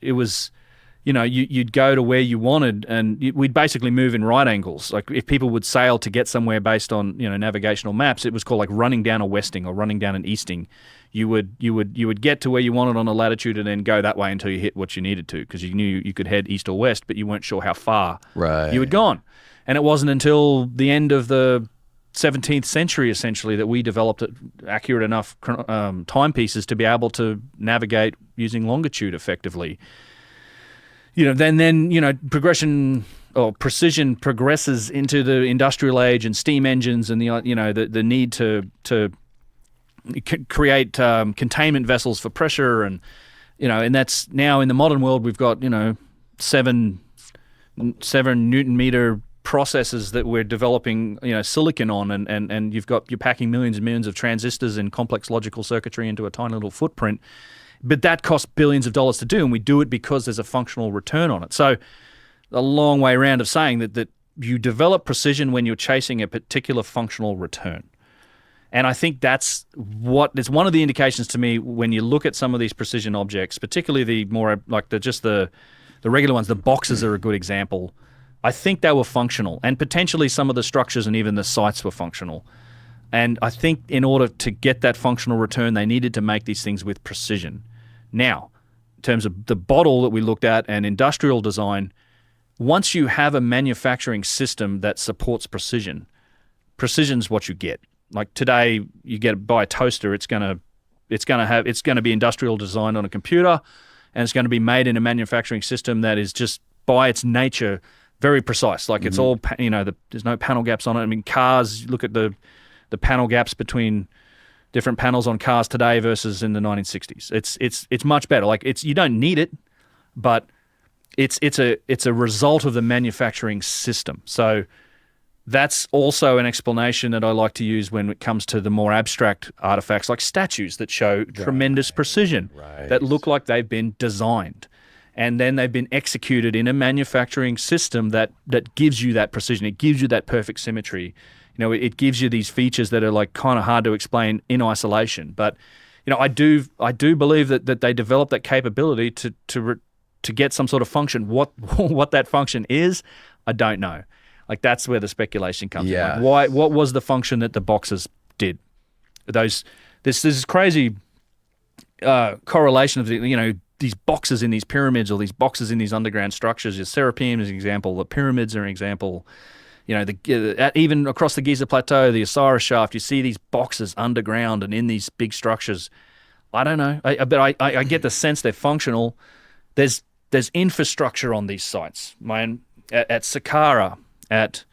you'd go to where you wanted, and we'd basically move in right angles. Like if people would sail to get somewhere based on navigational maps, it was called like running down a westing or running down an easting. You would get to where you wanted on a latitude and then go that way until you hit what you needed to, because you knew you could head east or west, but you weren't sure how far you had gone. And it wasn't until the end of the 17th century, essentially, that we developed accurate enough timepieces to be able to navigate using longitude effectively. Then progression or precision progresses into the industrial age and steam engines and the need to create containment vessels for pressure, and that's now in the modern world we've got 7 Newton meter processes that we're developing silicon on, and you're packing millions and millions of transistors and complex logical circuitry into a tiny little footprint. But that costs billions of dollars to do, and we do it because there's a functional return on it. So a long way around of saying that you develop precision when you're chasing a particular functional return. And I think it's one of the indications to me when you look at some of these precision objects, particularly the more like the regular ones. The boxes are a good example. I think they were functional, and potentially some of the structures and even the sites were functional. And I think in order to get that functional return, they needed to make these things with precision. Now, in terms of the bottle that we looked at and industrial design, once you have a manufacturing system that supports precision's what you get. Like today, you buy a toaster, it's going to be industrial design on a computer, and it's going to be made in a manufacturing system that is just by its nature very precise. Like it's all there's no panel gaps on it. I mean, cars, look at the panel gaps between different panels on cars today versus in the 1960s. It's much better. Like you don't need it, but it's a result of the manufacturing system. So that's also an explanation that I like to use when it comes to the more abstract artifacts like statues that show tremendous precision, that look like they've been designed. And then they've been executed in a manufacturing system that gives you that precision. It gives you that perfect symmetry. It gives you these features that are like kind of hard to explain in isolation. But I do believe that they developed that capability to get some sort of function. What that function is, I don't know. Like that's where the speculation comes in. Like what was the function that the boxes did? This crazy correlation of these boxes in these pyramids or these boxes in these underground structures. Your Serapeum is an example. The pyramids are an example. Even across the Giza Plateau, the Osiris Shaft, you see these boxes underground and in these big structures. I don't know, but I get the sense they're functional. There's infrastructure on these sites. At Saqqara, at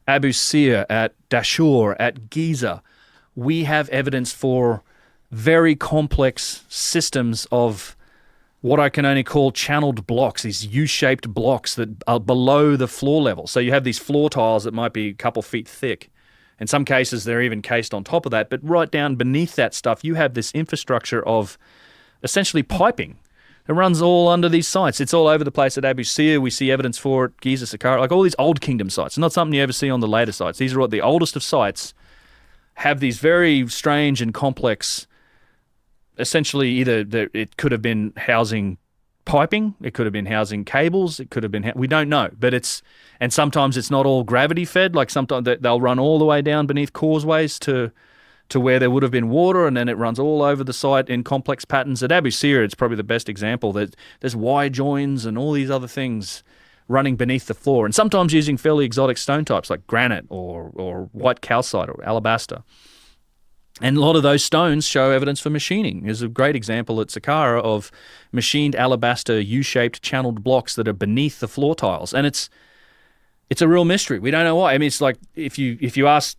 Abu Sir, at Dashur, at Giza, we have evidence for very complex systems of what I can only call channeled blocks, these U-shaped blocks that are below the floor level. So you have these floor tiles that might be a couple feet thick. In some cases, they're even cased on top of that. But right down beneath that stuff, you have this infrastructure of essentially piping. It runs all under these sites. It's all over the place at Abu Sir. We see evidence for it, Giza, Saqqara, like all these old kingdom sites. It's not something you ever see on the later sites. These are what the oldest of sites have these very strange and complex. Essentially, it could have been housing piping, it could have been housing cables, it could have been, we don't know. But and sometimes it's not all gravity fed, like sometimes they'll run all the way down beneath causeways to where there would have been water, and then it runs all over the site in complex patterns. At Abu Sir, it's probably the best example. There's Y joins and all these other things running beneath the floor, and sometimes using fairly exotic stone types like granite or white calcite or alabaster. And a lot of those stones show evidence for machining. There's a great example at Saqqara of machined alabaster U-shaped channeled blocks that are beneath the floor tiles. And it's a real mystery. We don't know why. I mean, it's like if you ask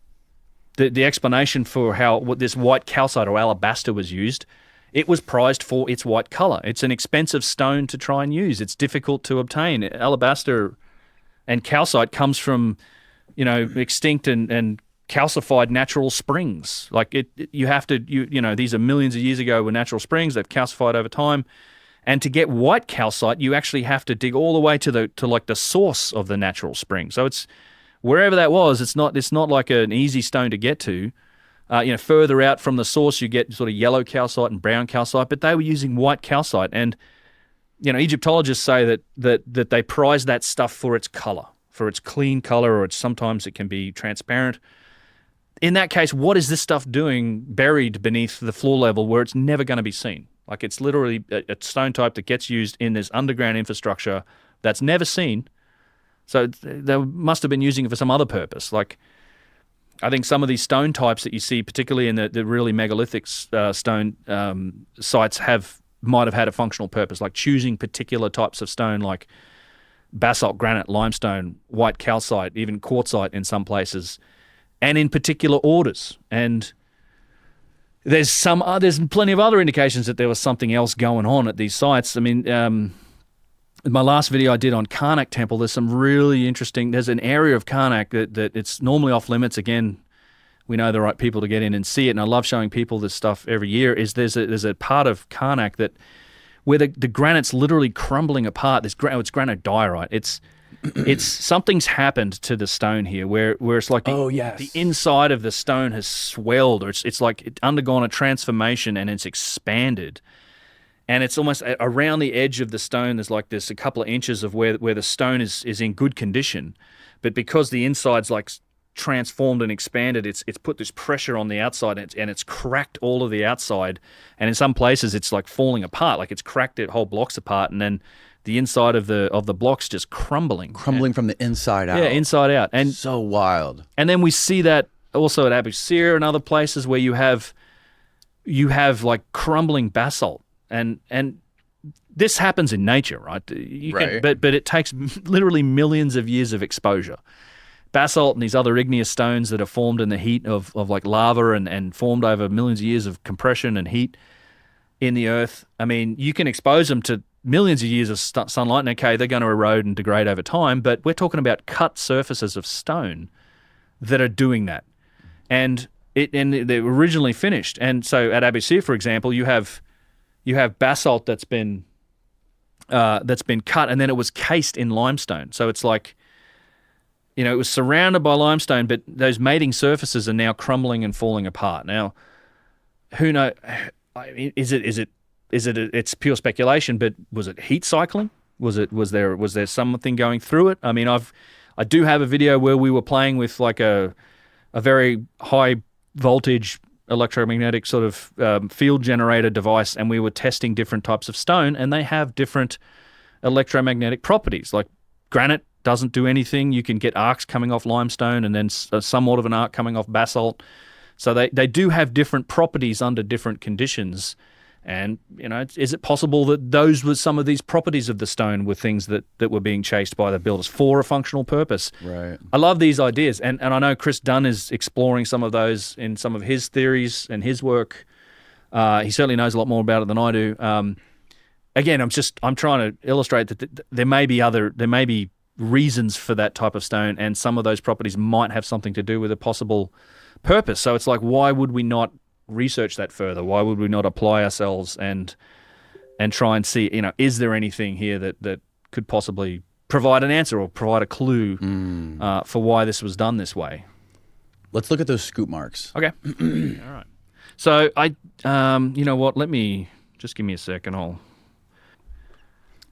the explanation for what this white calcite or alabaster was used, it was prized for its white color. It's an expensive stone to try and use. It's difficult to obtain. Alabaster and calcite comes from, extinct and calcified natural springs. Like these are millions of years ago were natural springs. They've calcified over time. And to get white calcite, you actually have to dig all the way to the source of the natural spring. So it's wherever that was, it's not like an easy stone to get to. Further out from the source, you get sort of yellow calcite and brown calcite, but they were using white calcite. And, Egyptologists say that they prize that stuff for its color, for its clean color, or sometimes it can be transparent. In that case, what is this stuff doing buried beneath the floor level where it's never going to be seen? Like, it's literally a stone type that gets used in this underground infrastructure that's never seen. So they must have been using it for some other purpose. Like, I think some of these stone types that you see, particularly in the really megalithic stone sites, might have had a functional purpose, like choosing particular types of stone, like basalt, granite, limestone, white calcite, even quartzite in some places, and in particular orders. And there's plenty of other indications that there was something else going on at these sites. I mean, my last video I did on Karnak Temple, there's an area of Karnak that it's normally off limits. Again, we know the right people to get in and see it, and I love showing people this stuff every year. There's a part of Karnak where the granite's literally crumbling apart. It's granodiorite. It's something's happened to the stone here where it's like the inside of the stone has swelled, or it's like it's undergone a transformation and it's expanded. And it's almost around the edge of the stone, there's a couple of inches of where the stone is in good condition. But because the inside's like transformed and expanded, it's put this pressure on the outside, and it's cracked all of the outside. And in some places it's like falling apart, like it's cracked it whole blocks apart, and then the inside of the blocks just crumbling from the inside out. Yeah, inside out. And so wild. And then we see that also at Abu Sir and other places where you have like crumbling basalt. And this happens in nature, right? But it takes literally millions of years of exposure. Basalt and these other igneous stones that are formed in the heat of like lava and formed over millions of years of compression and heat in the earth. I mean, you can expose them to millions of years of sunlight, and okay, they're going to erode and degrade over time, but we're talking about cut surfaces of stone that are doing that. And they're originally finished. And so at Abu Sir, for example, you have basalt that's been cut, and then it was cased in limestone. So it's like, it was surrounded by limestone, but those mating surfaces are now crumbling and falling apart. Now, who knows? It's pure speculation, but was it heat cycling? Was there something going through it? I mean, I do have a video where we were playing with like a very high voltage electromagnetic sort of field generator device, and we were testing different types of stone, and they have different electromagnetic properties. Like granite doesn't do anything. You can get arcs coming off limestone, and then somewhat of an arc coming off basalt. So they do have different properties under different conditions. And, is it possible that those were some of these properties of the stone were things that were being chased by the builders for a functional purpose? Right. I love these ideas. And I know Chris Dunn is exploring some of those in some of his theories and his work. He certainly knows a lot more about it than I do. Again, I'm trying to illustrate that there may be reasons for that type of stone, and some of those properties might have something to do with a possible purpose. So it's like, why would we not research that further? Why would we not apply ourselves and try and see, is there anything here that could possibly provide an answer or provide a clue for why this was done this way? Let's look at those scoop marks. Okay. All right. So you know what? Let me just give me a second.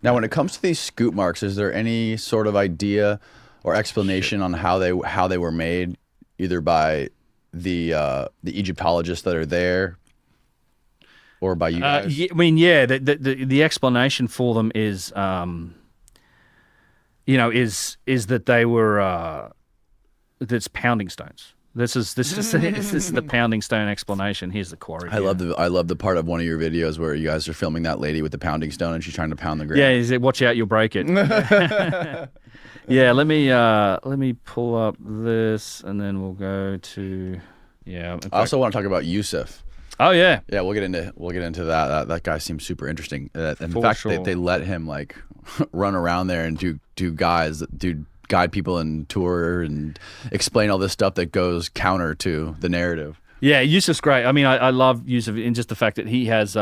Now, when it comes to these scoop marks, is there any sort of idea or explanation on how they were made, either by the Egyptologists that are there, or by you guys? The explanation for them is, is that they were that's pounding stones. This is the pounding stone explanation. Here's the quarry. I love the part of one of your videos where you guys are filming that lady with the pounding stone and she's trying to pound the ground. Yeah, is it? Watch out, you'll break it. Yeah, let me pull up this, and then we'll go to I also want to talk about Yusuf. Oh yeah, yeah. We'll get into that. That guy seems super interesting. In For fact, sure. they let him like run around there and guide people and tour and explain all this stuff that goes counter to the narrative. Yeah, Yusuf's great. I mean, I love Yusuf in just the fact that he has,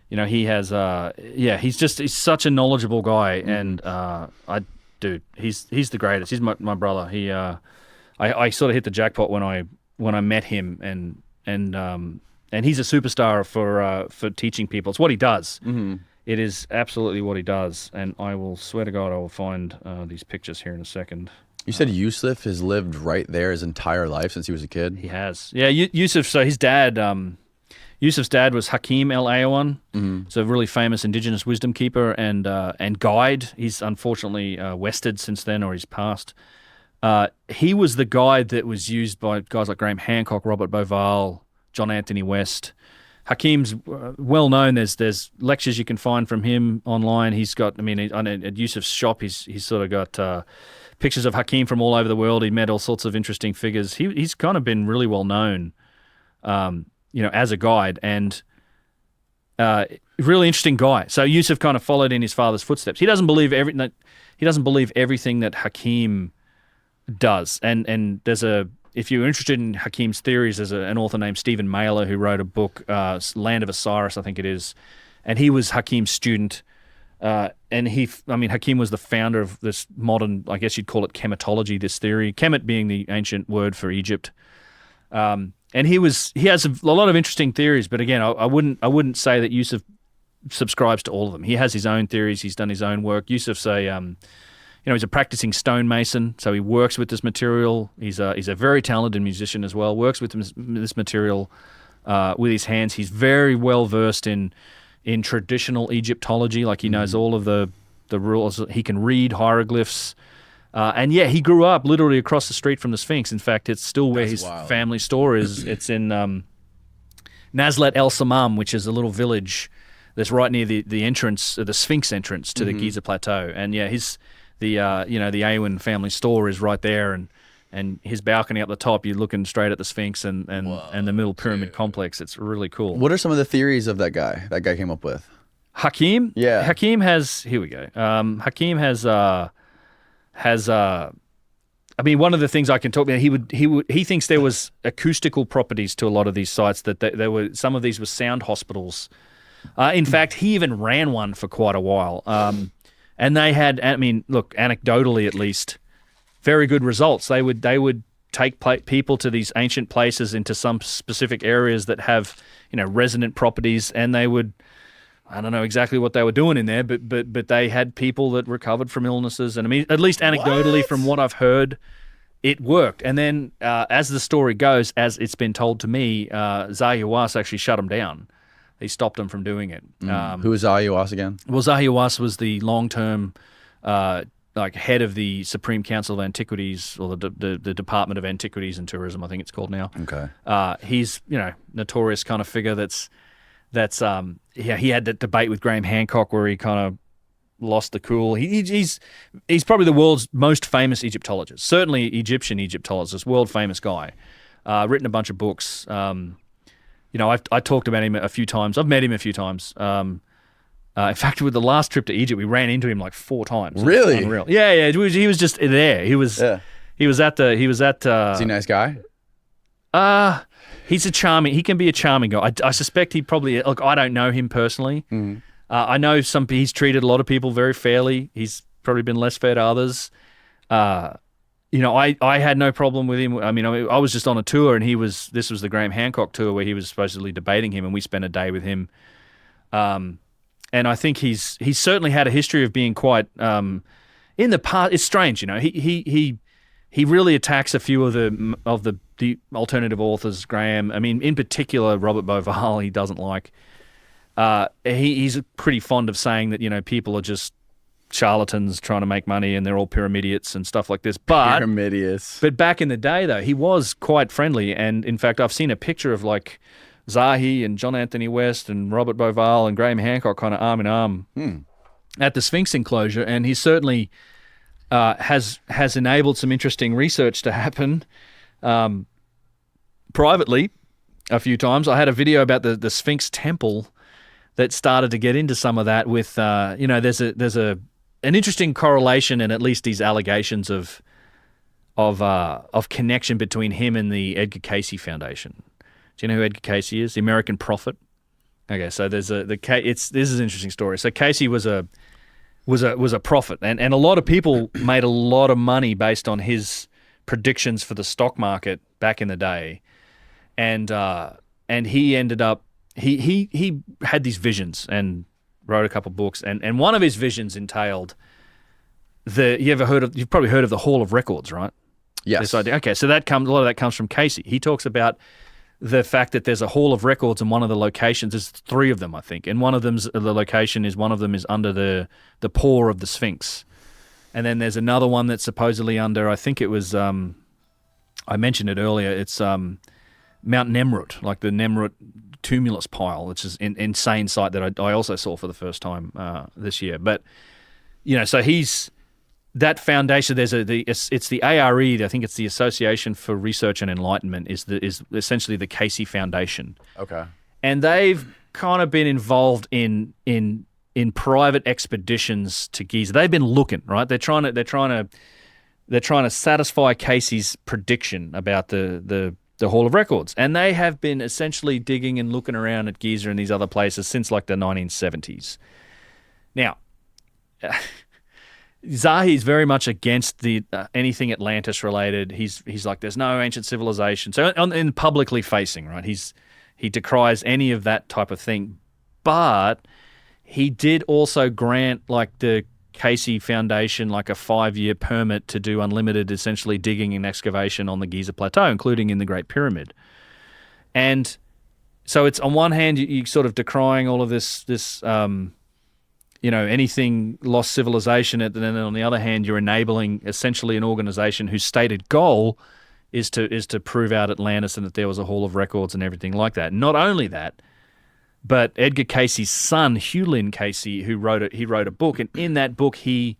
he's such a knowledgeable guy, and he's the greatest. He's my brother. I sort of hit the jackpot when I when I met him, and he's a superstar for teaching people. It's what he does. Mm-hmm. It is absolutely what he does, and I will swear to God I will find these pictures here in a second. You said Yusuf has lived right there his entire life since he was a kid? He has. Yeah, Yusuf, so his dad, Yusuf's dad was Hakim El Ayawan. Mm-hmm. He's a really famous indigenous wisdom keeper and guide. He's unfortunately wested since then, or he's passed. He was the guide that was used by guys like Graham Hancock, Robert Boval, John Anthony West. Hakim's well known. There's lectures you can find from him online. He's got, at Yusuf's shop, he's sort of got pictures of Hakim from all over the world. He met all sorts of interesting figures. He's kind of been really well known, as a guide, and really interesting guy. So Yusuf kind of followed in his father's footsteps. He doesn't believe everything that Hakim does, and there's if you're interested in Hakim's theories, there's an author named Stephen Mailer who wrote a book, Land of Osiris, I think it is, and he was Hakim's student. And Hakim was the founder of this modern, I guess you'd call it chematology, this theory, chemet being the ancient word for Egypt. And he has a lot of interesting theories, but again, I wouldn't say that Yusuf subscribes to all of them. He has his own theories. He's done his own work. Yusuf's he's a practicing stonemason, so he works with this material. He's a very talented musician as well. Works with this material with his hands. He's very well versed in traditional Egyptology. Like he knows all of the rules. He can read hieroglyphs, and he grew up literally across the street from the Sphinx. In fact, it's still where his family store is. It's in Nazlet El Samam, which is a little village that's right near the entrance, the Sphinx entrance to the Giza Plateau. And the Awen family store is right there, and his balcony up the top, you're looking straight at the Sphinx and the Middle Pyramid complex. It's really cool. What are some of the theories of that guy came up with? Hakim? Yeah. Hakim has, here we go. Hakim has one of the things I can talk about, he thinks there was acoustical properties to a lot of these sites, that there were, some of these were sound hospitals. In fact, he even ran one for quite a while. And they had, anecdotally at least, very good results. They would take people to these ancient places into some specific areas that have, resonant properties, and they would, I don't know exactly what they were doing in there, but they had people that recovered from illnesses. And at least anecdotally from what I've heard, it worked. And then as the story goes, as it's been told to me, Zahi Hawass actually shut them down. He stopped them from doing it. Who was Zahi Hawass again? Well, Zahi Hawass was the long-term head of the Supreme Council of Antiquities, or the Department of Antiquities and Tourism, I think it's called now. Okay. He's notorious kind of figure. He had that debate with Graham Hancock where he kind of lost the cool. He's probably the world's most famous Egyptologist, certainly Egyptian Egyptologist, world famous guy. Written a bunch of books. I talked about him a few times. I've met him a few times. In fact, with the last trip to Egypt, we ran into him like 4 times. Really? Unreal. Yeah. He was just there. He was at. Is he a nice guy? He's a charming. He can be a charming guy. I suspect he probably. Look, I don't know him personally. Mm-hmm. I know he's treated a lot of people very fairly. He's probably been less fair to others. I had no problem with him. I was just on a tour, and this was the Graham Hancock tour where he was supposedly debating him, and we spent a day with him. And I think he's certainly had a history of being quite in the past. It's strange, he really attacks a few of the alternative authors, Graham. In particular, Robert Boval, he doesn't like. He's pretty fond of saying that, people are just charlatans trying to make money and they're all pyramidiates and stuff like this. But back in the day, though, he was quite friendly. And in fact, I've seen a picture of like Zahi and John Anthony West and Robert Boval and Graham Hancock kind of arm in arm at the Sphinx enclosure. And he certainly has enabled some interesting research to happen privately a few times. I had a video about the Sphinx temple that started to get into some of that with, there's an interesting correlation and at least these allegations of connection between him and the Edgar Cayce Foundation. Do you know who Edgar Cayce is? The American prophet. Okay, so this is an interesting story. So Cayce was a prophet, and a lot of people made a lot of money based on his predictions for the stock market back in the day, and he ended up he had these visions and wrote a couple books, and one of his visions entailed you've probably heard of the Hall of Records, right? Yes. This idea. Okay, so a lot of that comes from Casey. He talks about the fact that there's a Hall of Records in one of the locations. There's 3 of them, I think, and one of them is under the paw of the Sphinx, and then there's another one that's supposedly under. I think it was. I mentioned it earlier. It's Mount Nemrut, like the Nemrut tumulus pile, which is an insane site that I also saw for the first time this year. But so he's. That foundation, it's the ARE. I think it's the Association for Research and Enlightenment. Is essentially the Casey Foundation. Okay. And they've kind of been involved in private expeditions to Giza. They've been looking, right. They're trying to satisfy Casey's prediction about the Hall of Records, and they have been essentially digging and looking around at Giza and these other places since like the 1970s. Now. Zahi's very much against the anything Atlantis related. He's like, there's no ancient civilization. So in publicly facing, right? He decries any of that type of thing. But he did also grant like the Casey Foundation like a 5-year permit to do unlimited, essentially digging and excavation on the Giza Plateau, including in the Great Pyramid. And so it's on one hand you sort of decrying all of this anything lost civilization, and then on the other hand, you're enabling essentially an organization whose stated goal is to prove out Atlantis and that there was a Hall of Records and everything like that. Not only that, but Edgar Casey's son, Hugh Lynn Casey, he wrote a book, and in that book he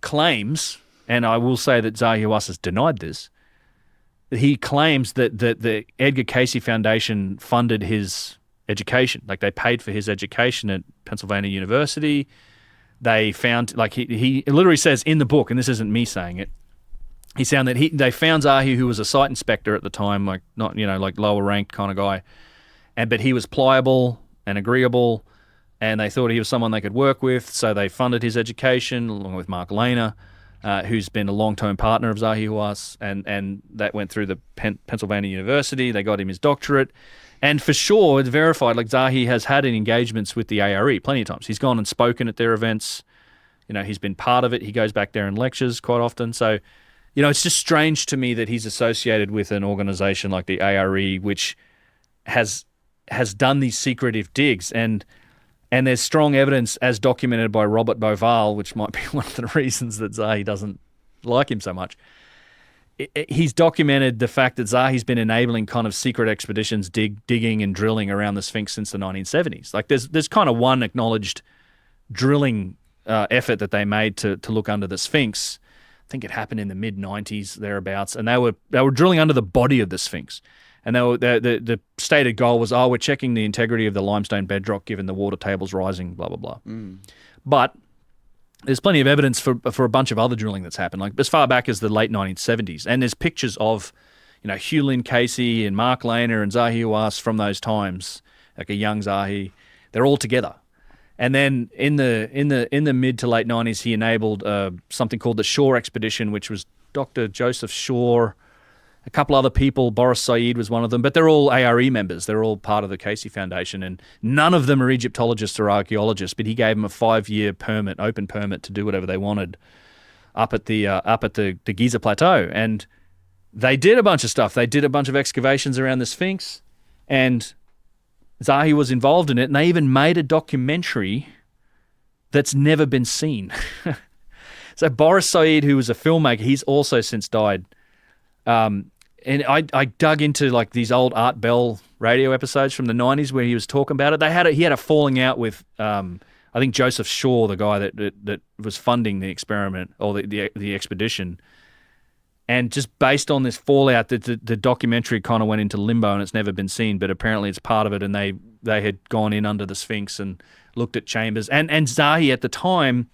claims, and I will say that Zahi Hawass has denied this, he claims that the Edgar Casey Foundation funded his education. Like they paid for his education at Pennsylvania University. They found, like he literally says in the book, and this isn't me saying it, they found Zahi, who was a site inspector at the time, like not, like lower ranked kind of guy. But he was pliable and agreeable, and they thought he was someone they could work with. So they funded his education along with Mark Lehner, who's been a long-term partner of Zahi Hawass, and that went through the Pennsylvania University. They got him his doctorate. And for sure, it's verified, like Zahi has had engagements with the ARE plenty of times. He's gone and spoken at their events. He's been part of it. He goes back there and lectures quite often. So, it's just strange to me that he's associated with an organization like the ARE, which has done these secretive digs. And there's strong evidence, as documented by Robert Boval, which might be one of the reasons that Zahi doesn't like him so much. He's documented the fact that Zahi's been enabling kind of secret expeditions, digging and drilling around the Sphinx since the 1970s. Like there's kind of one acknowledged drilling effort that they made to look under the Sphinx. I think it happened in the mid-90s, thereabouts, and they were drilling under the body of the Sphinx. And the stated goal was, we're checking the integrity of the limestone bedrock given the water table's rising, blah, blah, blah. But there's plenty of evidence for a bunch of other drilling that's happened, like as far back as the late 1970s. And there's pictures of, Hugh Lynn Casey and Mark Lehner and Zahi Hawass from those times, like a young Zahi. They're all together. And then in the mid to late 90s, he enabled something called the Shore Expedition, which was Dr. Joseph Shore, a couple other people. Boris Said was one of them, but they're all ARE members. They're all part of the Casey Foundation, and none of them are Egyptologists or archaeologists. But he gave them a 5-year permit, open permit, to do whatever they wanted up at the Giza Plateau. And they did a bunch of stuff. They did a bunch of excavations around the Sphinx, and Zahi was involved in it. And they even made a documentary that's never been seen. So Boris Said, who was a filmmaker, he's also since died. And I dug into like these old Art Bell radio episodes from the 90s where he was talking about it. He had a falling out with I think Joseph Shaw, the guy that was funding the experiment or the expedition. And just based on this fallout, the documentary kind of went into limbo and it's never been seen. But apparently it's part of it, and they had gone in under the Sphinx and looked at chambers. And Zahi at the time,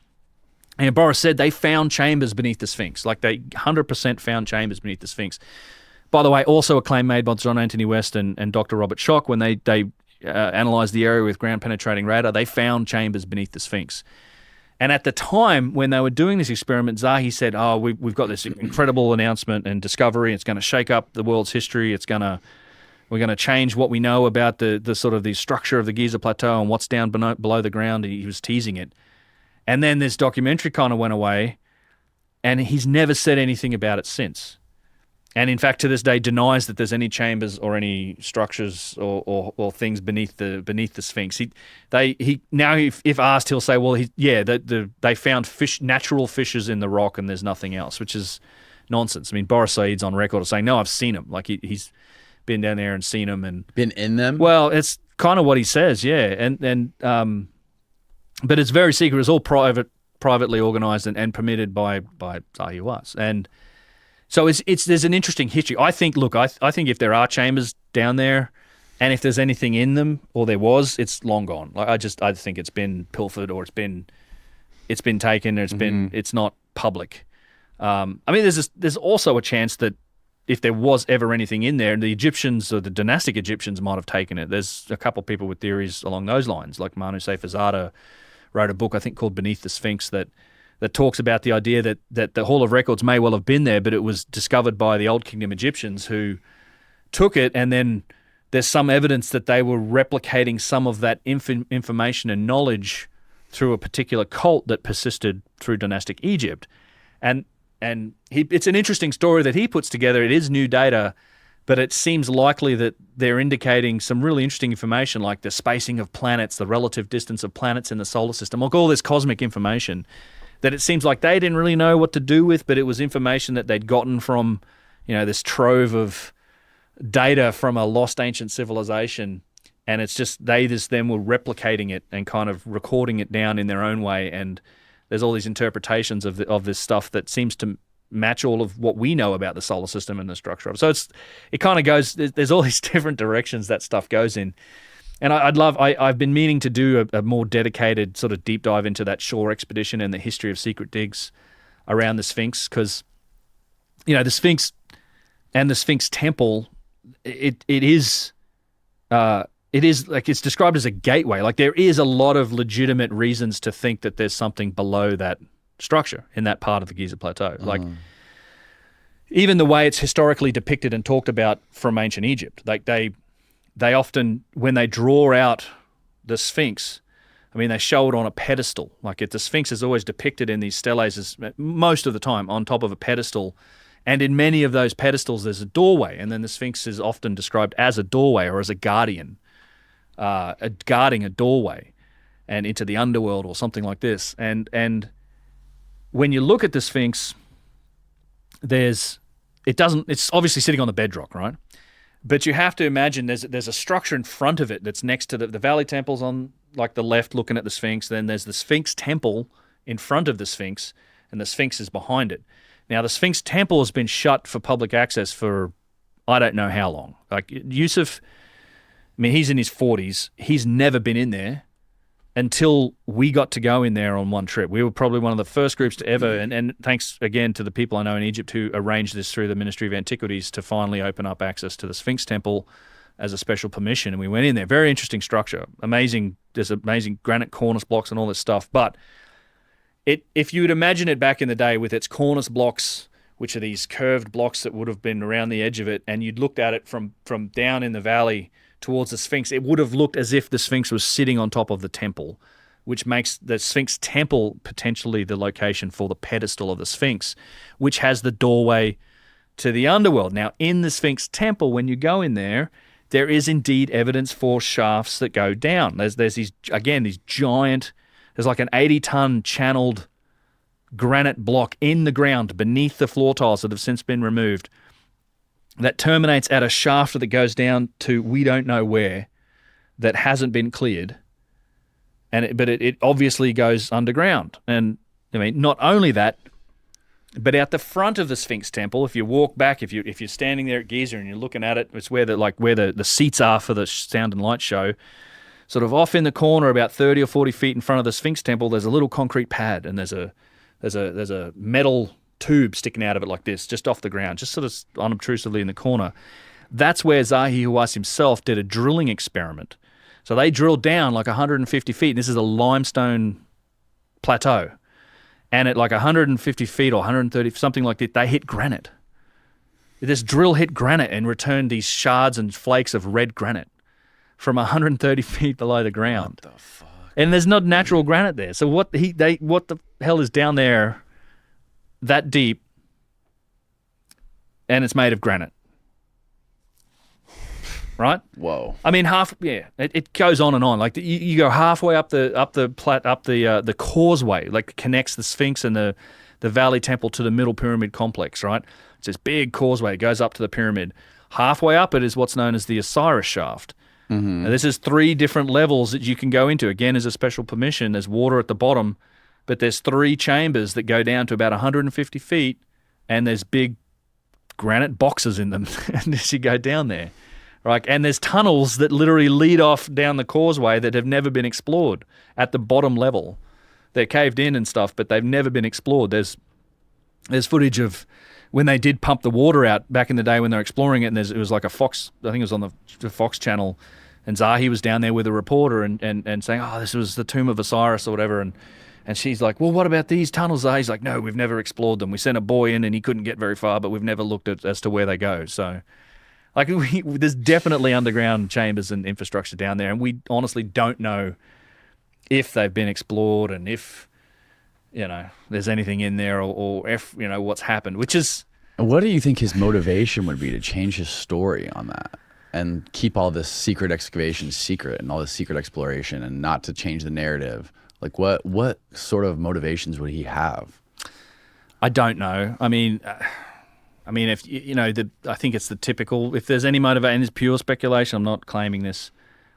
and Boris said they found chambers beneath the Sphinx. Like they 100% found chambers beneath the Sphinx. By the way, also a claim made by John Anthony West and Dr. Robert Schoch when they analysed the area with ground-penetrating radar. They found chambers beneath the Sphinx. And at the time when they were doing this experiment, Zahi said, "Oh, we've got this incredible announcement and discovery. It's going to shake up the world's history. We're going to change what we know about the sort of the structure of the Giza Plateau and what's down below the ground." He was teasing it. And then this documentary kind of went away, and he's never said anything about it since. And in fact, to this day, denies that there's any chambers or any structures or things beneath the Sphinx. If asked, he'll say, "Well, they found natural fissures in the rock, and there's nothing else," which is nonsense. I mean, Boris Said's on record of saying, "No, I've seen them. Like he's been down there and seen them and been in them." Well, it's kind of what he says, yeah. But it's very secret. It's all privately organized and permitted by Zahi Hawass. And so there's an interesting history. I think if there are chambers down there, and if there's anything in them, or there was, it's long gone. Like I think it's been pilfered, or it's been taken, or it's not public. I mean, there's also a chance that if there was ever anything in there, the Egyptians or the dynastic Egyptians might have taken it. There's a couple of people with theories along those lines, like Manu Seyfezada wrote a book, I think, called Beneath the Sphinx that talks about the idea that the Hall of Records may well have been there, but it was discovered by the Old Kingdom Egyptians who took it, and then there's some evidence that they were replicating some of that information and knowledge through a particular cult that persisted through dynastic Egypt. And it's an interesting story that he puts together. It is new data, but it seems likely that they're indicating some really interesting information, like the spacing of planets, the relative distance of planets in the solar system, like all this cosmic information that it seems like they didn't really know what to do with, but it was information that they'd gotten from, this trove of data from a lost ancient civilization. And it's just they then were replicating it and kind of recording it down in their own way. And there's all these interpretations of this stuff that seems to match all of what we know about the solar system and the structure of it. So it kind of goes, there's all these different directions that stuff goes in. And I've been meaning to do a more dedicated sort of deep dive into that shore expedition and the history of secret digs around the Sphinx, because, the Sphinx and the Sphinx Temple, it is like it's described as a gateway. Like there is a lot of legitimate reasons to think that there's something below that structure in that part of the Giza Plateau. Like even the way it's historically depicted and talked about from ancient Egypt, like they often, when they draw out the Sphinx, I mean, they show it on a pedestal. Like the Sphinx is always depicted in these steles as, most of the time, on top of a pedestal. And in many of those pedestals, there's a doorway. And then the Sphinx is often described as a doorway or as a guardian, guarding a doorway and into the underworld or something like this. And when you look at the Sphinx, it's obviously sitting on the bedrock, right? But you have to imagine there's a structure in front of it that's next to the Valley Temple's on like the left looking at the Sphinx. Then there's the Sphinx Temple in front of the Sphinx, and the Sphinx is behind it. Now, the Sphinx Temple has been shut for public access for I don't know how long. Like Yusuf, I mean, he's in his 40s. He's never been in there until we got to go in there on one trip. We were probably one of the first groups to ever, and thanks again to the people I know in Egypt who arranged this through the Ministry of Antiquities to finally open up access to the Sphinx Temple as a special permission. And we went in there. Very interesting structure. Amazing. There's amazing granite cornice blocks and all this stuff. But if you would imagine it back in the day with its cornice blocks, which are these curved blocks that would have been around the edge of it, and you'd looked at it from down in the valley towards the Sphinx, it would have looked as if the Sphinx was sitting on top of the temple, which makes the Sphinx Temple potentially the location for the pedestal of the Sphinx, which has the doorway to the underworld. Now, in the Sphinx Temple, when you go in there is indeed evidence for shafts that go down. There's these giant, there's like an 80-ton channeled granite block in the ground beneath the floor tiles that have since been removed that terminates at a shaft that goes down to we don't know where, that hasn't been cleared, but it obviously goes underground. And I mean, not only that, but out the front of the Sphinx Temple, if you walk back, if you're standing there at Giza and you're looking at it, it's where the seats are for the sound and light show. Sort of off in the corner, about 30 or 40 feet in front of the Sphinx Temple, there's a little concrete pad, and there's a metal tube sticking out of it like this, just off the ground, just sort of unobtrusively in the corner. That's where Zahi Hawass himself did a drilling experiment. So they drilled down like 150 feet. This is a limestone plateau. And at like 150 feet or 130, something like that, they hit granite. This drill hit granite and returned these shards and flakes of red granite from 130 feet below the ground. What the fuck? And there's not natural granite there. So what the hell is down there that deep, and it's made of granite? Right? Whoa. I mean, it goes on and on. Like you go halfway up the causeway, like connects the Sphinx and the Valley Temple to the Middle Pyramid complex. Right? It's this big causeway. It goes up to the pyramid. Halfway up it is what's known as the Osiris shaft. Mm-hmm. Now, this is 3 different levels that you can go into. Again, as a special permission. There's water at the bottom, but there's 3 chambers that go down to about 150 feet, and there's big granite boxes in them. And as you go down there. Right, and there's tunnels that literally lead off down the causeway that have never been explored at the bottom level. They're caved in and stuff, but they've never been explored. There's footage of when they did pump the water out back in the day when they were exploring it, and it was like a Fox, I think it was on the Fox channel, and Zahi was down there with a reporter and saying, oh, this was the tomb of Osiris or whatever, and she's like, well, what about these tunnels? Zahi's like, no, we've never explored them. We sent a boy in and he couldn't get very far, but we've never looked at as to where they go, so... Like, there's definitely underground chambers and infrastructure down there, and we honestly don't know if they've been explored and if, there's anything in there or if, what's happened, which is... What do you think his motivation would be to change his story on that and keep all this secret excavation secret and all this secret exploration and not to change the narrative? Like, what sort of motivations would he have? I don't know. I mean, if I think it's the typical. If there's any motivation, it's pure speculation. I'm not claiming this,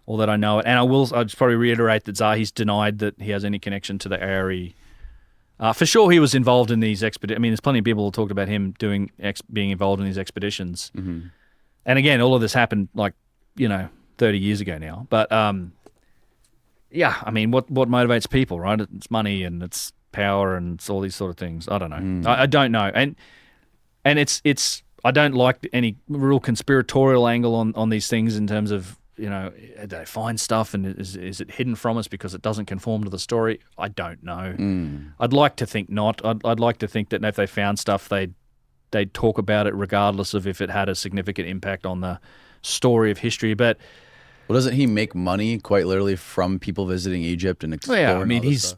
all that I know it. And I'll just probably reiterate that Zahi's denied that he has any connection to the ARE. For sure, he was involved in these expeditions. I mean, there's plenty of people who talked about him being involved in these expeditions. Mm-hmm. And again, all of this happened 30 years ago now. But yeah, I mean, what motivates people, right? It's money and it's power and it's all these sort of things. I don't know. I don't know. And it's I don't like any real conspiratorial angle on these things in terms of, they find stuff and is it hidden from us because it doesn't conform to the story? I don't know. I'd like to think not. I'd like to think that if they found stuff, they'd talk about it regardless of if it had a significant impact on the story of history. But well, doesn't he make money quite literally from people visiting Egypt and exploring? Yeah, I mean, he's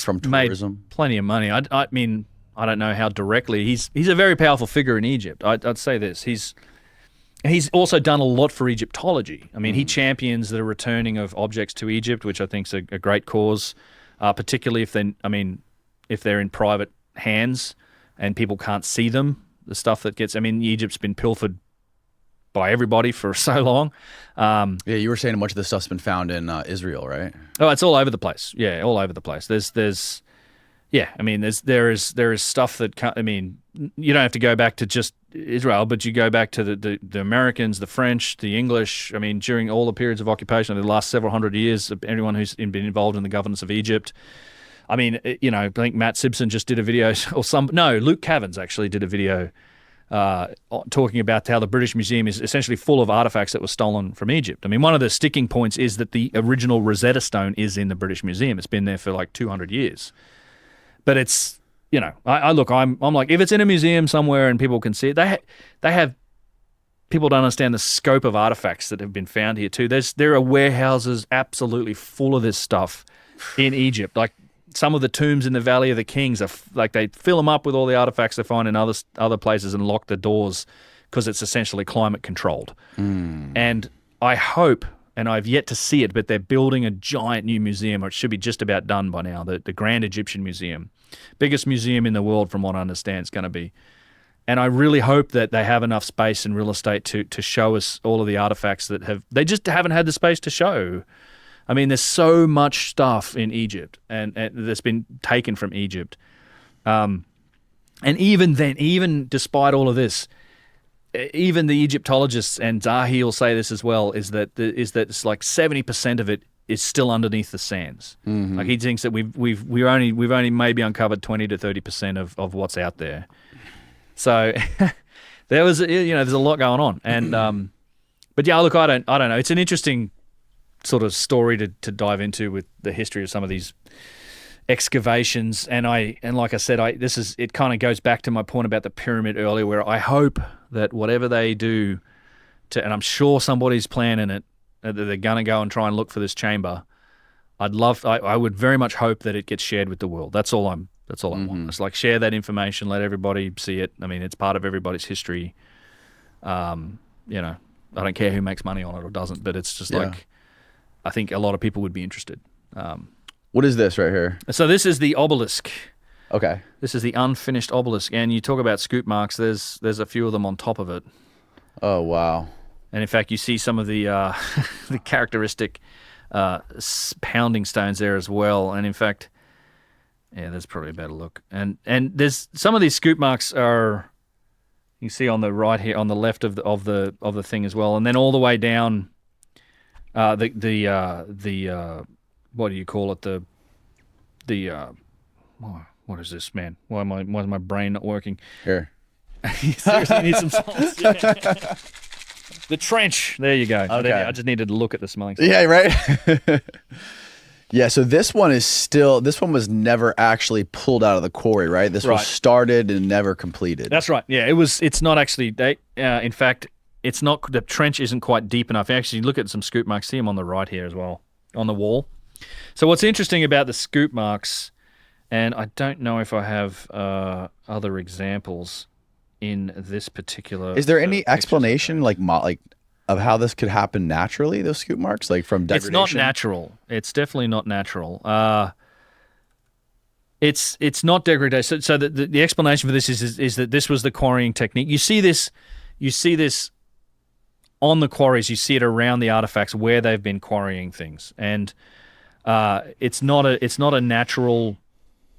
from tourism, made plenty of money. I mean, I don't know how directly. He's a very powerful figure in Egypt. I'd say this. He's also done a lot for Egyptology. I mean, he champions the returning of objects to Egypt, which I think is a great cause, particularly if they're in private hands and people can't see them. The stuff that gets, I mean, Egypt's been pilfered by everybody for so long. Yeah, you were saying a bunch of this stuff's been found in Israel, right? Oh, it's all over the place. Yeah, all over the place. Yeah, I mean, there is stuff that I mean, you don't have to go back to just Israel, but you go back to the Americans, the French, the English. I mean, during all the periods of occupation of the last several hundred years, anyone who's been involved in the governance of Egypt. I mean, I think Matt Simpson just did a video, Luke Cavans actually did a video talking about how the British Museum is essentially full of artifacts that were stolen from Egypt. I mean, one of the sticking points is that the original Rosetta Stone is in the British Museum. It's been there for like 200 years. But it's, I'm like, if it's in a museum somewhere and people can see it, they have, people don't understand the scope of artifacts that have been found here too. There are warehouses absolutely full of this stuff in Egypt. Like some of the tombs in the Valley of the Kings are like they fill them up with all the artifacts they find in other places and lock the doors because it's essentially climate controlled. And I hope, and I've yet to see it, but they're building a giant new museum, or it should be just about done by now, the Grand Egyptian Museum. Biggest museum in the world from what I understand it's going to be. And I really hope that they have enough space and real estate to show us all of the artifacts that they just haven't had the space to show. I mean, there's so much stuff in Egypt and that's been taken from Egypt. And even then, even despite all of this, even the Egyptologists, and Zahi will say this as well, is that it's like 70% of it is still underneath the sands. Mm-hmm. Like he thinks that we've only maybe uncovered 20 to 30% of what's out there. So there's a lot going on, and but yeah, look, I don't know. It's an interesting sort of story to dive into with the history of some of these excavations. And like I said, it kind of goes back to my point about the pyramid earlier, where I hope that whatever they do and I'm sure somebody's planning it, that they're going to go and try and look for this chamber. I would very much hope that it gets shared with the world. That's all I want. It's like, share that information, let everybody see it. I mean, it's part of everybody's history. I don't care who makes money on it or doesn't, but it's just like, I think a lot of people would be interested. What is this right here? So this is the obelisk. Okay. This is the unfinished obelisk, and you talk about scoop marks. There's a few of them on top of it. Oh wow! And in fact, you see some of the the characteristic pounding stones there as well. And in fact, there's probably a better look. And there's some of these scoop marks are, you can see on the right here, on the left of the thing as well, and then all the way down. What do you call it? What is this, man? Why is my brain not working? Here. You seriously need some salts. The trench. There you go. Okay. I just needed to look at the smelling salts. Yeah, right. Yeah, so this one was never actually pulled out of the quarry, right? This was started and never completed. That's right. Yeah, it's not actually. In fact, it's not. The trench isn't quite deep enough. Actually, look at some scoop marks. See them on the right here as well, on the wall. So what's interesting about the scoop marks, and I don't know if I have other examples in this particular. Is there any explanation of how this could happen naturally? Those scoop marks, like from degradation. It's not natural. It's definitely not natural. It's not degradation. So the explanation for this is that this was the quarrying technique. You see this on the quarries. You see it around the artifacts where they've been quarrying things, and it's not a natural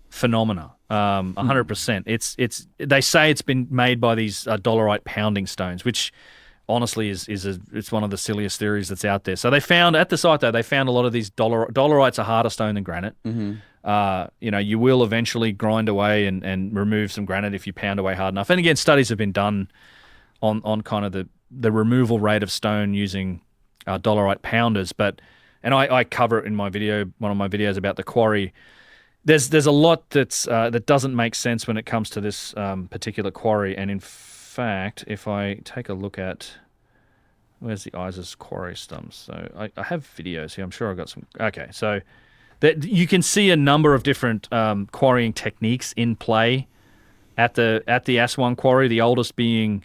phenomena. 100%. They say it's been made by these dolerite pounding stones, which honestly it's one of the silliest theories that's out there. So they found at the site though, a lot of these dolerites are harder stone than granite. You will eventually grind away and remove some granite if you pound away hard enough. And again, studies have been done on kind of the removal rate of stone using dolerite pounders, and I cover it in one of my videos about the quarry. There's a lot that doesn't make sense when it comes to this particular quarry, and in fact, if I take a look at where's the Isis quarry stumps, so I have videos here. I'm sure I've got some. Okay, so you can see a number of different quarrying techniques in play at the Aswan quarry. The oldest being.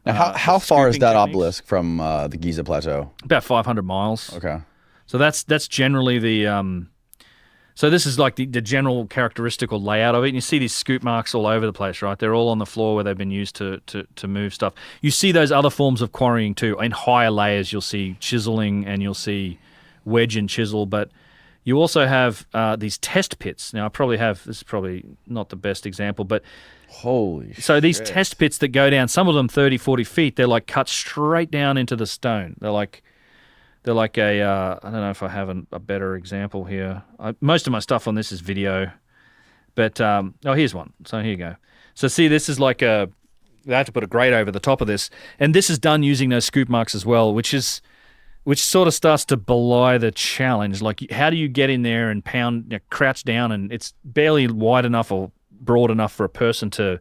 Now, how far is that techniques. obelisk from the Giza Plateau? About 500 miles. Okay. So that's generally the. So this is like the general characteristical layout of it. And you see these scoop marks all over the place, right? They're all on the floor where they've been used to move stuff. You see those other forms of quarrying too. In higher layers, you'll see chiseling and you'll see wedge and chisel. But you also have these test pits. Now, this is probably not the best example, but holy so these shit. test pits that go down, some of them 30, 40 feet, they're like cut straight down into the stone. They're like a, I don't know if I have a better example here. Most of my stuff on this is video, but, here's one. So here you go. So see, this is like they have to put a grate over the top of this, and this is done using those scoop marks as well, which sort of starts to belie the challenge. Like, how do you get in there and pound, crouch down, and it's barely wide enough or broad enough for a person to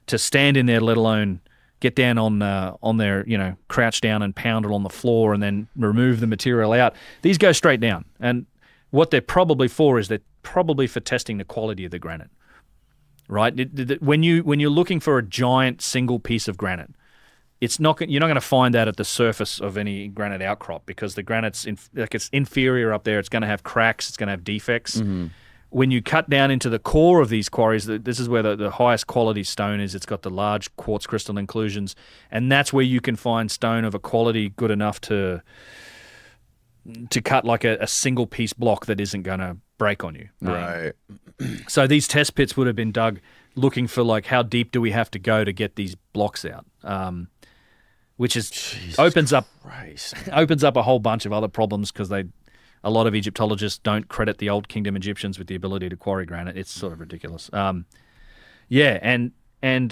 stand in there, let alone get down on their, crouch down and pound it on the floor and then remove the material out. These go straight down. And what they're probably for is they're probably for testing the quality of the granite, right? When you're looking for a giant single piece of granite, you're not going to find that at the surface of any granite outcrop, because the granite's it's inferior up there. It's going to have cracks. It's going to have defects. Mm-hmm. When you cut down into the core of these quarries, this is where the highest quality stone is. It's got the large quartz crystal inclusions, and that's where you can find stone of a quality good enough to cut like a single piece block that isn't going to break on you. Right. So these test pits would have been dug looking for, like, how deep do we have to go to get these blocks out, which opens up a whole bunch of other problems, because a lot of Egyptologists don't credit the Old Kingdom Egyptians with the ability to quarry granite. It's sort of ridiculous. And you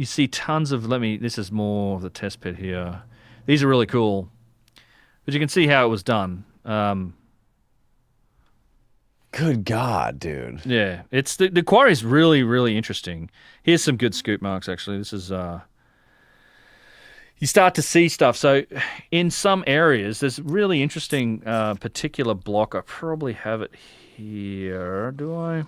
see tons of, this is more of the test pit here. These are really cool. But you can see how it was done. Good God, dude. Yeah, it's the quarry is really, really interesting. Here's some good scoop marks, actually. This is you start to see stuff. So in some areas, there's really interesting particular block. I probably have it here. Do I?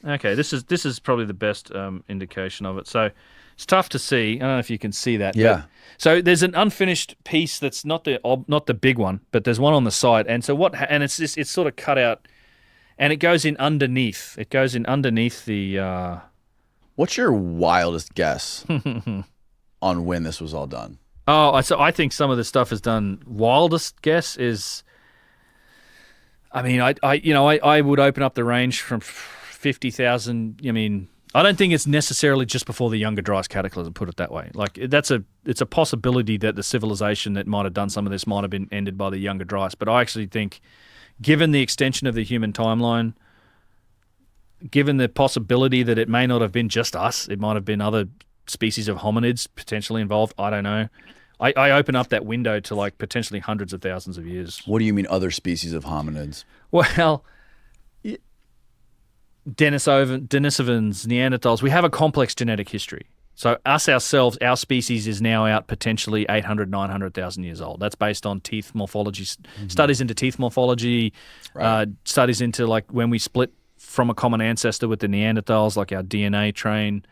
Okay, this is probably the best indication of it. So it's tough to see. I don't know if you can see that. Yeah. So there's an unfinished piece that's not the big one, but there's one on the side. And so it's sort of cut out, and it goes in underneath. It goes in underneath the. What's your wildest guess on when this was all done? Oh, so I think some of the stuff is done. Wildest guess is. I mean, I would open up the range from 50,000. I mean, I don't think it's necessarily just before the Younger Dryas Cataclysm, put it that way. Like it's a possibility that the civilization that might have done some of this might have been ended by the Younger Dryas. But I actually think, given the extension of the human timeline, given the possibility that it may not have been just us, it might have been other species of hominids potentially involved. I don't know. I open up that window to like potentially hundreds of thousands of years. What do you mean other species of hominids? Well, Denisovans, Neanderthals, we have a complex genetic history. So ourselves, our species is now out potentially 800, 900,000 years old. That's based on teeth morphology, studies into teeth morphology, studies into like when we split from a common ancestor with the Neanderthals, like our DNA train.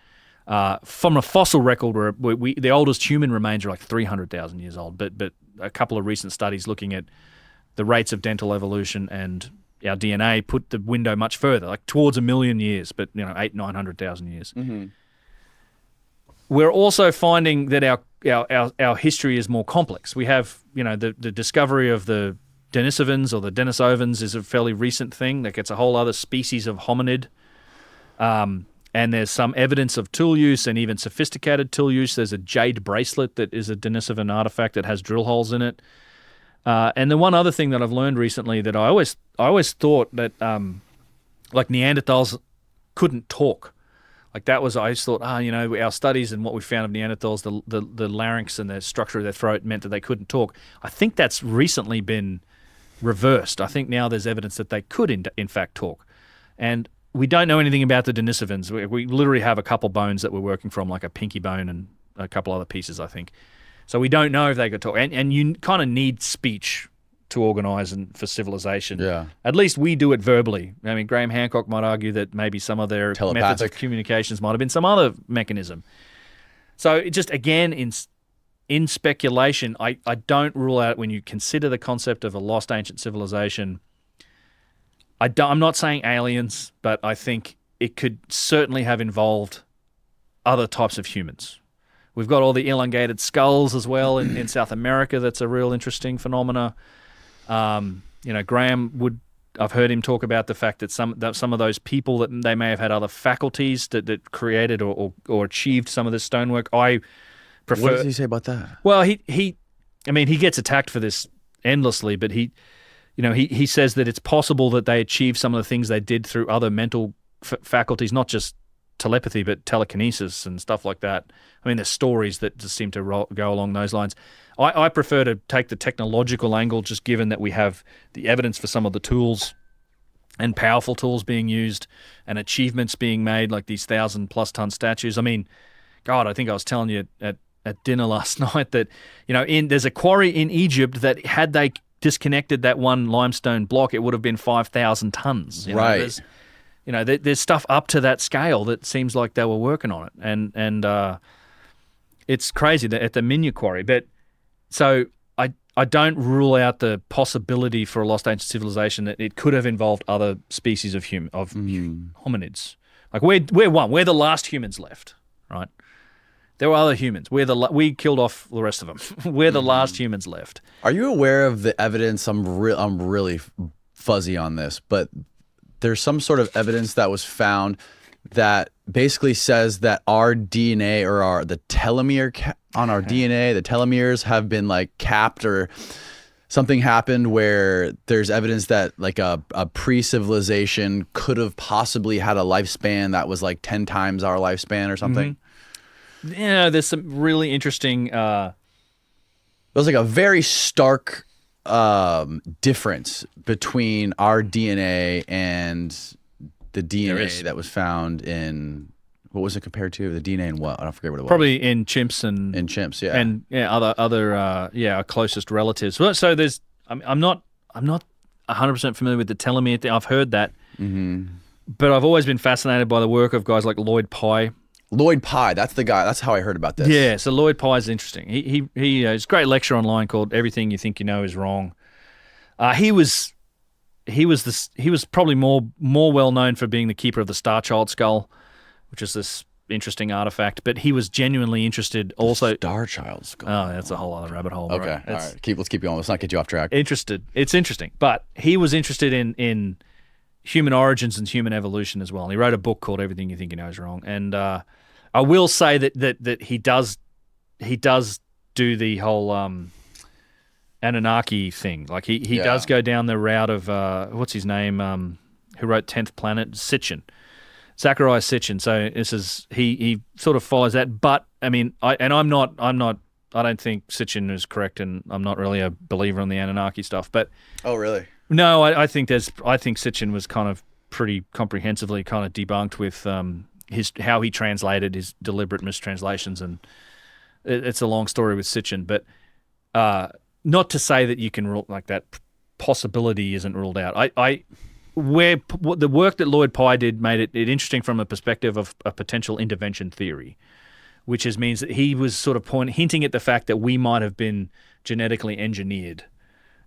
From a fossil record, where the oldest human remains are like 300,000 years old, but a couple of recent studies looking at the rates of dental evolution and our DNA put the window much further, like towards 1 million years, but 900,000 years. Mm-hmm. We're also finding that our history is more complex. We have the discovery of the Denisovans or the Denisovans is a fairly recent thing that gets a whole other species of hominid. And there's some evidence of tool use and even sophisticated tool use. There's a jade bracelet that is a Denisovan artifact that has drill holes in it. And the one other thing that I've learned recently that I always thought that like Neanderthals couldn't talk. Like that was, I just thought, our studies and what we found of Neanderthals, the larynx and the structure of their throat meant that they couldn't talk. I think that's recently been reversed. I think now there's evidence that they could in fact talk. And we don't know anything about the Denisovans. We literally have a couple bones that we're working from, like a pinky bone and a couple other pieces, I think. So we don't know if they could talk. And you kind of need speech to organize and for civilization. Yeah. At least we do it verbally. I mean, Graham Hancock might argue that maybe some of their methods of communications might have been some other mechanism. So it just, again, in speculation, I don't rule out when you consider the concept of a lost ancient civilization. I'm not saying aliens, but I think it could certainly have involved other types of humans. We've got all the elongated skulls as well in South America. That's a real interesting phenomena. Graham I've heard him talk about the fact that some of those people that they may have had other faculties that created or achieved some of this stonework. I prefer. What does he say about that? Well, he gets attacked for this endlessly, but he says that it's possible that they achieved some of the things they did through other mental faculties, not just telepathy, but telekinesis and stuff like that. I mean, there's stories that just seem to go along those lines. I prefer to take the technological angle, just given that we have the evidence for some of the tools and powerful tools being used and achievements being made, like these 1,000+ ton statues. I mean, God, I think I was telling you at dinner last night that, there's a quarry in Egypt that had they disconnected that one limestone block, it would have been 5,000 tons. Right. There's stuff up to that scale that seems like they were working on it, and it's crazy that at the Minya quarry. But so I don't rule out the possibility for a lost ancient civilization that it could have involved other species of hominids. Like we're the last humans left, right? There were other humans. We killed off the rest of them. We're the last humans left. Are you aware of the evidence? I'm really fuzzy on this, but there's some sort of evidence that was found that basically says that our DNA or the telomere on our DNA, the telomeres have been like capped, or something happened where there's evidence that like a pre-civilization could have possibly had a lifespan that was like 10 times our lifespan or something. Mm-hmm. Yeah, there's some really interesting. It was like a very stark difference between our DNA and the There DNA is. that was found in, what was it compared to? The DNA in what? I don't forget what it was. Probably in chimps and in chimps, yeah. and other our closest relatives. Well, so there's I'm not 100% familiar with the telomere thing. I've heard that, but I've always been fascinated by the work of guys like Lloyd Pye. Lloyd Pye, that's the guy. That's how I heard about this. Yeah, so Lloyd Pye is interesting. He it's a great lecture online called "Everything You Think You Know Is Wrong." He was probably more well known for being the keeper of the Star Child skull, which is this interesting artifact. But he was genuinely interested also. Star Child skull. Oh, that's a whole other rabbit hole. Okay, right? all right. Let's keep going. Let's not get you off track. It's interesting, but he was interested in human origins and human evolution as well. And he wrote a book called "Everything You Think You Know Is Wrong." And I will say that he does do the whole Anunnaki thing. Like he does go down the route of what's his name, who wrote 10th Planet, Sitchin. Zachariah Sitchin. So this is he sort of follows that. But I mean, I don't think Sitchin is correct, and I'm not really a believer in the Anunnaki stuff. But Oh, really? no, I think Sitchin was kind of pretty comprehensively kind of debunked with how he translated his deliberate mistranslations, and it's a long story with Sitchin. But not to say that you can rule like that possibility isn't ruled out. The work that Lloyd Pye did made it interesting from a perspective of a potential intervention theory, which means that he was sort of hinting at the fact that we might have been genetically engineered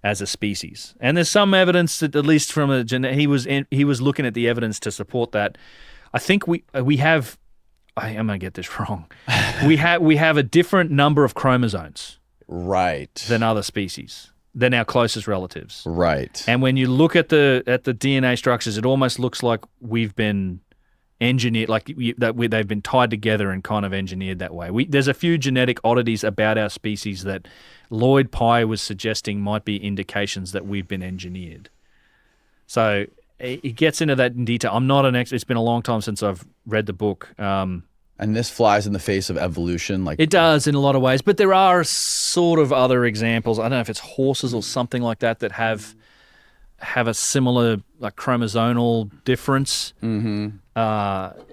as a species. And there's some evidence that, at least from he was looking at the evidence to support that. I think we have. I'm going to get this wrong. we have a different number of chromosomes, right, than other species, than our closest relatives, right. And when you look at the DNA structures, it almost looks like we've been engineered, they've been tied together and kind of engineered that way. There's a few genetic oddities about our species that Lloyd Pye was suggesting might be indications that we've been engineered. So it gets into that in detail. I'm not an expert. It's been a long time since I've read the book. And this flies in the face of evolution, like it does in a lot of ways, but there are sort of other examples. I don't know if it's horses or something like that have a similar like chromosomal difference. Mm-hmm.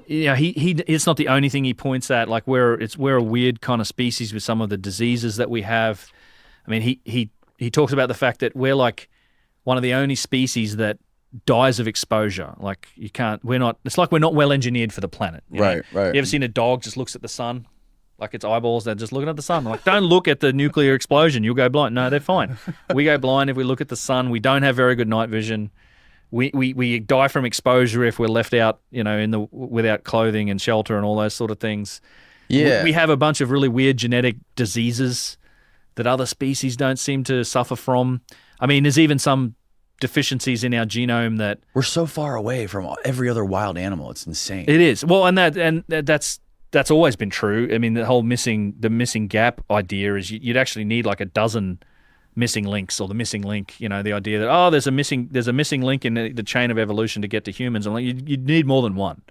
It's not the only thing he points at. Like we're a weird kind of species with some of the diseases that we have. I mean, he talks about the fact that we're like one of the only species that dies of exposure. Like it's like we're not well engineered for the planet. Right. You ever seen a dog just looks at the sun? Like its eyeballs, they're just looking at the sun. I'm like, don't look at the nuclear explosion. You'll go blind. No, they're fine. We go blind if we look at the sun. We don't have very good night vision. We die from exposure if we're left out, without clothing and shelter and all those sort of things. Yeah. We have a bunch of really weird genetic diseases that other species don't seem to suffer from. I mean, there's even some deficiencies in our genome that we're so far away from every other wild animal. It's insane. It is. Well, and that's always been true. I mean, the whole missing gap idea is you'd actually need like a dozen missing links, or the missing link. The idea that there's a missing link in the chain of evolution to get to humans, and like you need more than one.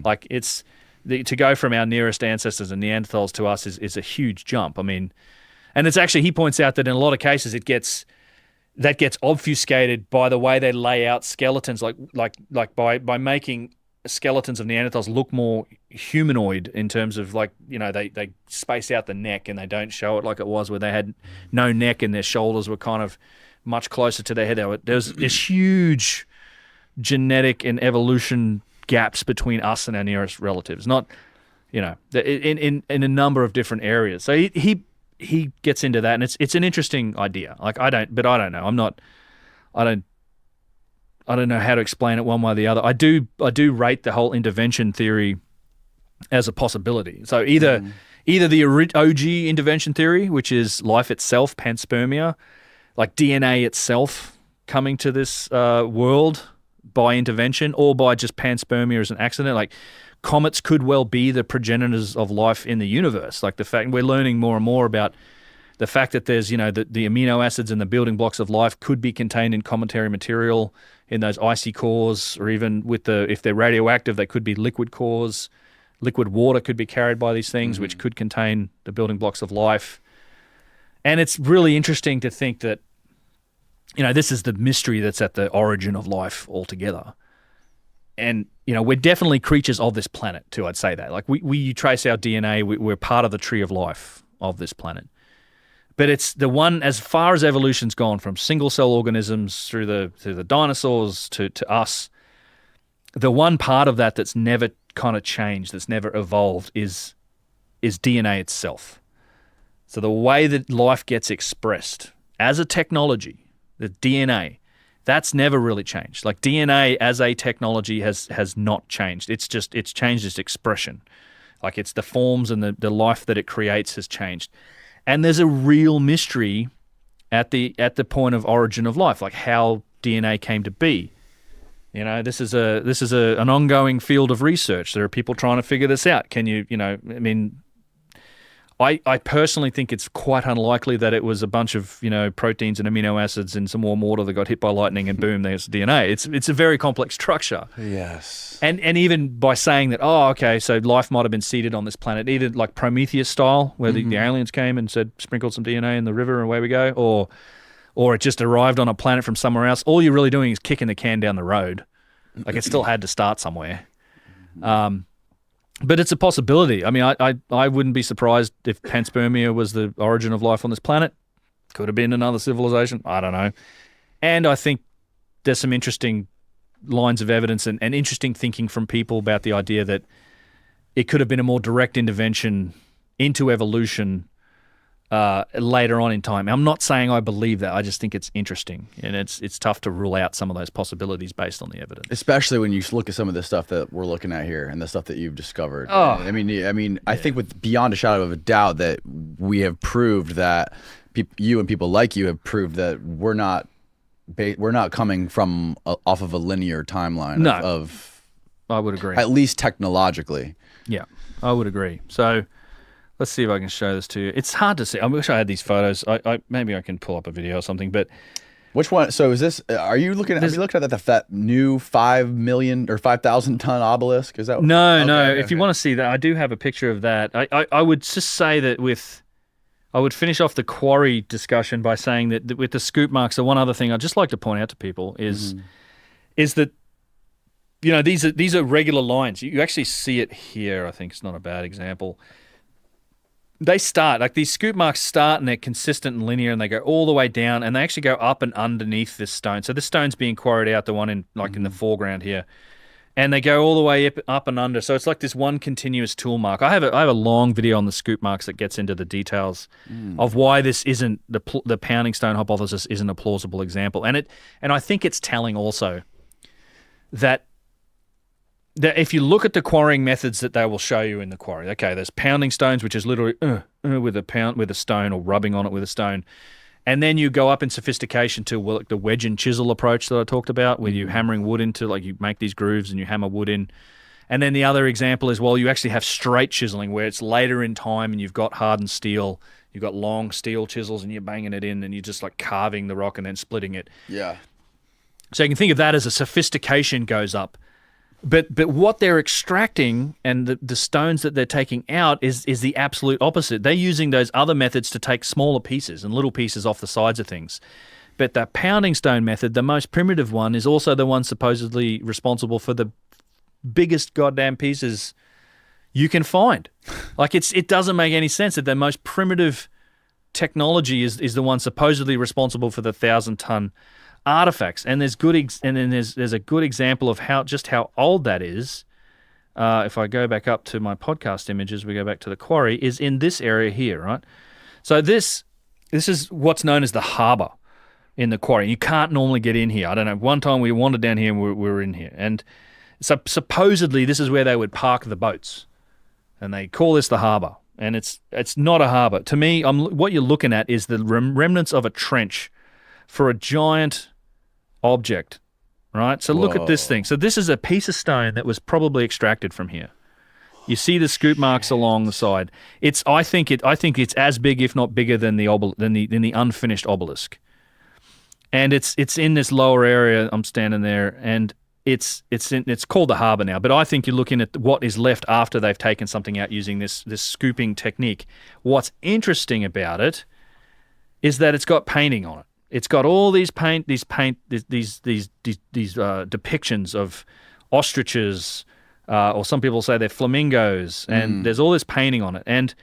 Like to go from our nearest ancestors and Neanderthals to us is a huge jump. I mean, and it's actually, he points out that in a lot of cases that gets obfuscated by the way they lay out skeletons, like by making skeletons of Neanderthals look more humanoid in terms of they space out the neck and they don't show it like it was where they had no neck and their shoulders were kind of much closer to their head. There's huge genetic and evolution gaps between us and our nearest relatives, not in a number of different areas. So he gets into that, and it's an interesting idea. Like I don't know. I don't know how to explain it one way or the other. I do rate the whole intervention theory as a possibility. So either the OG intervention theory, which is life itself, panspermia, like DNA itself coming to this world by intervention, or by just panspermia as an accident. Like comets could well be the progenitors of life in the universe. Like the fact we're learning more and more about the fact that there's, the amino acids and the building blocks of life could be contained in cometary material in those icy cores, or even if they're radioactive, they could be liquid cores. Liquid water could be carried by these things, which could contain the building blocks of life. And it's really interesting to think that this is the mystery that's at the origin of life altogether. And, we're definitely creatures of this planet too, I'd say that. Like you trace our DNA, we're part of the tree of life of this planet. But it's the one, as far as evolution's gone, from single cell organisms through the dinosaurs to us, the one part of that that's never kind of changed, that's never evolved is DNA itself. So the way that life gets expressed as a technology, the DNA, that's never really changed. Like DNA as a technology has not changed. It's changed its expression. Like it's the forms and the life that it creates has changed. And there's a real mystery at the point of origin of life, like how DNA came to be. This is an ongoing field of research. There are people trying to figure this out. I personally think it's quite unlikely that it was a bunch of, proteins and amino acids in some warm water that got hit by lightning and boom, there's DNA. It's a very complex structure. Yes. And even by saying that, so life might have been seeded on this planet, either like Prometheus style, where the aliens came and said, sprinkled some DNA in the river and away we go, or it just arrived on a planet from somewhere else. All you're really doing is kicking the can down the road. Like it still had to start somewhere. But it's a possibility. I mean, I wouldn't be surprised if panspermia was the origin of life on this planet. Could have been another civilization. I don't know. And I think there's some interesting lines of evidence and interesting thinking from people about the idea that it could have been a more direct intervention into evolution later on in time. I'm not saying I believe that. I just think it's interesting, and it's tough to rule out some of those possibilities based on the evidence. Especially when you look at some of the stuff that we're looking at here and the stuff that you've discovered. Oh. I think with beyond a shadow of a doubt that we have proved that you and people like you have proved that we're not coming from off of a linear timeline. No. I would agree. At least technologically. Yeah, I would agree. So let's see if I can show this to you. It's hard to see. I wish I had these photos. Maybe I can pull up a video or something. But which one? So is this? Are you looking at? Have you looked at that new 5 million or 5,000 ton obelisk? Is that? No, no. If you want to see that, I do have a picture of that. I would just say that I would finish off the quarry discussion by saying that with the scoop marks, the one other thing I'd just like to point out to people is that these are regular lines. You actually see it here. I think it's not a bad example. They start, like these scoop marks start and they're consistent and linear and they go all the way down and they actually go up and underneath this stone. So this stone's being quarried out, the one in the foreground here. And they go all the way up and under. So it's like this one continuous tool mark. I have a long video on the scoop marks that gets into the details of why this isn't, the pounding stone hypothesis isn't a plausible example. And I think it's telling also that if you look at the quarrying methods that they will show you in the quarry, okay, there's pounding stones, which is literally with a stone or rubbing on it with a stone. And then you go up in sophistication to the wedge and chisel approach that I talked about, where you're hammering wood into, like you make these grooves and you hammer wood in. And then the other example is, you actually have straight chiseling, where it's later in time and you've got hardened steel, you've got long steel chisels and you're banging it in and you're just like carving the rock and then splitting it. Yeah. So you can think of that as a sophistication goes up. But what they're extracting and the stones that they're taking out is the absolute opposite. They're using those other methods to take smaller pieces and little pieces off the sides of things. But the pounding stone method, the most primitive one, is also the one supposedly responsible for the biggest goddamn pieces you can find. Like it doesn't make any sense that the most primitive technology is the one supposedly responsible for the 1,000-ton artifacts, and there's a good example of how old that is. If I go back up to my podcast images, we go back to the quarry, is in this area here, right? So this is what's known as the harbour in the quarry. You can't normally get in here. I don't know. One time we wandered down here and we were in here, and so supposedly this is where they would park the boats, and they call this the harbour, and it's not a harbour. To me, what you're looking at is the remnants of a trench for a giant object, right? So look at this thing. So this is a piece of stone that was probably extracted from here. You see the scoop marks along the side. I think it's as big, if not bigger, than the unfinished obelisk. And it's in this lower area. I'm standing there, and it's called the harbour now. But I think you're looking at what is left after they've taken something out using this scooping technique. What's interesting about it is that it's got painting on it. It's got all these depictions of ostriches, or some people say they're flamingos, and there's all this painting on it. And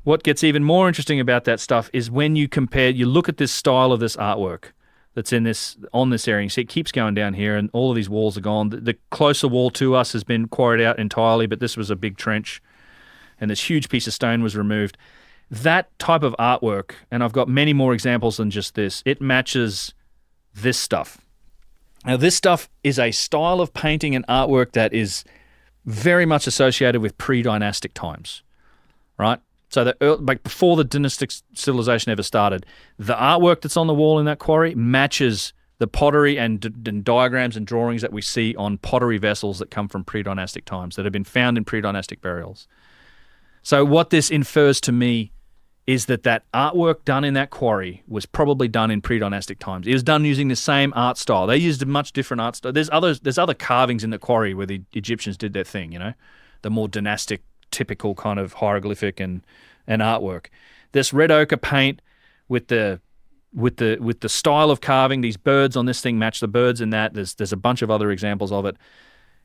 what gets even more interesting about that stuff is when you look at this style of this artwork that's on this area. You see it keeps going down here, and all of these walls are gone. The closer wall to us has been quarried out entirely, but this was a big trench, and this huge piece of stone was removed. That type of artwork, and I've got many more examples than just this, it matches this stuff. Now, this stuff is a style of painting and artwork that is very much associated with pre-dynastic times, right? So before the dynastic civilization ever started, the artwork that's on the wall in that quarry matches the pottery and diagrams and drawings that we see on pottery vessels that come from pre-dynastic times, that have been found in pre-dynastic burials. So what this infers to me is that artwork done in that quarry was probably done in pre-dynastic times. It was done using the same art style. They used a much different art style. There's other carvings in the quarry where the Egyptians did their thing, the more dynastic, typical kind of hieroglyphic and artwork. This red ochre paint with the style of carving, these birds on this thing match the birds in that. There's a bunch of other examples of it.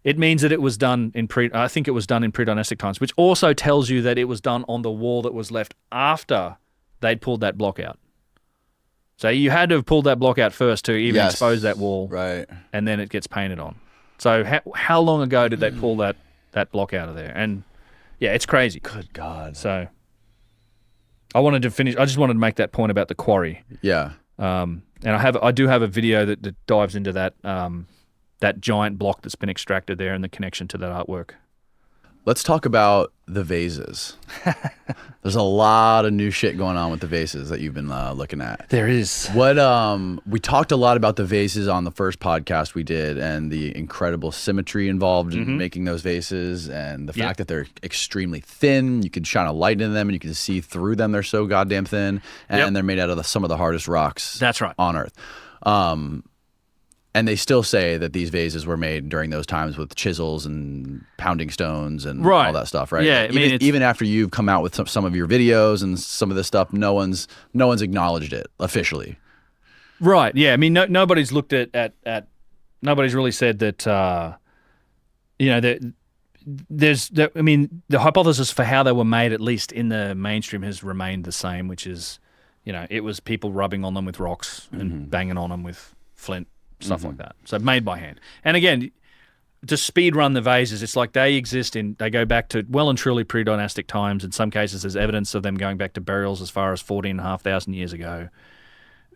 It means that it was done in pre-dynastic times, which also tells you that it was done on the wall that was left after they'd pulled that block out. So you had to have pulled that block out first to even expose that wall, right? And then it gets painted on. So how long ago did they pull that block out of there? And yeah, it's crazy. Good God. So I wanted to finish. I just wanted to make that point about the quarry. Yeah. And I do have a video that dives into that. That giant block that's been extracted there and the connection to that artwork. Let's talk about the vases. There's a lot of new shit going on with the vases that you've been looking at. There is. What we talked a lot about the vases on the first podcast we did, and the incredible symmetry involved in making those vases, and the fact that they're extremely thin. You can shine a light in them and you can see through them. They're so goddamn thin, and they're made out of some of the hardest rocks on Earth. And they still say that these vases were made during those times with chisels and pounding stones and all that stuff, right? Yeah, even after you've come out with some of your videos and some of this stuff, no one's acknowledged it officially. Right. Yeah. I mean, nobody's looked at nobody's really said that. The hypothesis for how they were made, at least in the mainstream, has remained the same, which is, it was people rubbing on them with rocks and banging on them with flint. Stuff like that. So made by hand. And again, to speed run the vases, it's like they go back to well and truly pre-dynastic times. In some cases, there's evidence of them going back to burials as far as 14,500 years ago,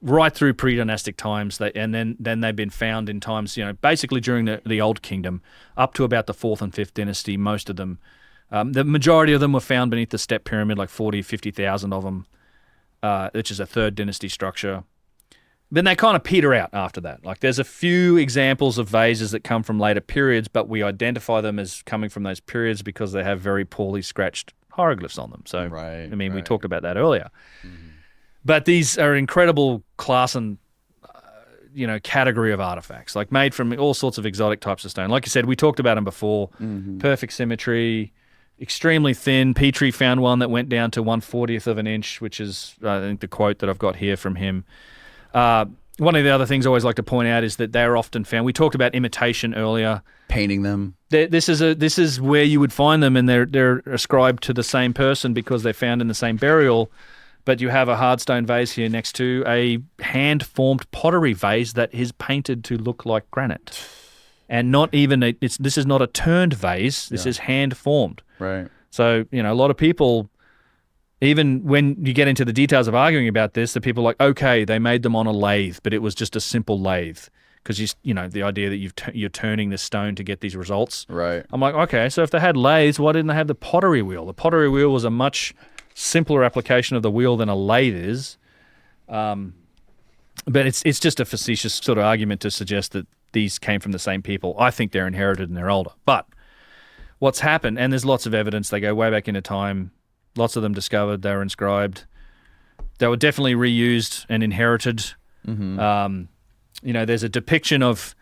right through pre-dynastic times. And then they've been found in times, basically during the Old Kingdom, up to about the 4th and 5th dynasty, most of them. The majority of them were found beneath the Step Pyramid, like 50,000 of them, which is a 3rd dynasty structure. Then they kind of peter out after that. Like there's a few examples of vases that come from later periods, but we identify them as coming from those periods because they have very poorly scratched hieroglyphs on them. So, we talked about that earlier. But these are incredible class and, category of artifacts, like made from all sorts of exotic types of stone. Like you said, we talked about them before. Perfect symmetry, extremely thin. Petrie found one that went down to 1/40th of an inch, which is, I think, the quote that I've got here from him. One of the other things I always like to point out is that they're often found. We talked about imitation earlier. Painting them. This is where you would find them, and they're ascribed to the same person because they're found in the same burial. But you have a hardstone vase here next to a hand-formed pottery vase that is painted to look like granite, and not even this is not a turned vase. This is hand-formed. Right. So a lot of people. Even when you get into the details of arguing about this, the people are like, okay, they made them on a lathe, but it was just a simple lathe because the idea that you're turning the stone to get these results. Right. I'm like, okay, so if they had lathes, why didn't they have the pottery wheel? The pottery wheel was a much simpler application of the wheel than a lathe is. But it's just a facetious sort of argument to suggest that these came from the same people. I think they're inherited and they're older. But what's happened, and there's lots of evidence, they go way back into time. Lots of them discovered, they were inscribed. They were definitely reused and inherited. There's a depiction of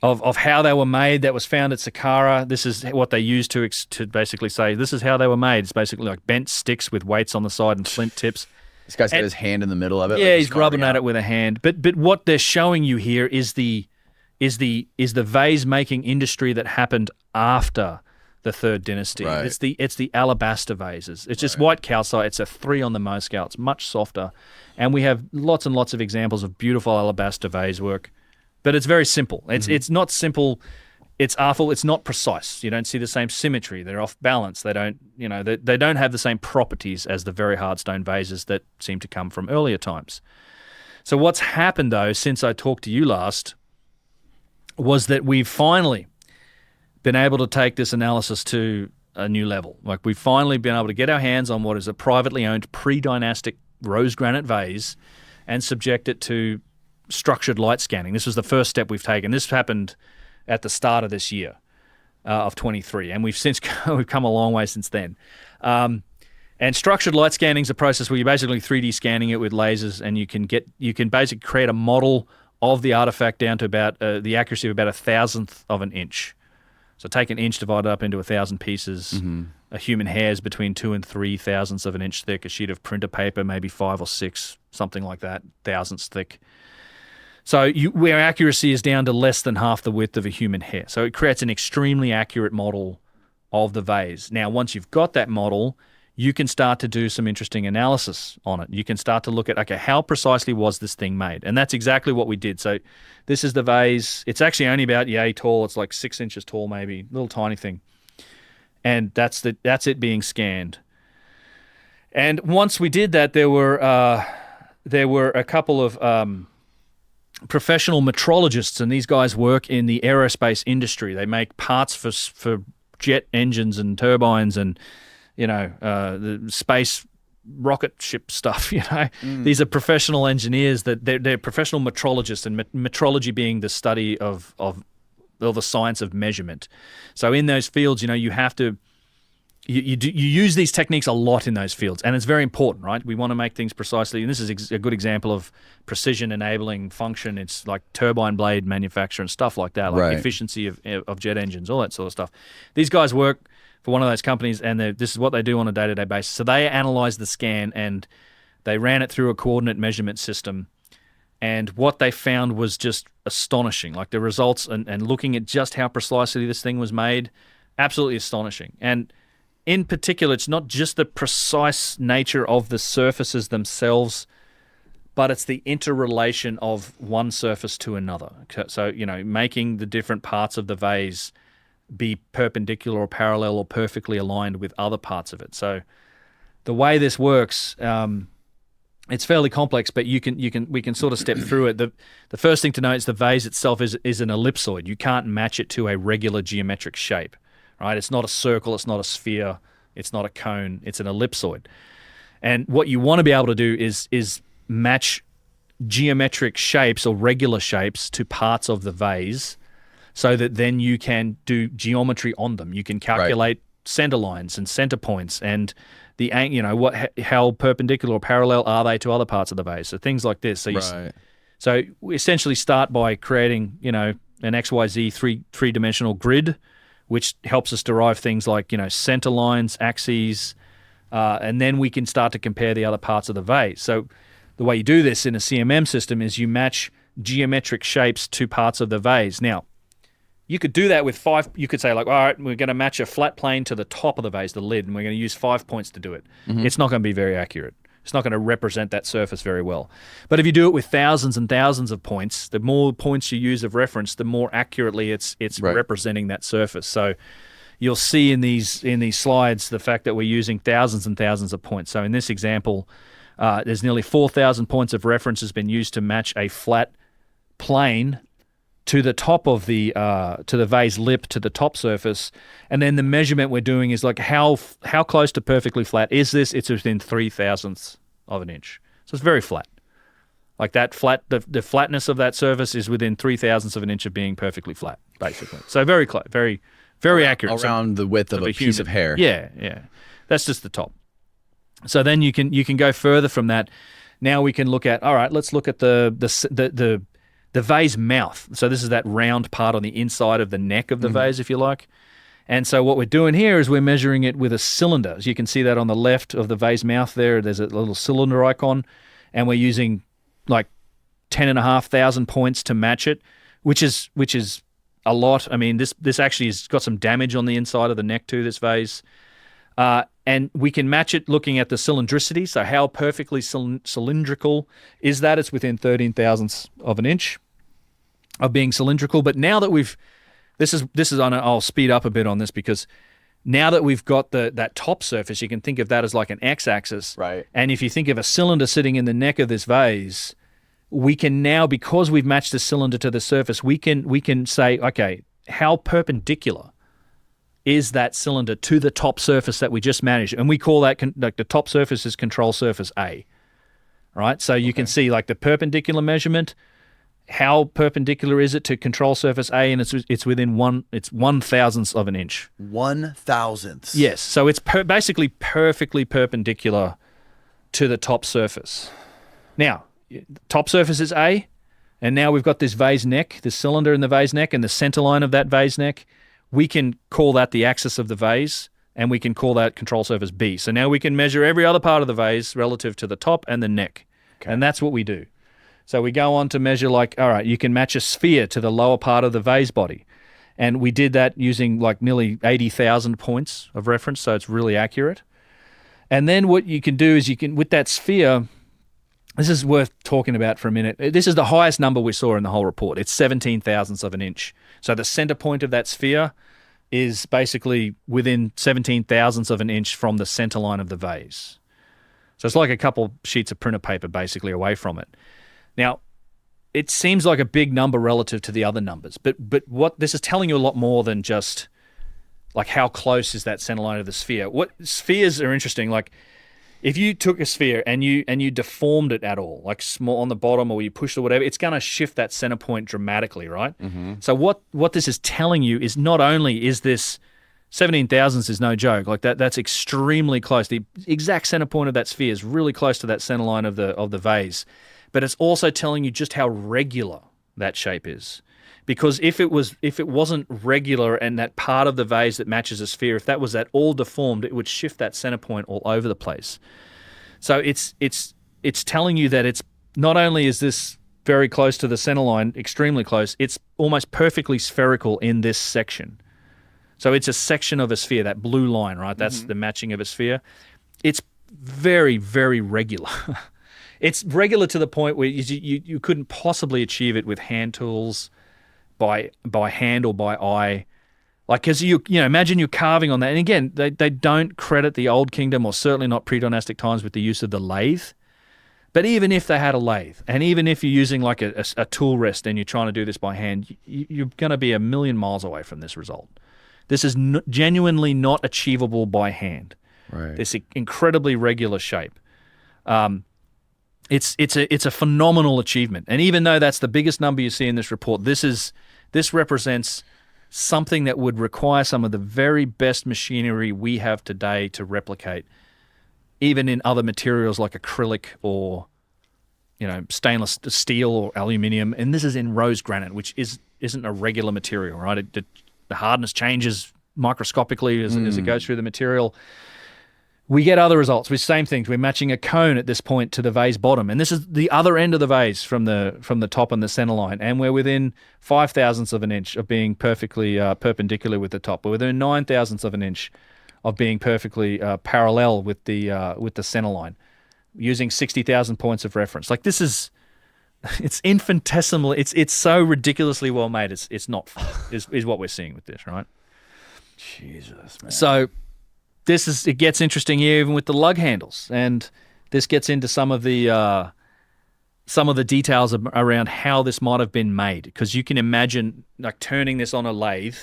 how they were made that was found at Saqqara. This is what they used to basically say, this is how they were made. It's basically like bent sticks with weights on the side and flint tips. This guy's got his hand in the middle of it. Yeah, like he's rubbing at it with a hand. But what they're showing you here is the vase making industry that happened after the Third Dynasty. Right. It's the alabaster vases. It's just white calcite. It's a 3 on the Mohs scale. It's much softer, and we have lots and lots of examples of beautiful alabaster vase work. But it's very simple. It's not simple. It's artful. It's not precise. You don't see the same symmetry. They're off balance. They don't, they don't have the same properties as the very hard stone vases that seem to come from earlier times. So what's happened though since I talked to you last was that we've finally been able to take this analysis to a new level. Like we've finally been able to get our hands on what is a privately owned pre-dynastic rose granite vase and subject it to structured light scanning. This was the first step we've taken. This happened at the start of this year of 23, and we've come a long way since then. And structured light scanning is a process where you're basically 3D scanning it with lasers, and you can basically create a model of the artifact down to about the accuracy of about 1,000th of an inch. So take an inch, divide it up into 1,000 pieces. A human hair is between 2 and 3 thousandths of an inch thick. A sheet of printer paper, maybe 5 or 6, something like that, thousandths thick. So where accuracy is down to less than half the width of a human hair. So it creates an extremely accurate model of the vase. Now, once you've got that model, you can start to do some interesting analysis on it. You can start to look at, okay, how precisely was this thing made? And that's exactly what we did. So this is the vase. It's actually only about yay tall. It's like 6 inches tall, maybe, little tiny thing. And that's it being scanned. And once we did that, there were a couple of professional metrologists, and these guys work in the aerospace industry. They make parts for jet engines and turbines and the space rocket ship stuff. These are professional engineers that they're professional metrologists, and metrology being the study of the science of measurement. So in those fields, you have to. You use these techniques a lot in those fields, and it's very important, right? We want to make things precisely, and this is a good example of precision enabling function. It's like turbine blade manufacture and stuff like that, like efficiency of jet engines, all that sort of stuff. These guys work for one of those companies, and this is what they do on a day-to-day basis. So they analyze the scan, and they ran it through a coordinate measurement system, and what they found was just astonishing. Like the results and looking at just how precisely this thing was made, absolutely astonishing. And in particular, it's not just the precise nature of the surfaces themselves, but it's the interrelation of one surface to another. So, making the different parts of the vase be perpendicular or parallel or perfectly aligned with other parts of it. So the way this works, it's fairly complex, but we can sort of step through it. The first thing to note is the vase itself is an ellipsoid. You can't match it to a regular geometric shape. Right? It's not a circle, it's not a sphere, it's not a cone, it's an ellipsoid. And what you want to be able to do is match geometric shapes or regular shapes to parts of the vase so that then you can do geometry on them. You can calculate center lines and center points and the how perpendicular or parallel are they to other parts of the vase. So things like this. So we essentially start by creating, an XYZ three-dimensional grid, which helps us derive things like, center lines, axes, and then we can start to compare the other parts of the vase. So the way you do this in a CMM system is you match geometric shapes to parts of the vase. Now, you could do that with 5. You could say, like, all right, we're going to match a flat plane to the top of the vase, the lid, and we're going to use 5 points to do it. It's not going to be very accurate. It's not going to represent that surface very well. But if you do it with thousands and thousands of points, the more points you use of reference, the more accurately it's representing that surface. So you'll see in these slides the fact that we're using thousands and thousands of points. So in this example, there's nearly 4,000 points of reference has been used to match a flat plane to the top of the vase lip, to the top surface, and then the measurement we're doing is like how close to perfectly flat is this? It's within 3,000ths of an inch, so it's very flat. Like that flat, the flatness of that surface is within 3,000ths of an inch of being perfectly flat, basically. So very close, very accurate. Around the width of a piece of hair. Yeah, that's just the top. So then you can go further from that. Now we can look at, all right, let's look at the vase mouth. So this is that round part on the inside of the neck of the vase, if you like. And so what we're doing here is we're measuring it with a cylinder. As you can see that on the left of the vase mouth there, there's a little cylinder icon, and we're using like 10,500 points to match it, which is a lot. I mean, this actually has got some damage on the inside of the neck too, this vase. And we can match it looking at the cylindricity. So how perfectly cylindrical is that? It's within 13 thousandths of an inch of being cylindrical. But now that I'll speed up a bit on this, because now that we've got that top surface, you can think of that as like an x-axis. Right. And if you think of a cylinder sitting in the neck of this vase, we can now, because we've matched the cylinder to the surface, we can say, okay, how perpendicular is that cylinder to the top surface that we just managed? And we call that, like, the top surface is control surface A, right? So you can see like the perpendicular measurement, how perpendicular is it to control surface A, and it's within 1/1000th of an inch. 1/1000th. Yes, so it's basically perfectly perpendicular to the top surface. Now, top surface is A, and now we've got this vase neck, this cylinder in the vase neck, and the center line of that vase neck. We can call that the axis of the vase, and we can call that control surface B. So now we can measure every other part of the vase relative to the top and the neck, and that's what we do. So we go on to measure, like, all right, you can match a sphere to the lower part of the vase body. And we did that using like nearly 80,000 points of reference, so it's really accurate. And then what you can do is with that sphere, this is worth talking about for a minute. This is the highest number we saw in the whole report. It's 17 thousandths of an inch. So the center point of that sphere is basically within 17 thousandths of an inch from the center line of the vase. So it's like a couple sheets of printer paper basically away from it. Now, it seems like a big number relative to the other numbers, but what this is telling you a lot more than just like how close is that center line of the sphere. What spheres are interesting, like if you took a sphere and you deformed it at all, like small on the bottom, or you pushed it or whatever, it's going to shift that center point dramatically, right? Mm-hmm. So what this is telling you is not only is this 17 thousandths is no joke, like that's extremely close. The exact center point of that sphere is really close to that center line of the vase. But it's also telling you just how regular that shape is. Because if it wasn't regular, and that part of the vase that matches a sphere, if that was at all deformed, it would shift that center point all over the place. So it's telling you that it's not only is this very close to the center line, extremely close, it's almost perfectly spherical in this section. So it's a section of a sphere, that blue line, right? That's the matching of a sphere. It's very, very regular. It's regular to the point where you couldn't possibly achieve it with hand tools, by hand or by eye. Like, because you imagine you're carving on that. And again, they don't credit the Old Kingdom, or certainly not pre-dynastic times, with the use of the lathe. But even if they had a lathe, and even if you're using like a tool rest and you're trying to do this by hand, you're going to be a million miles away from this result. This is genuinely not achievable by hand. Right. This incredibly regular shape. It's a phenomenal achievement. And even though that's the biggest number you see in this report, this represents something that would require some of the very best machinery we have today to replicate, even in other materials like acrylic or stainless steel or aluminium. And this is in rose granite, which isn't a regular material, right? The hardness changes microscopically as it goes through the material. We get other results with same things. We're matching a cone at this point to the vase bottom, and this is the other end of the vase from the top and the center line, and we're within 5 thousandths of an inch of being perfectly perpendicular with the top. We're within 9 thousandths of an inch of being perfectly parallel with the center line, using 60,000 points of reference. Like, this is, it's infinitesimal. It's so ridiculously well made. It's not fun, is what we're seeing with this, right? Jesus, man. So it gets interesting here even with the lug handles, and this gets into some of the details around how this might have been made, because you can imagine like turning this on a lathe,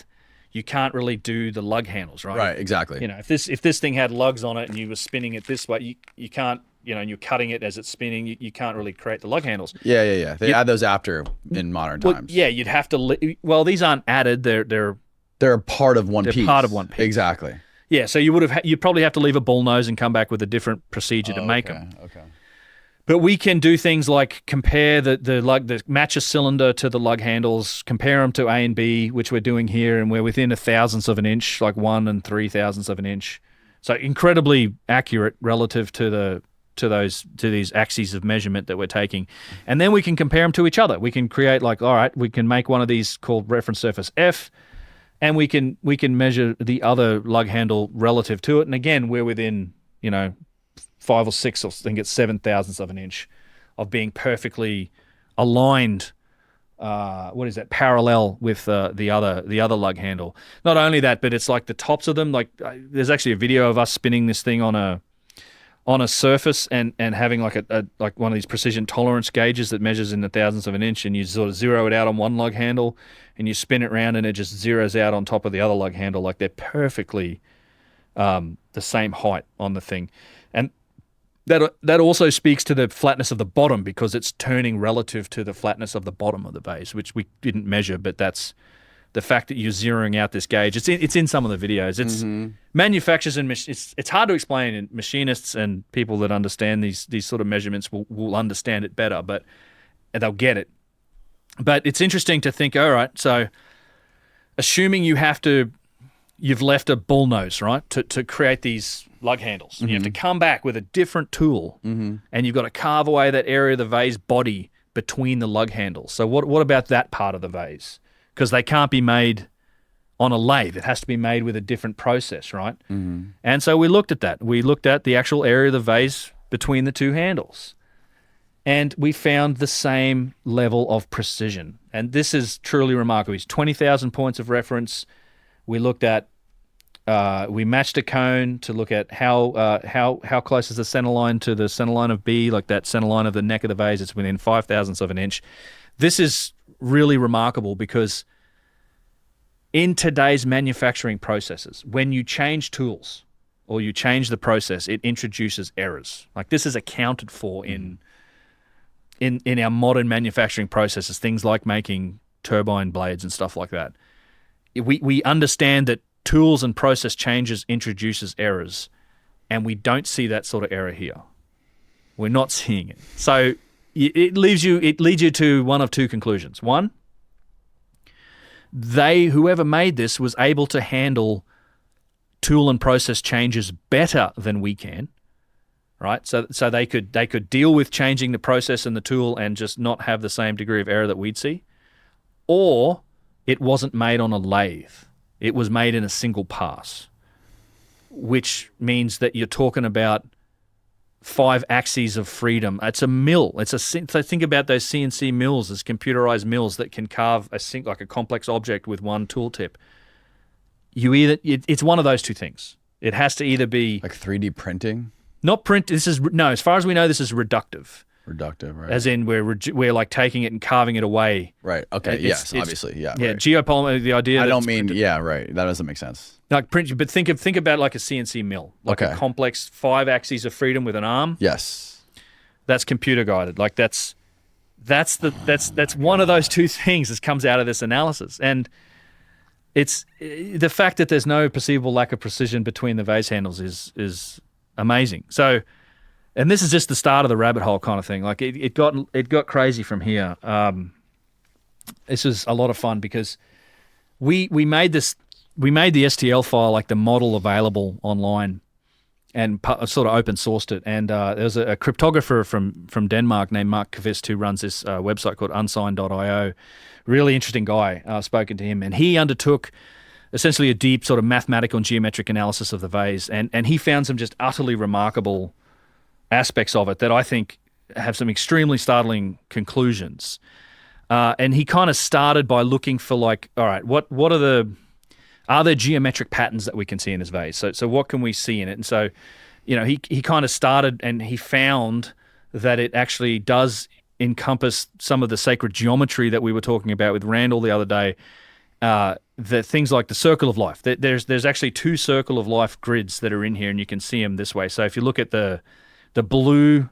you can't really do the lug handles, right? Right, exactly. If this thing had lugs on it and you were spinning it this way, you can't, and you're cutting it as it's spinning, you can't really create the lug handles. Yeah. They add those after in modern times. Yeah, you'd have to. Well, these aren't added; they're a part of one piece. They're part of one piece. Exactly. Yeah, so you'd probably have to leave a bull nose and come back with a different procedure to make them. Okay. But we can do things like compare the match a cylinder to the lug handles, compare them to A and B, which we're doing here, and we're within a thousandth of an inch, like 1 3/1000 of an inch. So incredibly accurate relative to these axes of measurement that we're taking. And then we can compare them to each other. We can create we can make one of these called reference surface F, and we can measure the other lug handle relative to it. And again, we're within, 5 or 6, or I think it's 7/1000 of an inch of being perfectly aligned. Parallel with the other lug handle. Not only that, but it's like the tops of them. There's actually a video of us spinning this thing on a surface and having like one of these precision tolerance gauges that measures in the thousandths of an inch, and you sort of zero it out on one lug handle and you spin it around and it just zeroes out on top of the other lug handle. Like they're perfectly the same height on the thing. And that also speaks to the flatness of the bottom, because it's turning relative to the flatness of the bottom of the vase, which we didn't measure, but that's the fact that you're zeroing out this gauge. It's in some of the videos. It's manufacturers and it's hard to explain, and machinists and people that understand these sort of measurements will understand it better, but they'll get it. But it's interesting to think, all right, so assuming you've left a bull nose, right, to create these lug handles. And you have to come back with a different tool, and you've got to carve away that area of the vase body between the lug handles. So what about that part of the vase? Because they can't be made on a lathe. It has to be made with a different process, right? And so we looked at that. We looked at the actual area of the vase between the two handles, and we found the same level of precision. And this is truly remarkable. It's 20,000 points of reference. We looked at we matched a cone to look at how close is the center line to the center line of B, like that center line of the neck of the vase. It's within 0.005 of an inch. This is really remarkable because in today's manufacturing processes, when you change tools or you change the process, it introduces errors. Like this is accounted for in our modern manufacturing processes, things like making turbine blades and stuff like that. We understand that tools and process changes introduces errors, and we don't see that sort of error here. We're not seeing it. So it leads you to one of two conclusions. One, whoever made this was able to handle tool and process changes better than we can, right? So they could deal with changing the process and the tool and just not have the same degree of error that we'd see. Or it wasn't made on a lathe. It was made in a single pass, which means that you're talking about 5 axes of freedom. It's a mill. So think about those CNC mills as computerized mills that can carve like a complex object with one tooltip. It's one of those two things. It has to either be like 3D printing. Not print. As far as we know, this is reductive. Reductive, right? As in we're like taking it and carving it away. Right. Okay. Yes. Obviously. Yeah. Yeah. Right. Geopolymer. The idea. I don't mean. Yeah. Right. That doesn't make sense. Like print, but think about like a CNC mill, like a complex 5 axes of freedom with an arm. Yes. That's computer guided. Like that's one of those two things that comes out of this analysis, and it's the fact that there's no perceivable lack of precision between the vase handles is amazing. So. And this is just the start of the rabbit hole kind of thing. Like it got crazy from here. This was a lot of fun because we made the STL file, like the model, available online, and sort of open sourced it. And there's a cryptographer from Denmark named Mark Kvist who runs this website called unsigned.io. Really interesting guy. I've spoken to him, and he undertook essentially a deep sort of mathematical and geometric analysis of the vase, and he found some just utterly remarkable aspects of it that I think have some extremely startling conclusions. And he kind of started by looking for like, all right, are there geometric patterns that we can see in this vase? So what can we see in it? And so, he kind of started and he found that it actually does encompass some of the sacred geometry that we were talking about with Randall the other day. The things like the circle of life. There's actually 2 circle of life grids that are in here, and you can see them this way. So if you look at the blue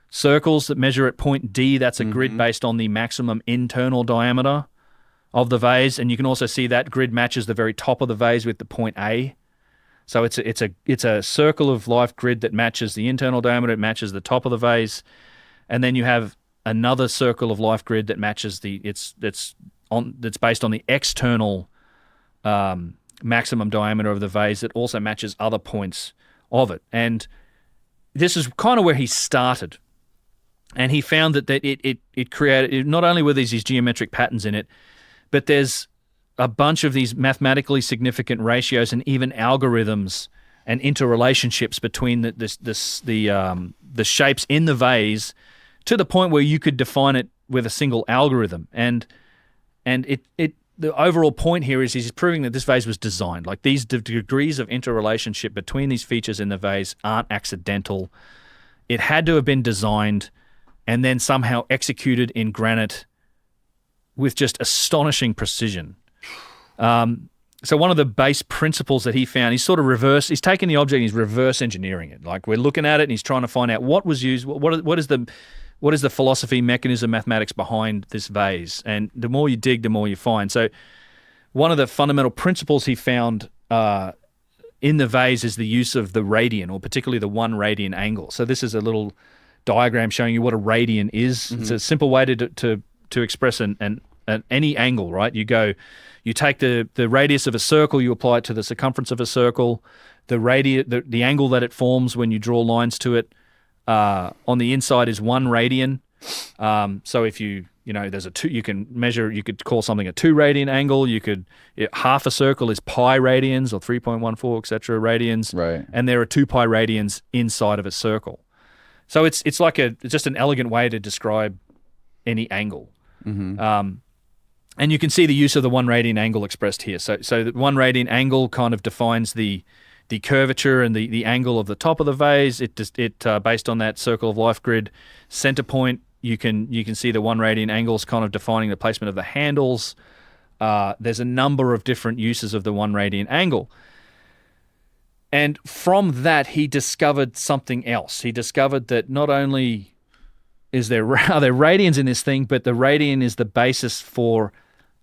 circles that measure at point D, that's a grid based on the maximum internal diameter of the vase, and you can also see that grid matches the very top of the vase with the point A. So it's a circle of life grid that matches the internal diameter, it matches the top of the vase. and then you have another circle of life grid that matches that's based on the external maximum diameter of the vase that also matches other points of it. And this is kind of where he started. And he found that it created, not only were these geometric patterns in it, but there's a bunch of these mathematically significant ratios and even algorithms and interrelationships between the shapes in the vase, to the point where you could define it with a single algorithm. And the overall point here is he's proving that this vase was designed. Like, these degrees of interrelationship between these features in the vase aren't accidental. It had to have been designed and then somehow executed in granite with just astonishing precision. So one of the base principles that he found, he's taken the object and he's reverse engineering it. Like, we're looking at it and he's trying to find out what was used, what is the philosophy, mechanism, mathematics behind this vase. And the more you dig, the more you find. So one of the fundamental principles he found in the vase is the use of the radian, or particularly the 1 radian angle. So this is a little diagram showing you what a radian is. Mm-hmm. It's a simple way to express any angle, right? You take the radius of a circle, you apply it to the circumference of a circle. The angle that it forms when you draw lines to it on the inside is 1 radian. So if there's a 2, you can measure. You could call something a 2 radian angle. Half a circle is pi radians, or 3.14, etc. radians. Right. And there are 2 pi radians inside of a circle. So it's like just an elegant way to describe any angle. Mm-hmm. And you can see the use of the 1 radian angle expressed here. So the 1 radian angle kind of defines the curvature and the angle of the top of the vase. It based on that circle of life grid center point, you can see the 1 radian angles kind of defining the placement of the handles. There's a number of different uses of the 1 radian angle. And from that, he discovered something else. He discovered that not only are there radians in this thing, but the radian is the basis for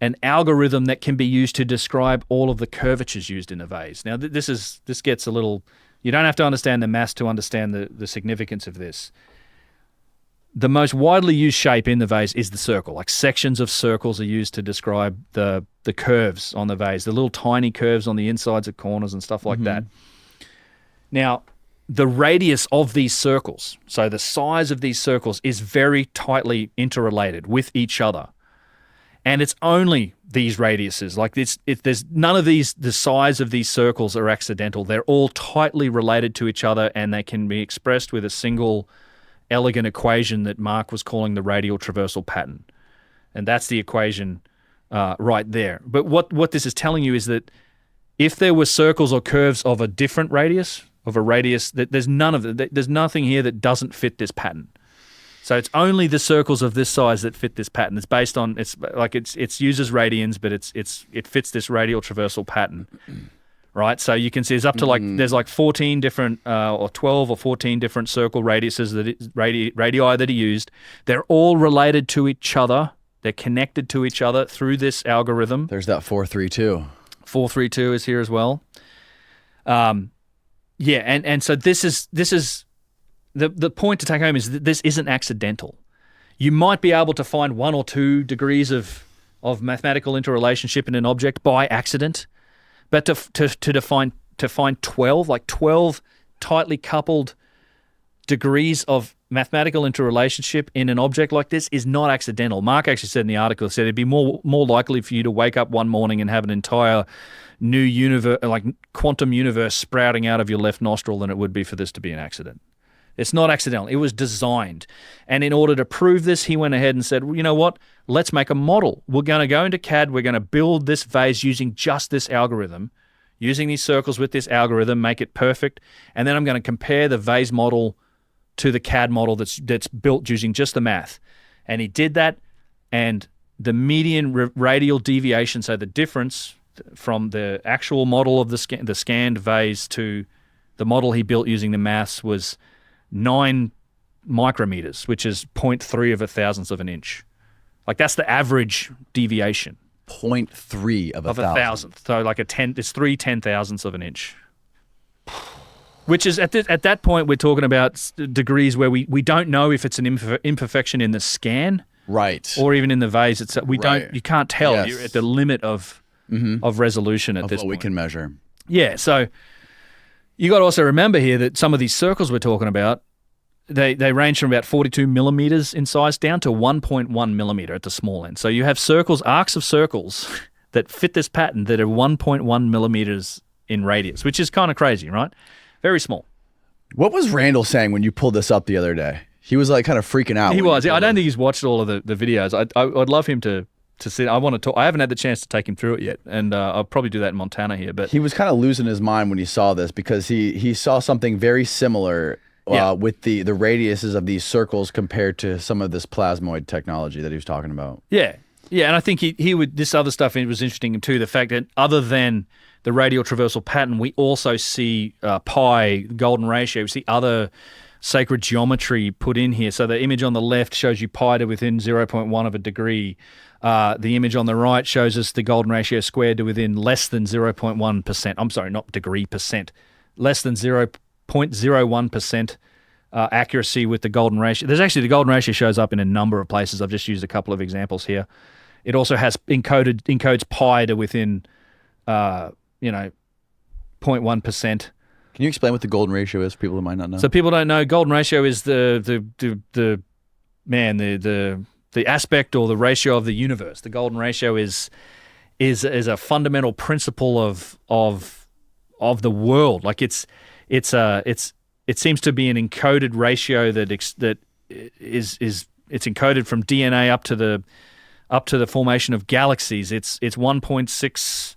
an algorithm that can be used to describe all of the curvatures used in a vase. Now, this gets a little. You don't have to understand the maths to understand the significance of this. The most widely used shape in the vase is the circle. Like, sections of circles are used to describe the curves on the vase, the little tiny curves on the insides of corners and stuff like that. Now, the radius of these circles, so the size of these circles, is very tightly interrelated with each other. And it's only these radiuses. Like, there's none of the size of these circles are accidental. They're all tightly related to each other, and they can be expressed with a single elegant equation that Mark was calling the radial traversal pattern. And that's the equation right there. But what this is telling you is that if there were circles or curves of a different radius, there's none of it. There's nothing here that doesn't fit this pattern. So it's only the circles of this size that fit this pattern. It's based on it's uses radians, but it fits this radial traversal pattern, right? So you can see it's up to there's 14 different or 12 or 14 different circle radiuses radii that are used. They're all related to each other. They're connected to each other through this algorithm. There's that 432. 432 is here as well. Yeah, and so this is the point to take home is that this isn't accidental. You might be able to find 1 or 2 degrees of mathematical interrelationship in an object by accident, but to find 12 tightly coupled degrees of mathematical interrelationship in an object like this is not accidental. Mark actually said in the article, it'd be more likely for you to wake up one morning and have an entire new universe, like quantum universe, sprouting out of your left nostril than it would be for this to be an accident. It's not accidental. It was designed. And in order to prove this, he went ahead and said, well, you know what? Let's make a model. We're going to go into CAD. We're going to build this vase using just this algorithm, using these circles with this algorithm, make it perfect. And then I'm going to compare the vase model to the CAD model that's built using just the math. And he did that, and the median radial deviation, so the difference from the actual model of the scanned vase to the model he built using the maths, was 9 micrometers, which is 0.3 of a thousandth of an inch. Like, that's the average deviation. 0.3 of a thousandth. So like it's 3 10,000ths of an inch. Which is at that point, we're talking about degrees where we don't know if it's an imperfection in the scan, Right. or even in the vase. You can't tell. Yes. You're at the limit of resolution at this what we point. can measure. Yeah. So you got to also remember here that some of these circles we're talking about, they range from about 42 millimeters in size down to 1.1 millimeter at the small end. So you have arcs of circles that fit this pattern that are 1.1 millimeters in radius, which is kind of crazy, right? Very small. What was Randall saying when you pulled this up the other day? He was like kind of freaking out. He was. I don't think he's watched all of the videos. I'd love him to see. I want to talk. I haven't had the chance to take him through it yet, and I'll probably do that in Montana here. But he was kind of losing his mind when he saw this because he saw something very similar with the radiuses of these circles compared to some of this plasmoid technology that he was talking about. Yeah, and I think he would. This other stuff was interesting too. The fact that other than the radial traversal pattern, we also see pi, golden ratio. We see other sacred geometry put in here. So the image on the left shows you pi to within 0.1 of a degree. The image on the right shows us the golden ratio squared to within less than 0.1%. I'm sorry, not degree percent. Less than 0.01% accuracy with the golden ratio. There's actually the golden ratio shows up in a number of places. I've just used a couple of examples here. It also has encodes pi to within 0.1%. Can you explain what the golden ratio is for people who might not know? So people don't know. Golden ratio is the aspect or the ratio of the universe. The golden ratio is a fundamental principle of the world. Like it seems to be an encoded ratio that is encoded from DNA up to the formation of galaxies. It's 1.6,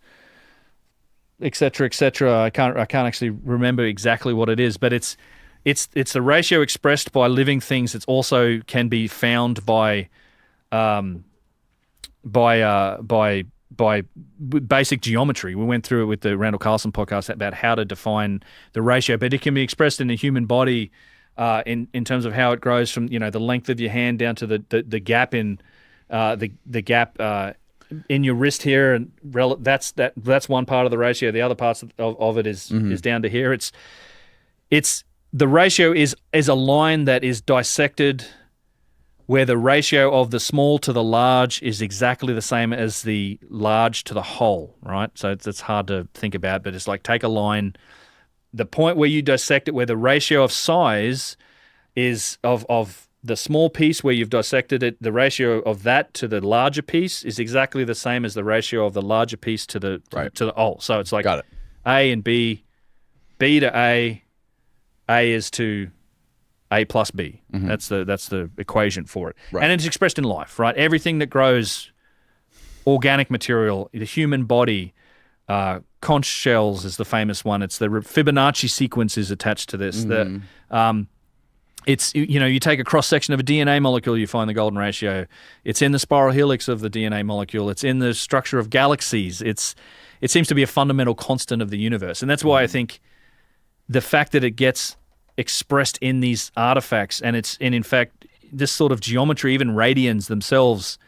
et cetera. I can't actually remember exactly what it is, but it's the ratio expressed by living things. It also can be found by basic geometry. We went through it with the Randall Carlson podcast about how to define the ratio, but it can be expressed in the human body in terms of how it grows from the length of your hand down to the gap in the gap in your wrist here, and that's one part of the ratio. The other parts of it is down to here. It's the ratio is a line that is dissected, where the ratio of the small to the large is exactly the same as the large to the whole, right? So it's hard to think about, but it's like take a line, the point where you dissect it, where the ratio of size is of the small piece where you've dissected it, the ratio of that to the larger piece is exactly the same as the ratio of the larger piece to the whole. So it's like Got it. A and B, B to A is to A plus B. That's the equation for it. Right. And it's expressed in life, right? Everything that grows, organic material, the human body, conch shells is the famous one. It's the Fibonacci sequence is attached to this. It's, you take a cross-section of a DNA molecule, you find the golden ratio. It's in the spiral helix of the DNA molecule. It's in the structure of galaxies. It seems to be a fundamental constant of the universe. And that's why I think the fact that it gets expressed in these artifacts, and in fact, this sort of geometry, even radians themselves,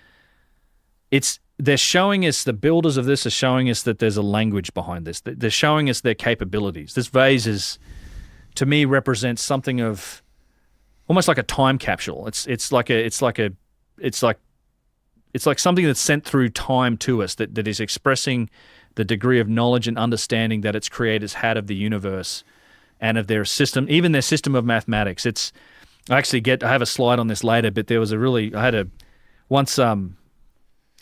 they're showing us, the builders of this are showing us that there's a language behind this. They're showing us their capabilities. This vase to me, represents something of almost like a time capsule. It's like something that's sent through time to us that is expressing the degree of knowledge and understanding that its creators had of the universe and of their system, even their system of mathematics. I have a slide on this later, but there was I want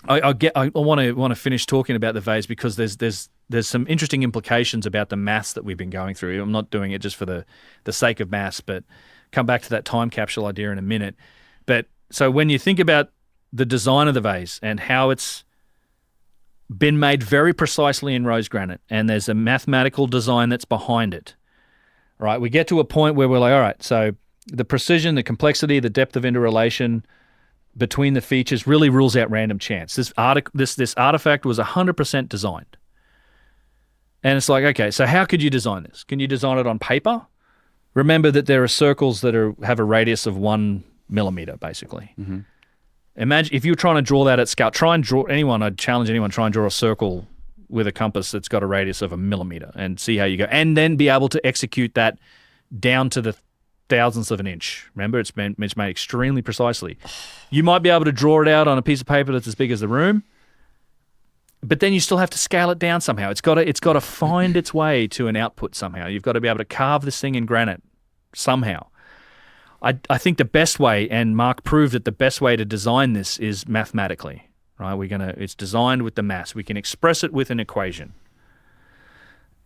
to finish talking about the vase because there's some interesting implications about the maths that we've been going through. I'm not doing it just for the sake of maths, but come back to that time capsule idea in a minute. But so when you think about the design of the vase and how it's been made very precisely in rose granite, and there's a mathematical design that's behind it, right? We get to a point where we're like, all right, so the precision, the complexity, the depth of interrelation between the features really rules out random chance. This artifact was 100% designed. And it's like, okay, so how could you design this? Can you design it on paper? Remember that there are circles that have a radius of 1 millimeter, basically. Imagine if you were trying to draw that at scale. I'd challenge anyone, try and draw a circle with a compass that's got a radius of 1 millimeter and see how you go. And then be able to execute that down to the thousandths of an inch. Remember, it's made extremely precisely. You might be able to draw it out on a piece of paper that's as big as the room, but then you still have to scale it down somehow. It's got to find its way to an output somehow. You've got to be able to carve this thing in granite somehow. I think the best way, and Mark proved that the best way to design this is mathematically. Right? It's designed with the maths. We can express it with an equation.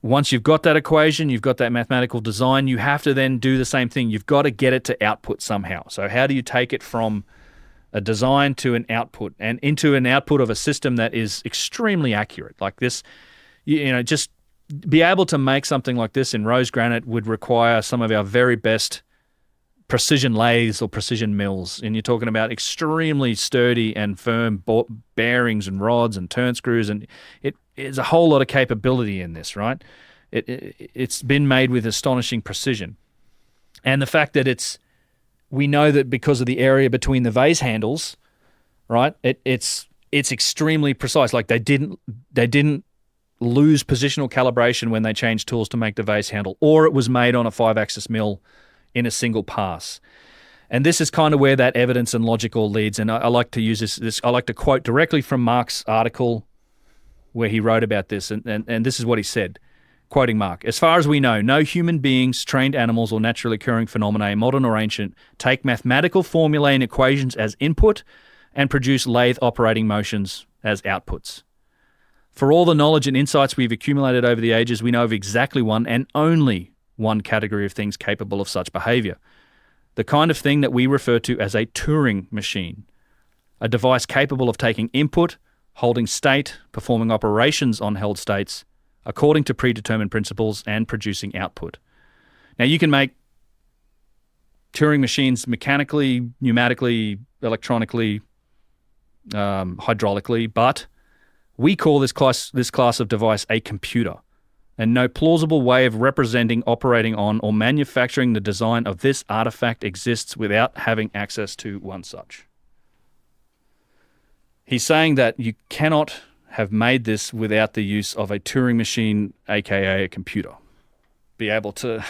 Once you've got that equation, you've got that mathematical design, you have to then do the same thing. You've got to get it to output somehow. So how do you take it from a design to an output and into an output of a system that is extremely accurate? Like this, just be able to make something like this in rose granite would require some of our very best precision lathes or precision mills, and you're talking about extremely sturdy and firm bearings and rods and turn screws, and it's a whole lot of capability in this, right? It's been made with astonishing precision, and the fact that we know that because of the area between the vase handles, right? It's extremely precise. Like they didn't lose positional calibration when they changed tools to make the vase handle, or it was made on a 5-axis mill in a single pass. And this is kind of where that evidence and logic all leads. And I like to use this. I like to quote directly from Mark's article where he wrote about this. And this is what he said, quoting Mark: "As far as we know, no human beings, trained animals, or naturally occurring phenomena, modern or ancient, take mathematical formulae and equations as input and produce lathe operating motions as outputs. For all the knowledge and insights we've accumulated over the ages, we know of exactly one and only one category of things capable of such behavior. The kind of thing that we refer to as a Turing machine, a device capable of taking input, holding state, performing operations on held states according to predetermined principles, and producing output." Now, you can make Turing machines mechanically, pneumatically, electronically, hydraulically, but we call this class of device a computer. And no plausible way of representing, operating on, or manufacturing the design of this artifact exists without having access to one such. He's saying that you cannot have made this without the use of a Turing machine, aka a computer. Be able to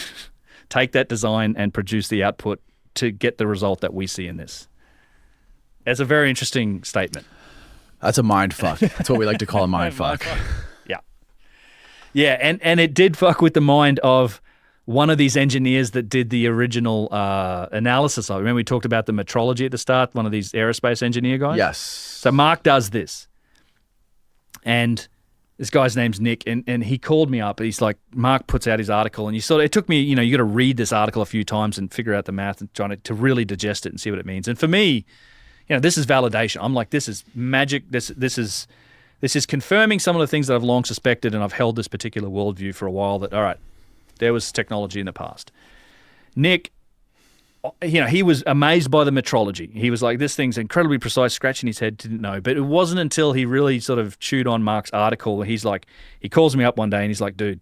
take that design and produce the output to get the result that we see in this. It's a very interesting statement. That's a mind fuck. That's what we like to call a mind fuck. Yeah, and it did fuck with the mind of one of these engineers that did the original analysis of it. Remember we talked about the metrology at the start, one of these aerospace engineer guys? Yes. So Mark does this. And this guy's name's Nick, and he called me up. He's like, Mark puts out his article, and it took me, you got to read this article a few times and figure out the math and trying to really digest it and see what it means. And for me, this is validation. I'm like, this is magic. This is confirming some of the things that I've long suspected, and I've held this particular worldview for a while that, all right, there was technology in the past. Nick, he was amazed by the metrology. He was like, this thing's incredibly precise, scratching his head, didn't know. But it wasn't until he really sort of chewed on Mark's article, he's like, he calls me up one day and he's like, dude,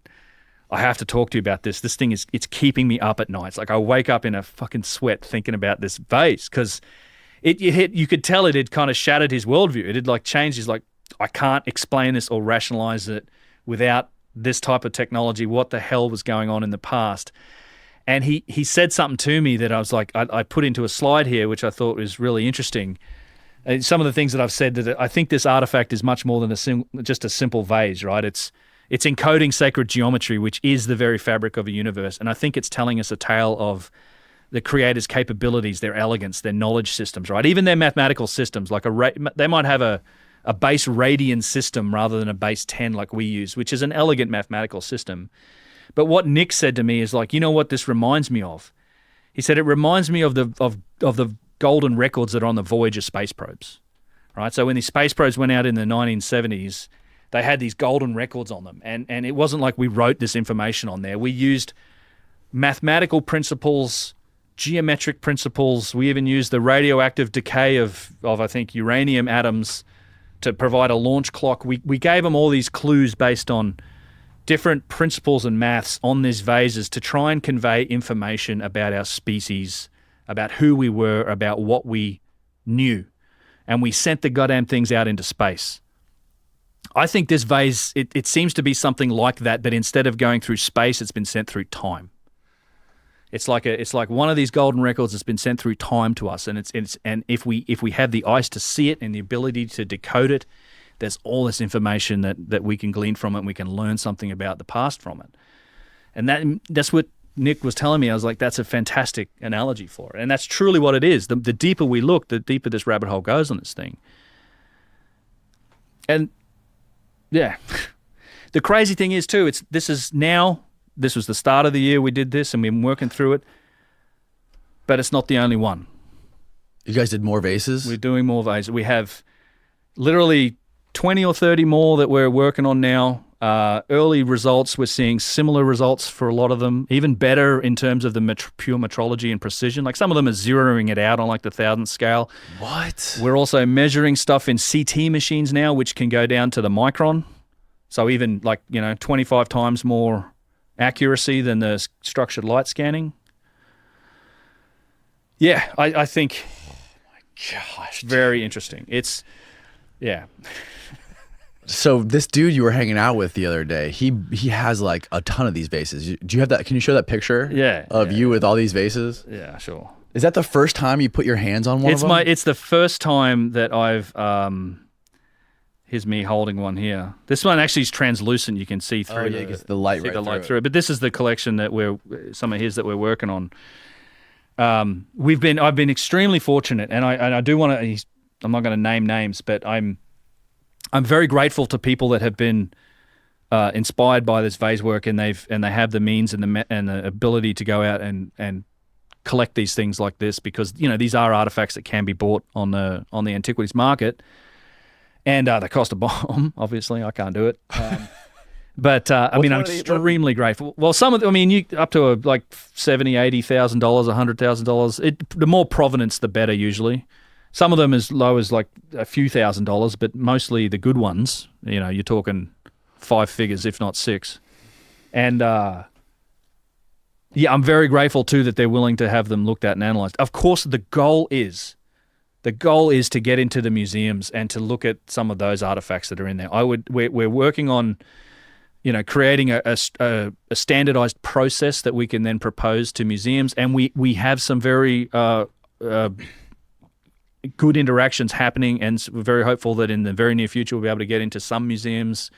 I have to talk to you about this. This thing it's keeping me up at night. It's like I wake up in a fucking sweat thinking about this vase because you could tell it had kind of shattered his worldview. It had like changed his like, I can't explain this or rationalize it without this type of technology. What the hell was going on in the past? And he said something to me that I was like, I put into a slide here, which I thought was really interesting. Some of the things that I've said, that I think this artifact is much more than just a simple vase, right? It's encoding sacred geometry, which is the very fabric of a universe. And I think it's telling us a tale of the creator's capabilities, their elegance, their knowledge systems, right? Even their mathematical systems, like they might have a base radian system rather than a base 10 like we use, which is an elegant mathematical system. But what Nick said to me is like, you know what this reminds me of? He said it reminds me of the golden records that are on the Voyager space probes, right? So when these space probes went out in the 1970s, they had these golden records on them. And it wasn't like we wrote this information on there. We used mathematical principles, geometric principles. We even used the radioactive decay of I think, uranium atoms to provide a launch clock. We gave them all these clues based on different principles and maths on these vases to try and convey information about our species, about who we were, about what we knew. And we sent the goddamn things out into space. I think this vase, it seems to be something like that, but instead of going through space, it's been sent through time. It's like one of these golden records that's been sent through time to us, and and if we have the eyes to see it and the ability to decode it, there's all this information that we can glean from it, and we can learn something about the past from it. And that's what Nick was telling me. I was like, that's a fantastic analogy for it, and that's truly what it is. The deeper we look, the deeper this rabbit hole goes on this thing. And yeah, the crazy thing is too, this was the start of the year we did this, and we've been working through it, but it's not the only one. You guys did more vases? We're doing more vases. We have literally 20 or 30 more that we're working on now. Early results, we're seeing similar results for a lot of them, even better in terms of the pure metrology and precision. Like some of them are zeroing it out on like the 1,000th scale. What? We're also measuring stuff in CT machines now, which can go down to the micron. So even 25 times more accuracy than the structured light scanning. Yeah, I think. Oh my gosh. Very interesting. Yeah. So this dude you were hanging out with the other day, he has like a ton of these vases. Do you have that? Can you show that picture? Yeah. Of you with all these vases? Yeah, sure. Is that the first time you put your hands on one of them? It's the first time that I've here's me holding one here. This one actually is translucent. You can see through. Oh yeah, it gets the light right through it. But this is the collection that some of his that we're working on. I've been extremely fortunate, and I do want to. I'm not going to name names, but I'm very grateful to people that have been inspired by this vase work, and they have the means and the ability to go out and collect these things like this, because these are artifacts that can be bought on the antiquities market, and they cost a bomb. Obviously, I can't do it. But I'm extremely grateful. Well, some of them, you up to like $70,000, $80,000, $100,000. The more provenance, the better usually. Some of them as low as like a few $1,000s, but mostly the good ones. You're talking 5 figures, if not 6. And I'm very grateful too that they're willing to have them looked at and analyzed. Of course, the goal is to get into the museums and to look at some of those artifacts that are in there. We're working on creating a standardized process that we can then propose to museums, and we have some very good interactions happening, and we're very hopeful that in the very near future we'll be able to get into some museums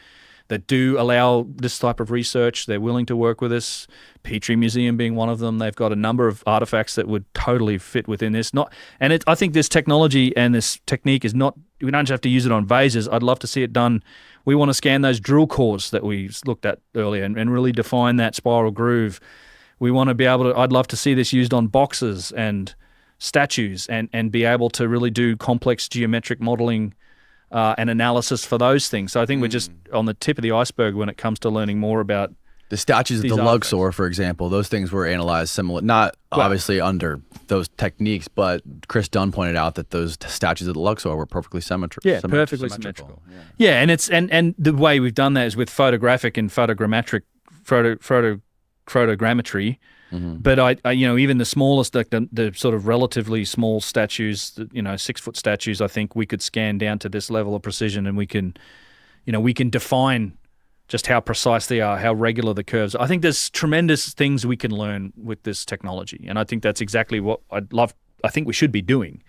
that do allow this type of research. They're willing to work with us. Petrie Museum being one of them. They've got a number of artifacts that would totally fit within this. I think this technology and this technique is not. We don't just have to use it on vases. I'd love to see it done. We want to scan those drill cores that we looked at earlier and really define that spiral groove. We want to be able to. I'd love to see this used on boxes and statues and be able to really do complex geometric modeling and analysis for those things. So I think we're just on the tip of the iceberg when it comes to learning more about the statues of the Luxor, for example. Those things were analyzed similar, not obviously under those techniques, but Chris Dunn pointed out that those statues of the Luxor were perfectly symmetrical. Yeah, perfectly symmetrical. Yeah, and and the way we've done that is with photographic and photogrammetry. But I even the smallest, like the sort of relatively small statues, 6-foot statues, I think we could scan down to this level of precision, and we can define just how precise they are, how regular the curves are. I think there's tremendous things we can learn with this technology, and I think that's exactly what I think we should be doing.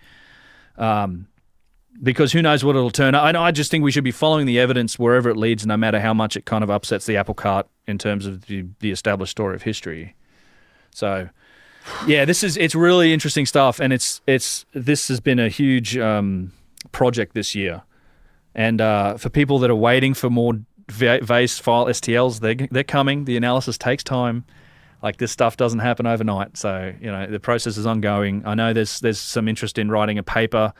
Because who knows what it'll turn out. I just think we should be following the evidence wherever it leads, no matter how much it kind of upsets the apple cart in terms of the established story of history. So, yeah, it's really interesting stuff, and this has been a huge project this year. And for people that are waiting for more vase file STLs, they're coming. The analysis takes time. Like, this stuff doesn't happen overnight. So, the process is ongoing. I know there's some interest in writing a paper